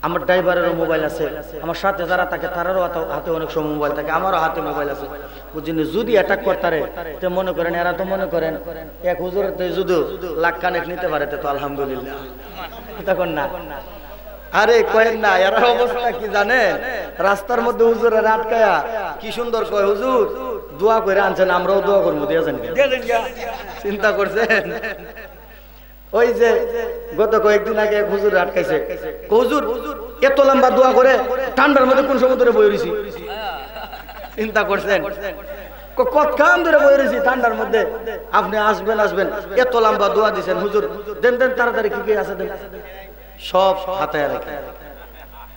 আমার ড্রাইভারেরও মোবাইল আছে, আমার সাথে যারা থাকে তারারও হাতে অনেক সময় মোবাইল থাকে, আমারও হাতে মোবাইল আছে, বুঝছেন? যদি অ্যাটাক করতারে তো মনে করেন এরা তো মনে করেন এক হুজুরতে যদি লাখ কানেক নিতে পারে তো আলহামদুলিল্লাহ, তখন না। আরে কয়েন না, এর অবস্থা কি জানেন? রাস্তার মধ্যে হুজুরের আটকায়া কি সুন্দর কয়, হুজুর দোয়া করে আনছেন, আমরাও দোয়া করবো, দিয়েছেন, চিন্তা করছেন? ওই যে গত কয়েকদিন আগে হুজুর আটকাইছে, হুজুর এত লম্বা দোয়া করে ঠান্ডার মধ্যে কোন সমুদ্রে বই রয়েছি, চিন্তা করছেন? কতক্ষণ ধরে বই রয়েছি ঠান্ডার মধ্যে, আপনি আসবেন, এত লম্বা দোয়া দিচ্ছেন, হুজুর দেন তাড়াতাড়ি কি আছে দেন, সব হাতে রেখে।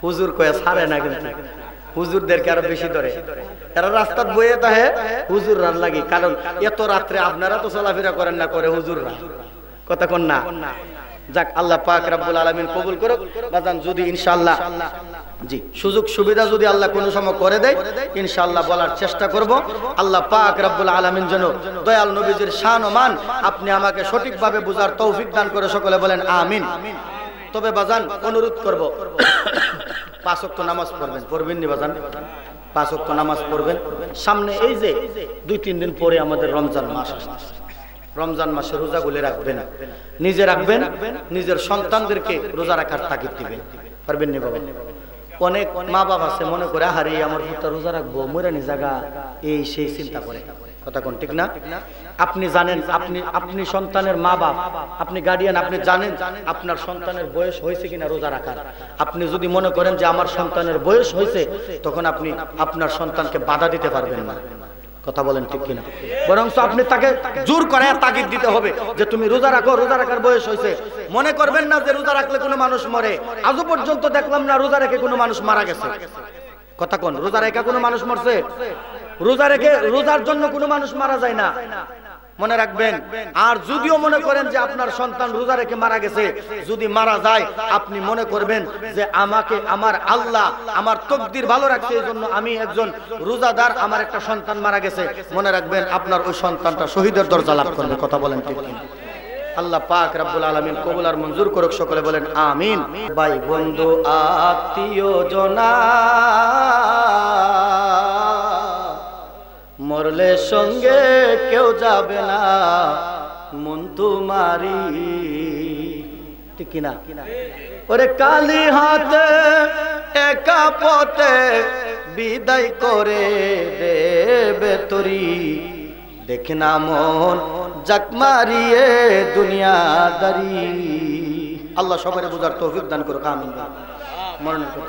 হুজুর কয়ে ছাড়ে না, কিন্তু হুজুরদেরকে আরো বেশি ধরে, এরা রাস্তার বইয়ে তাহে হুজুর রাত লাগে, কারণ এত রাত্রে আপনারা তো চলাফেরা করেন না, করে হুজুররা, কথা কোন না? যাক, আল্লাহ পাক রব্বুল আলামিন কবুল করুক বাজান। যদি ইনশাআল্লাহ জি সুযোগ সুবিধা যদি আল্লাহ কোনো সময় করে দেয়, ইনশাআল্লাহ বলার চেষ্টা করব। আল্লাহ পাক রব্বুল আলামিন যেন দয়াল নবীজির শান ও মান আপনি আমাকে সঠিকভাবে বুঝার তৌফিক দান করে, সকলে বলেন আমিন। তবে বাজান অনুরোধ করব, 5 ওয়াক্ত নামাজ পড়বেন নি বাজান, 5 ওয়াক্ত নামাজ পড়বেন। সামনে এই যে 2-3 দিন পরে আমাদের রমজান মাস আসছে, রমজান মাসে রোজাগুলি রাখবেন, নিজে রাখবেন, নিজের সন্তানদেরকে রোজা রাখার তাগিদ দিবেন, পারবেন নি বাবা? অনেক মা বাবা আছে মনে করে আরে আমার পুত্র রোজা রাখবো, মরানি জায়গা এই সেই চিন্তা করে, কথা কোন ঠিক না? আপনি জানেন, আপনি সন্তানের মা বাপ, আপনি গার্ডিয়ান, আপনি জানেন আপনার সন্তানের বয়স হয়েছে কিনা রোজা রাখার। আপনি যদি মনে করেন যে আমার সন্তানের বয়স হয়েছে, তখন আপনি আপনার সন্তানকে বাধা দিতে পারবেন না, কথা বলেন ঠিক কিনা? বরং আপনি তাকে জোর করে তাগিদ দিতে হবে যে তুমি রোজা রাখো, রোজা রাখার বয়স হয়েছে। মনে করবেন না যে রোজা রাখলে কোনো মানুষ মরে, আজও পর্যন্ত দেখলাম না রোজা রেখে কোনো মানুষ মারা গেছে, কথা কোন? রোজা রেখে কোনো মানুষ মরছে? রোজার জন্য কোনো মানুষ মারা যায় না, মনে রাখবেন। আর যদিও মনে করেন যে আপনার সন্তান রোজা রেখে মারা গেছে, যদি মারা যায় আপনি মনে করবেন যে আমাকে আমার আল্লাহ আমার তকদির ভালো রাখছে, এই জন্য আমি একজন রোজাদার, আমার একটা সন্তান মারা গেছে, মনে রাখবেন আপনার ওই সন্তানটা শহীদের দরজা লাভ করবে, কথা বলেন ঠিক কিনা? আল্লাহ পাক রব্বুল আলামিন কবুল আর মঞ্জুর করুক, সকলে বলেন আমিন। ভাই বন্ধু আত্মীয় জনা মরলে সঙ্গে কেউ যাবে না, মন তোমারি, ঠিক কিনা? ওরে কালি হাতে একা পথে বিদায় করে দেবে তরি, দেখে না মন জাক মারিয়ে দুনিয়াদারি। আল্লাহ সবাই বুঝার তৌফিক দান করুক, আমিন। মরণের পর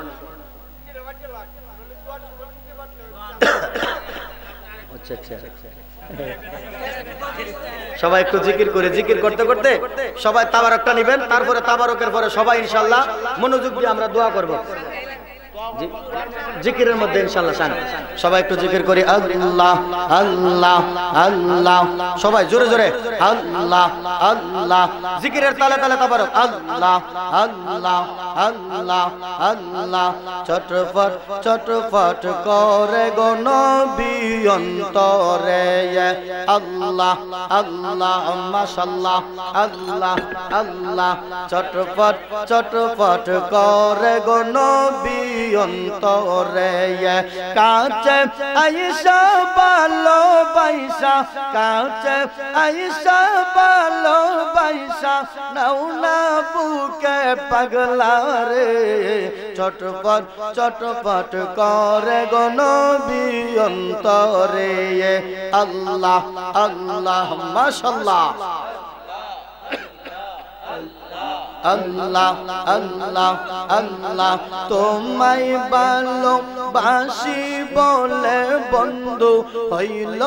আচ্ছা সবাই একটু জিকির করে, জিকির করতে করতে সবাই তাবারকটা নেবেন, তারপরে তাবারকের পরে সবাই ইনশাআল্লাহ মনোযোগ দিয়ে আমরা দোয়া করব। জিকিরের মধ্যে ইনশাআল্লাহ শান সবাই একটু জিকির করি, আল্লাহ আল্লাহ আল্লাহ, সবাই জোরে জোরে আল্লাহ আল্লাহ, জিকিরের তালে তালে তাবারক, আল্লাহ আল্লাহ আল্লাহ আল্লাহ। চটফট চটফট করে গো নবী অন্তরে, আল্লাহ আল্লাহ মাশাআল্লাহ, আল্লাহ আল্লাহ। চটফট চটফট করে গো নবী অন্তরে, কাছে আয়েশা ভালো বাইসা, কাছে আয়েশা ভালো বাইসা, নাও না বুকে পাগলা রে। চটপট চটপট করে গো নবী অন্তরে, আল্লাহ আল্লাহ মাশাআল্লাহ, আল্লাহ আল্লাহ আল্লাহ। তোমায় ভালোবাসি বলে বন্ধু হইল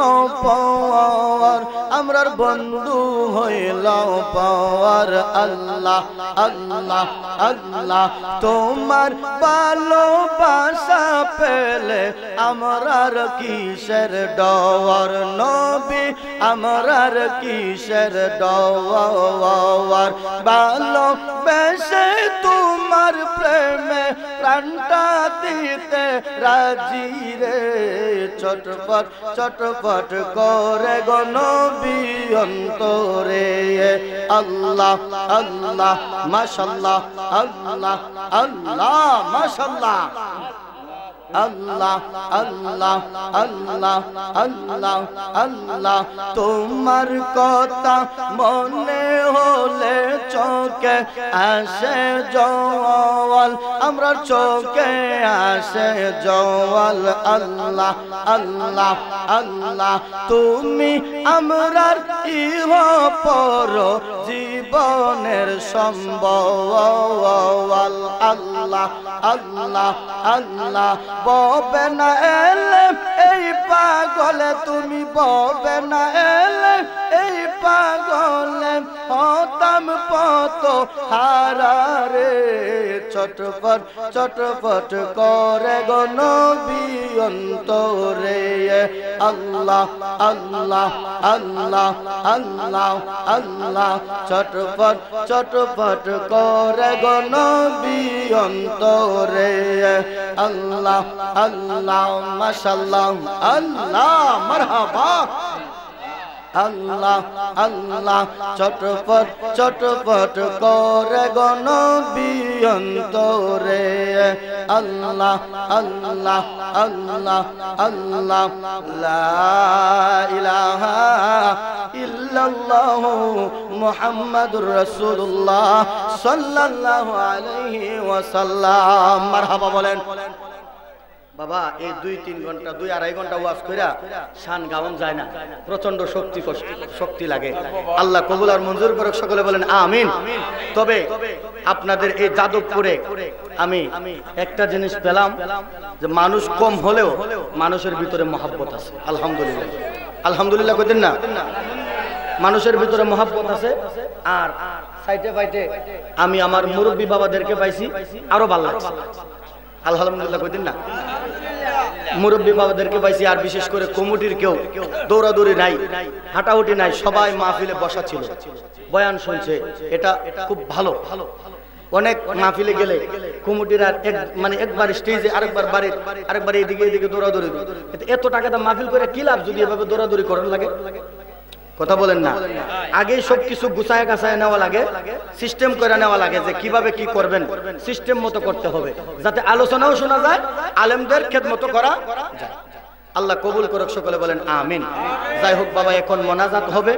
পর, আমরার বন্ধু হইল পর, আল্লাহ আল্লাহ আল্লাহ। তোমার ভালোবাসা পেলে আমরার কিসের ডর নবী, আমরার কিসের ডর। ভালো বেশে তোমার প্রেমে প্রাণটা দিতে রাজি রে। চটপট চটপট করে গো নবী অন্তরে, আল্লাহ আল্লাহ মাশাআল্লাহ, আল্লাহ আল্লাহ মাশাআল্লাহ, আল্লাহ আল্লাহ আল্লাহ আল্লাহ আল্লাহ। তোমার কথা মনে হলে চোখে আসে জল, আমরা চোখে আসে জল, আল্লাহ আল্লাহ আল্লাহ। তুমি আমরার ইহ পর জীবনের সম্বল, আল্লাহ আল্লাহ আল্লাহ। ববে না এলে এই পাগলে, তুমি ববে না এলে এই পাগলে, হতাম পত হারারে। চটপট চটপট করে গো নবী অন্তরে, আল্লাহ আল্লাহ আল্লাহ আল্লাহ আল্লাহ। চটপট চটপট করে গো নবী অন্তরে, আল্লাহ আল্লাহ মাশাআল্লাহ, আল্লাহ মারহাবা, আল্লাহ আল্লাহ। চটপট চটপট করে গো নবী অন্তরে, আল্লাহ আল্লাহ আল্লাহ আল্লাহ। লা ইলাহা ইল্লাল্লাহু মুহাম্মাদুর রাসূলুল্লাহ সাল্লাল্লাহু আলাইহি ওয়াসাল্লাম। মারহাবা বলেন। বাবা এই 2-3 ঘন্টা 2-2.5 ঘন্টা ওয়াজ কইরা শান গাওন যায় না, প্রচন্ড শক্তি লাগে। আল্লাহ কবুল আর মঞ্জুর করুক, সকলে বলেন আমিন। তবে আপনাদের এই যাদবপুরে আমি একটা জিনিস পেলাম যে মানুষ কম হলেও মানুষের ভিতরে মহব্বত আছে। আলহামদুলিল্লাহ, আলহামদুলিল্লাহ কইতেন না? মানুষের ভিতরে মহব্বত আছে। আর সাইডে ফাইটে আমি আমার মুরব্বী বাবাদেরকে পাইছি, আরো ভালো লাগছে। আলহামদুলিল্লাহ কইতেন না? মুরব্বী বাবাদেরকে পাইছি, আর বিশেষ করে কমিটির কেউ দৌড়াদৌড়ি নাই, হাঁটাহুটি নাই, সবাই মাহফিলে বসা ছিল, বয়ান শুনছে। এটা খুব ভালো। অনেক মাহফিলে গেলে কমিটির আর মানে একবার স্টেজে আরেকবার এদিকে দৌড়াদৌড়ি, এত টাকা দাম মাহফিল করে কি লাভ যদি এভাবে দৌড়াদৌড়ি করার লাগে? কথা বলেন না? আগে সবকিছু গুছায় গাছায় নেওয়া লাগে, সিস্টেম করে নেওয়া লাগে যে কিভাবে কি করবেন, সিস্টেম মতো করতে হবে, যাতে আলোচনাও শোনা যায়, আলেমদের খেদমত করা যায়। আল্লাহ কবুল করুক, সকলে বলেন আমিন। যাই হোক বাবা, এখন মোনাজাত হবে।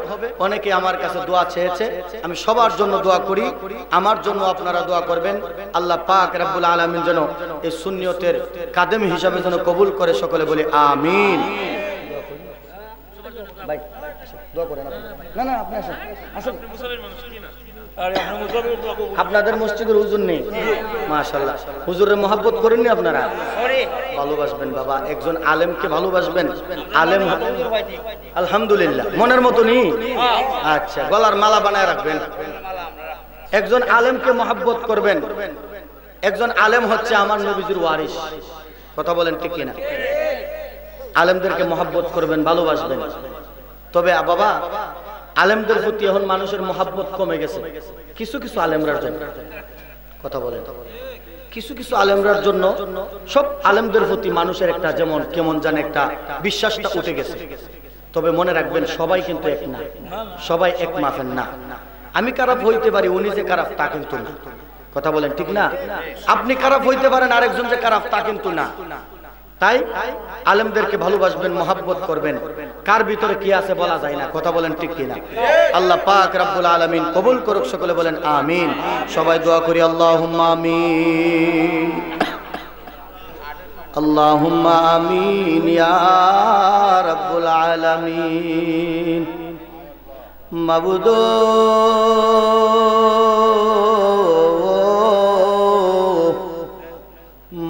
অনেকে আমার কাছে দোয়া চেয়েছে, আমি সবার জন্য দোয়া করি, আমার জন্য আপনারা দোয়া করবেন। আল্লাহ পাক রব্বুল আলামিন যেন এই সুন্নিয়তের কাদেম হিসাবে যেন কবুল করে, সকলে বলি আমিন। ভাই দোয়া করেন। না না আপনি আসেন, আসেন। আপনাদের মসজিদের হুজুর নেই? মাশাআল্লাহ, হুজুরের মহব্বত করেননি আপনারা? ভালোবাসবেন বাবা, একজন আলেমকে ভালোবাসবেন। আলেম আলহামদুলিল্লাহ মনের মতো নি? আচ্ছা, গলার মালা বানায় রাখবেন। একজন আলেমকে মহব্বত করবেন। একজন আলেম হচ্ছে আমার নবীজির ওয়ারিস। কথা বলেন ঠিক কিনা? আলেমদেরকে মহব্বত করবেন, ভালোবাসবেন। তবে বাবা, আলেমদের প্রতি এখন মানুষের মহব্বত কমে গেছে কিছু কিছু আলেমরার জন্য। কথা বলেন, কিছু কিছু আলেমরার জন্য সব আলেমদের প্রতি মানুষের একটা যেমন কেমন জানে একটা বিশ্বাসটা উঠে গেছে। তবে মনে রাখবেন, সবাই কিন্তু এক না, সবাই এক মাফেন না। আমি খারাপ হইতে পারি, উনি যে খারাপ তা কিন্তু না। কথা বলেন ঠিক না? আপনি খারাপ হইতে পারেন, আরেকজন যে খারাপ তা কিন্তু না। তাই আলেমদেরকে ভালোবাসবেন, মহব্বত করবেন। কার ভিতরে কি আছে বলা যায় না। কথা বলেন ঠিক কিনা? আল্লাহ পাক রব্বুল আলামিন কবুল করুক, সকলে বলেন আমিন। সবাই দোয়া করি আল্লাহুম্মা আমিন, আল্লাহুম্মা আমিন ইয়া রব্বুল আলামিন। মাবুদ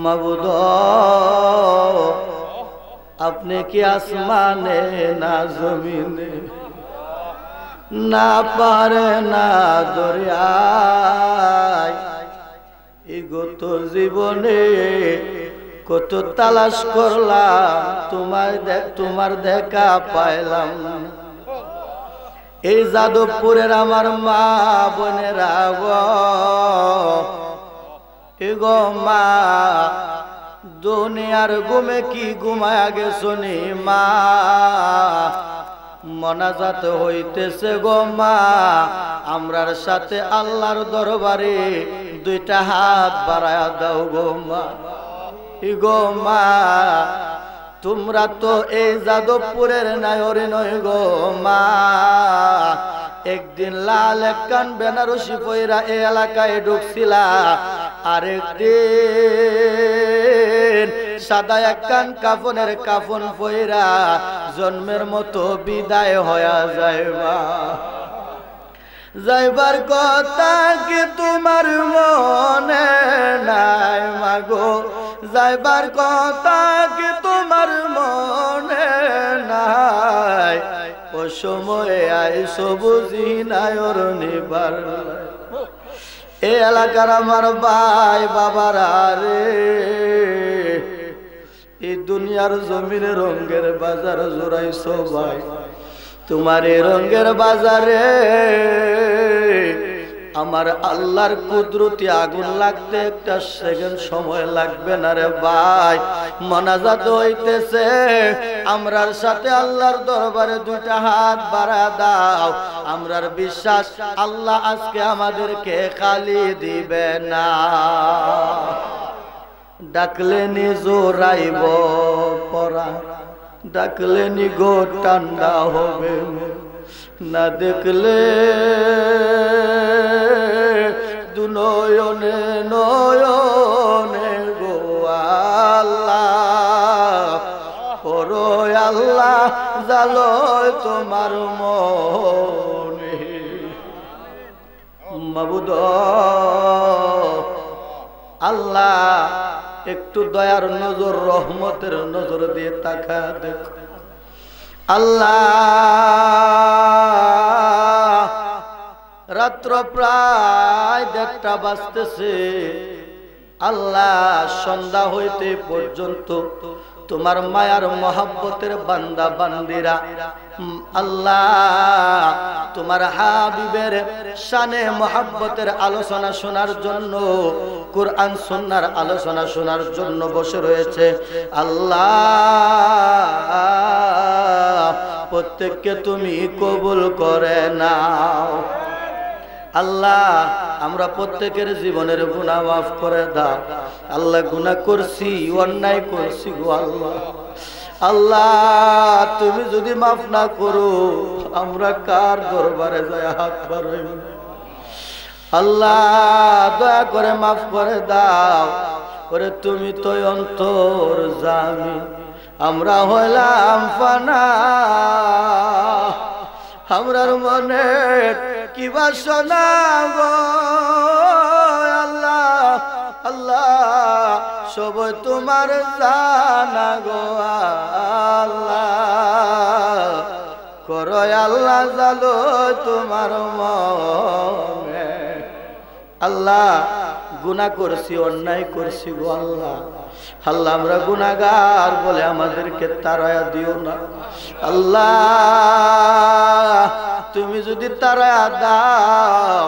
মাবুদ, আপনি কি আসমানে না জমিনে, না পারে না দরিয়ায়, এগত জীবনে কত তালাশ করলাম, তোমার দেখা পাইলাম না। এই যাদবপুরের আমার মা বোনেরা গো, এগো মা, দুনিয়ার ঘুমে কি ঘুমায়া গেছো নি মা? মোনাজাত হইতেছে গো মা, আমরার সাথে আল্লাহর দরবারে দুইটা হাত বাড়ায়া দাও গো মা। গো মা, তোমরা তো এই যাদবপুরের নায়র নয় গো মা। একদিন লাল একখান বেনারসি পয়রা এই এলাকায় ঢুকছিলা, আরেকদিন সাদা একখান কাফনের কাফন পয়রা জন্মের মতো বিদায় হয়ে যাইবা। যাইবার কথা কি তোমার মনে নাই মাগো? যাইবার কথা কি তোমার মনে নাই? ও সময়ে আইসো বুঝি নায়র নিবার। এ এলাকার আমার ভাই বাবারা রে, এই দুনিয়ার জমিনে রঙের বাজার জোড়াইছো ভাই। তোমার এই রঙের বাজারে আমার আল্লাহর কুদরতি আগুন লাগতে একটা সেকেন্ড সময় লাগবে না রে ভাই। মোনাজাত হইতেছে, আমরার সাথে আল্লাহর দরবারে দুইটা হাত বাড়া দাও। আমরার বিশ্বাস আল্লাহ আজকে আমাদেরকে খালি দিবে না। ডাকলে নি জোরাইব পরা, ডাকলে নি গো ঠান্ডা হবে না, দেখলে দুনয়নে নয়নে গো আল্লাহ, ওরো আল্লাহ জালয় তোমার মনে। মাবুদ আল্লাহ, একটু দয়ার নজর, রহমতের নজর দিয়ে তাকা দেখো আল্লাহ। রাত্র প্রায় 1:30 বাজতেছে আল্লাহ। সন্ধ্যা হইতে পর্যন্ত তোমার মায়ার মহব্বতের বান্দা বান্দিরা আল্লাহ তোমার হাবিবের শানে মহব্বতের আলোচনা শোনার জন্য, কুরআন সুন্নাহর আলোচনা শোনার জন্য বসে রয়েছে আল্লাহ। প্রত্যেককে তুমি কবুল করে নাও আল্লাহ। আমরা প্রত্যেকের জীবনের গুনাহ মাফ করে দাও আল্লাহ। গুনাহ করছি, অন্যায় করছি গো আল্লাহ। আল্লাহ তুমি যদি মাফ না করো, আমরা কার দরবারে যায় হাত বাড়াইব? আল্লাহ দয়া করে মাফ করে দাও। ওরে তুমি তো অন্তর জামি, আমরা হইলাম ফানা। আমরার মনে কি বাসনা গো আল্লাহ আল্লাহ সব তোমার জানা গো আল্লাহ করো আল্লাহ জালো তোমার মনে আল্লাহ গুনাহ করছি অন্যায় করছি গো আল্লাহ আল্লাহ আমরা গুনাহগার বলে আমাদেরকে তাড়ায়া দিও না আল্লাহ তুমি যদি তাড়ায়া দাও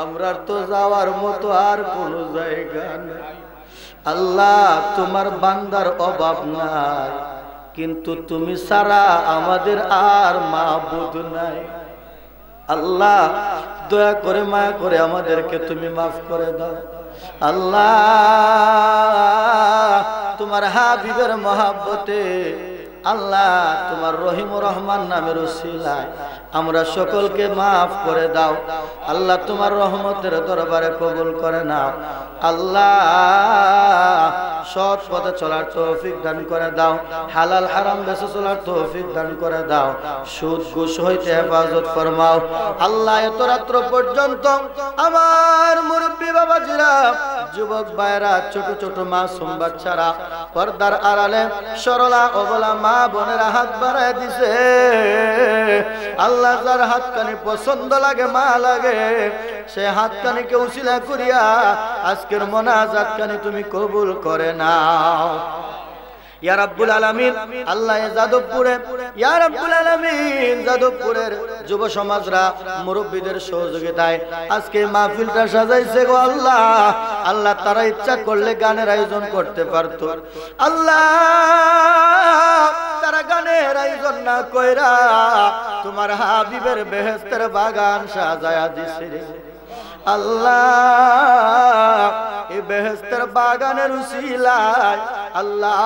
আমরা তো যাওয়ার মতো আর কোনো জায়গা নেই আল্লাহ তোমার বান্দার অভাব নাই কিন্তু তুমি ছাড়া আমাদের আর মাবুদ নাই আল্লাহ দয়া করে মায়া করে আমাদেরকে তুমি মাফ করে দাও আল্লাহ তোমার হাবিবের মহাব্বতে আল্লাহ তোমার রহিম ও রহমান নামের উসিলায় আমরা সকলকে মাফ করে দাও আল্লাহ তোমার রহমতের দরবারে কবুল করে নাও আল্লাহ সৎ পথে চলার তৌফিক দান করে দাও হালাল হারাম বেঁচে চলার তৌফিক দান করে দাও সুদ ঘুষ হইতে হেফাজত ফরমাও আল্লাহ এত রাত্র পর্যন্ত আমার মুরব্বী বাবাজিরা যুবক ভাইরা ছোট ছোট মাসুম বাচ্চারা পর্দার আড়ালে সরলা অবলা মা বোনেরা হাত বাড়ায় দিছে আল্লাহ যার হাতখানি পছন্দ লাগে মা লাগে সে হাতখানিকে উসিলা করিয়া আজকের মোনাজাতখানি তুমি কবুল করে নাও ইয়া রাব্বুল আলামিন আল্লাহ যাদবপুরে ইয়া রাব্বুল আলামিন যাদবপুরের যুব সমাজরা মুরব্বিদের সহযোগিতায় আজকে মাহফিলটা সাজাইছে গো আল্লাহ আল্লাহ তারা ইচ্ছা করলে গানের আয়োজন করতে পারত আল্লাহ তারা গানের আয়োজন না কইরা তোমার হাবিবের বেহেশতের বাগান সাজায়া দিছে আল্লাহ এই বেহেশতের বাগানের উসিলায় আল্লাহ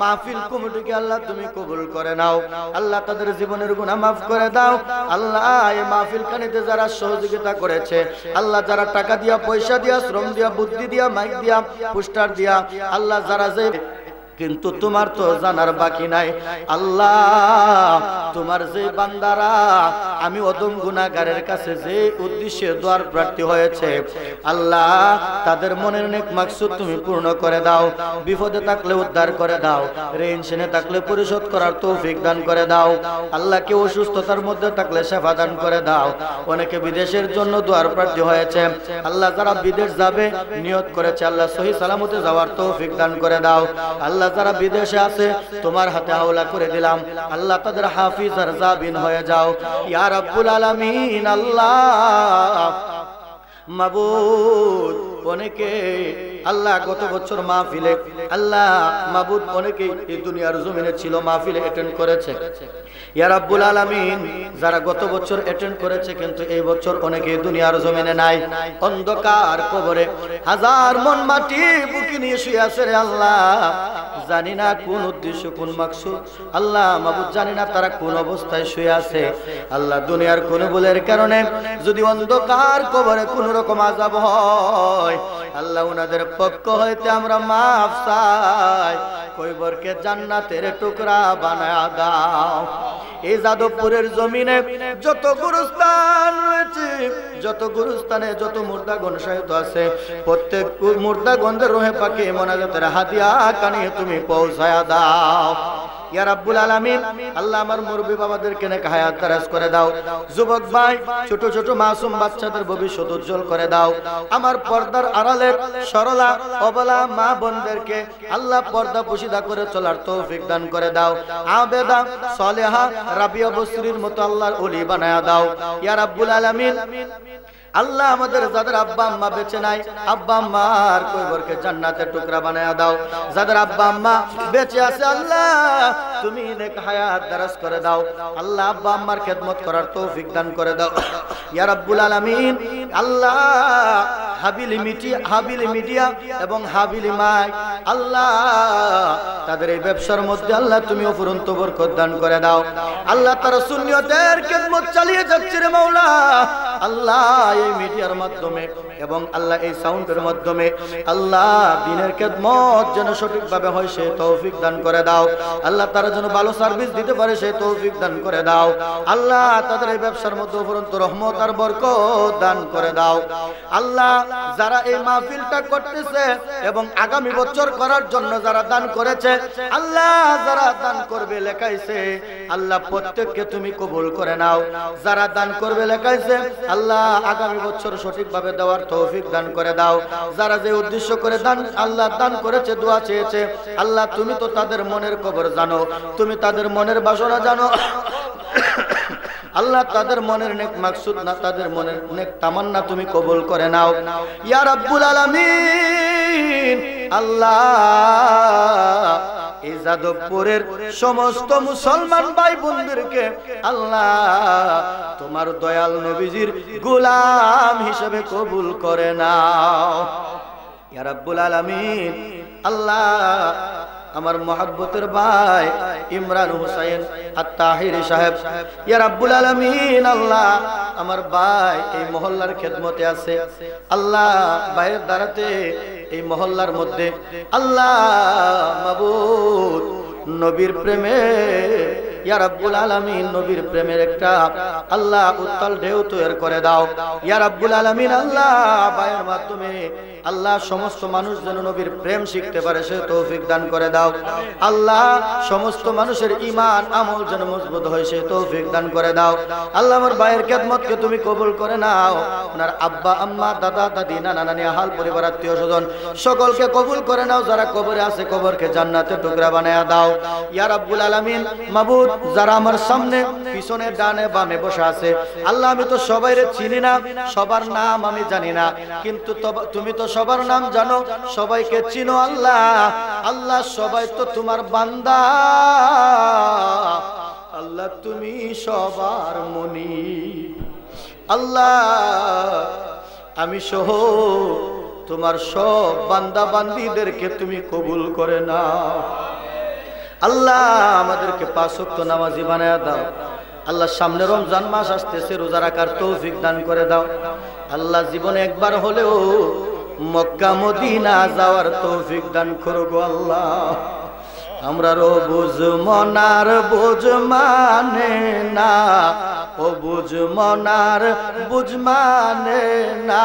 মাহফিল কমিটিকে আল্লাহ তুমি কবুল করে নাও আল্লাহ তাদের জীবনের গুনাহ মাফ করে দাও আল্লাহ এই মাহফিল খানিতে যারা সহযোগিতা করেছে আল্লাহ যারা টাকা দিয়া পয়সা দিয়া শ্রম দিয়া বুদ্ধি দিয়া মাইক দিয়া পোস্টার দিয়া আল্লাহ যারা যে কিন্তু তোমার তো জানার বাকি নাই আল্লাহ তোমার যে বান্দারা আমি অদম গুনাহগারের কাছে যে উদ্দেশ্যে দোয়ার প্রার্থী হয়েছে আল্লাহ তাদের মনের নেক মাকসুদ তুমি পূর্ণ করে দাও বিপদে থাকলে উদ্ধার করে দাও ঋণ শেনে থাকলে পরিশোধ করার তৌফিক দান করে দাও আল্লাহ কেউ অসুস্থতার মধ্যে থাকলে সেবা দান করে দাও অনেকে বিদেশের জন্য দোয়ার প্রার্থী হয়েছে আল্লাহ যারা বিদেশ যাবে নিয়ত করেছে আল্লাহ সহি সালামতে যাওয়ার তৌফিক দান করে দাও আল্লাহ যারা বিদেশে আছে তোমার হাতে হাওলা করে দিলাম আল্লাহ তাদের হাফিজ আর জাবিন হয়ে যাও ইয়া রাব্বুল আলামিন আল্লাহ মাবুদ অনেকে আল্লাহ গত বছর মাহফিলে আল্লাহ মাবুদ অনেকে এই দুনিয়ার জমিনে ছিল মাহফিলে অ্যাটেন্ড করেছে ইয়া রাব্বুল আলামিন যারা গত বছর অ্যাটেন্ড করেছে কিন্তু এই বছর অনেকে দুনিয়ার জমিনে নাই অন্ধকার কবরে হাজার মন মাটি বুকে নিয়ে শুয়ে আছে রে আল্লাহ জানি না কোন উদ্দেশ্য কোন মাকসুদ আল্লাহ মাবুদ জানি না তারা কোন অবস্থায় শুয়ে আছে আল্লাহ দুনিয়ার কোন ভুলের কারণে যদি অন্ধকার কবরে কোন রকম আযাব হয় আল্লাহ উনাদের পক্ষ হইতে আমরা মাফ চাই কইবরকে জান্নাতের টুকরা বানায়া দাও এই যাদবপুরের জমিনে যত গুরুস্থান রয়েছে যত গুরুস্থানে যত মুর্দাগণ শায়িত আছে প্রত্যেক মুর্দাগণদের রূহে পাকে মোনাজাতের হাদিয়া কানে তুমি পৌঁছায়া দাও ইয়া রাব্বুল আলামিন আল্লাহ আমার মুরব্বি বাবাদেরকে নেক হায়াত দারাজ করে দাও যুবক ভাই ছোট ছোট মাসুম বাচ্চাদের ভবিষ্যৎ উজ্জ্বল করে দাও আমার পর্দার আড়ালের সরলা অবলা মা বোনদেরকে আল্লাহ পর্দা পুশিদা করে চলার তৌফিক দান করে দাও আবেদা সালেহা রাবিয়া বসরির মতো আল্লাহর ওলি বানায়া দাও ইয়া রাব্বুল আলামিন আল্লাহ আমাদের যাদের আব্বা আম্মা বেঁচে নাই আব্বা আম্মার কবরকে জান্নাতের টুকরা বানায়া দাও যাদের আব্বা আম্মা বেঁচে আছে আল্লাহ তুমি নেক হায়াত দারাজ করে দাও আল্লাহ আব্বা আম্মার খেদমত করার তৌফিক দান করে দাও ইয়া রাব্বুল আলামিন আল্লাহ হাবিলি মিডিয়া এবং হাবিলি মাইক, আল্লাহ তাদের এই ব্যবসার মধ্যে আল্লাহ তুমি অফুরন্ত বরকত দান করে দাও। আল্লাহ তারা সুন্নিয়তের খেদমত চালিয়ে যাচ্ছে রে মাওলা। আল্লাহ এই মিডিয়ার মাধ্যমে এবং আল্লাহ এই সাউন্ডের মাধ্যমে আল্লাহ দ্বীনের খেদমত যেন সঠিকভাবে হয় সে তৌফিক দান করে দাও। আল্লাহ তারা যেন ভালো সার্ভিস দিতে পারে সে তৌফিক দান করে দাও। আল্লাহ তাদের এই ব্যবসার মধ্যে অফুরন্ত রহমত আর বরকত দান করে দাও। আল্লাহ যারা এই মাহফিলটা করতেছে এবং আগামী বছর করার জন্য যারা দান করেছে, আল্লাহ যারা দান করবে লেখাইছে, আল্লাহ প্রত্যেককে তুমি কবুল করে নাও। যারা দান করবে লেখাইছে, আল্লাহ আগামী বছর সঠিকভাবে দেওয়ার তৌফিক দান করে দাও। যারা যে উদ্দেশ্য করে দান আল্লাহ দান করেছে, দোয়া চেয়েছে, আল্লাহ তুমি তো তাদের মনের খবর জানো, তুমি তাদের মনের বাসনা জানো। আল্লাহ তাদের মনের নেক মাকসুদ না, তাদের মনের নেক তামান্না তুমি কবুল করে নাও ইয়া রাব্বুল আলামিন। আল্লাহ এই যাদবপুরের সমস্ত মুসলমান ভাই বোনদেরকে আল্লাহ তোমার দয়াল নবীজির গোলাম হিসেবে কবুল করে নাও ইয়া রাব্বুল আলামিন। আল্লাহ আমার মহব্বতের ভাই ইমরান হুসাইন আত-তাহিরি সাহেব, ইয়া রাব্বুল আলামিন, আল্লাহ আমার ভাই এই মহল্লার খেদমতে আছে। আল্লাহ ভাইয়ের দ্বারাতে এই মহল্লার মধ্যে আল্লাহ মাবুদ নবীর প্রেমে ইয়া রাব্বুল আলামিন, নবীর প্রেমের একটা আল্লাহ উত্তাল ঢেউ তৈরি করে দাও ইয়া রাব্বুল আলামিন। আল্লাহ ভাইয়ের মাধ্যমে আল্লাহ সমস্ত মানুষ যেন নবীর প্রেম শিখতে পারে সে তৌফিক দান করে দাও। আল্লাহ সমস্ত মানুষের ঈমান আমল যেন মজবুত হয় সে তৌফিক দান করে দাও। আল্লাহ আমার ভাইয়ের খেদমতকে তুমি কবুল করে নাও। ওনার আব্বা আম্মা দাদা দাদি নানা নানি আহাল পরিবার আত্মীয় স্বজন সকলকে কবুল করে নাও। যারা কবরে আছে কবরকে জান্নাতের টুকরা বানায়া দাও ইয়া রাব্বুল আলামিন। মাবুদ যারা আমার সামনে পিছনে ডানে বামে বসে আছে, আল্লাহ আমি তো সবাইরে চিনি না, সবার নাম আমি জানি না, কিন্তু তুমি তো সবার নাম জানো, সবাইকে চিনো আল্লাহ। আল্লাহ সবাই তো তোমার বান্দা, আল্লাহ তুমি সবার মনি। আল্লাহ আমি সহ তোমার সব বান্দা বান্দীদেরকে তুমি কবুল করে নাও। আল্লাহ আমাদেরকে 5 ওয়াক্ত নামাজি বানায়া দাও। আল্লাহ সামনে রমজান মাস আসতেছে, রোজা রাখার তৌফিক দান করে দাও। আল্লাহ জীবনে একবার হলেও মক্কা মদিনা যাওয়ার তৌফিক দান করো গো আল্লাহ। আমরা রো বুঝ মনার বুঝ মানে না, ও বুঝ মনার বুঝ মানে না,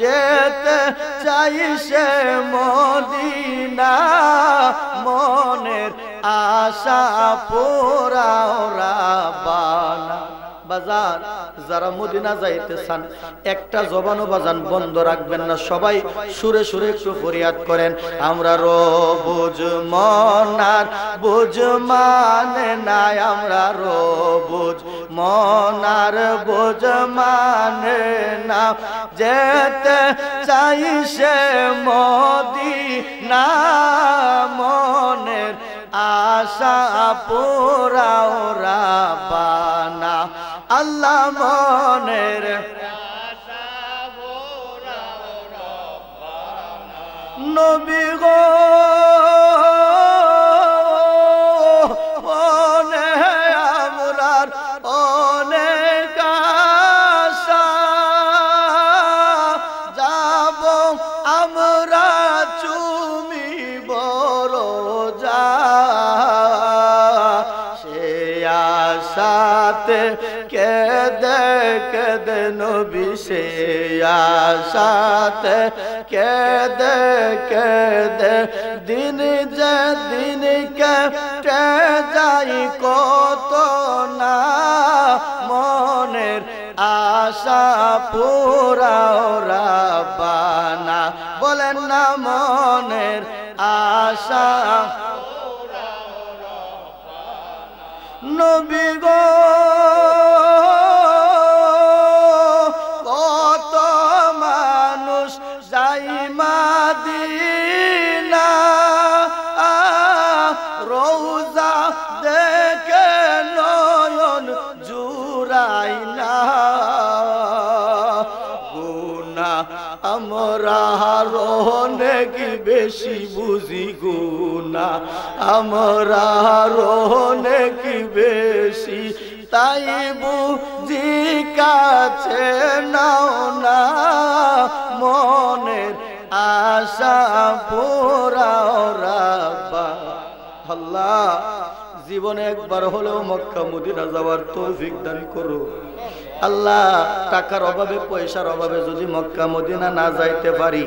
যেতে চাই সে মদিনা, মনের আশা পোরাও রাব্বানা। বাজার যারা মদিনা যাইতে চান একটা জবানও বাজান বন্ধ রাখবেন না, সবাই সুরে সুরে একটু ফরিয়াদ করেন। আমরা রো বুঝ মনার বুঝ মানে নাই, আমরা রো বুঝ মনার বুঝ মানে না, যেতে চাই সে মদিনা, মনের আশা পোরাও রাব্বানা। আল্লাহ মনের নবী গো মনে আমরার অনেক আশা, যাব আমরা চুমি বড় যা, সে আশাতে কেদে কেদে নবী, সে আশাতে কেদে কেদে দিন যে দিন কেটে যাই কত না, মনের আশা পুরাও রাব্বানা। বলেন না মনের আশা নবী গো কত মানুষ যাই মাদিনা, রওজা দেখে নয়ন জুড়াই না, গুনাহ আমার অনেক বেশি বুঝি গুনা, আমরা অনেক বেশি, তাই বুঝি কাছে নাও না, মনের আশা পুরাও রাব্বা। আল্লাহ জীবনে একবার হলেও মক্কা মদিনা যাওয়ার তৌফিক দান করো। আল্লাহ টাকার অভাবে পয়সার অভাবে যদি মক্কা মদিনা না যাইতে পারি,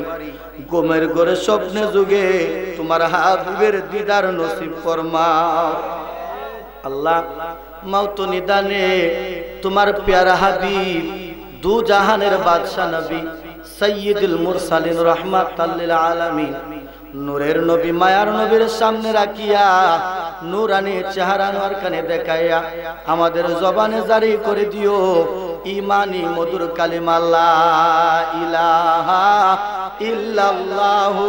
ঘুমের ঘরে স্বপ্নে যুগে তোমার হাবিবের দিদার নসিব ফরমাও। আল্লাহ মাউত নিদানে তোমার প্যারা হাবিব দু জাহানের বাদশা নবী সাইয়্যিদুল মুরসালিন রাহমাতাল লিল আলামিন নূরের নবী মায়ার নবীর সামনে রাখিয়া নূরানি চেহারা নোয়ার কানে দেখাইয়া আমাদের জবানে জারি করে দিও ঈমানি মধুর কালিমা লা ইলাহা ইল্লাল্লাহু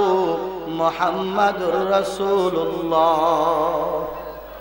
মুহাম্মাদুর রাসূলুল্লাহ।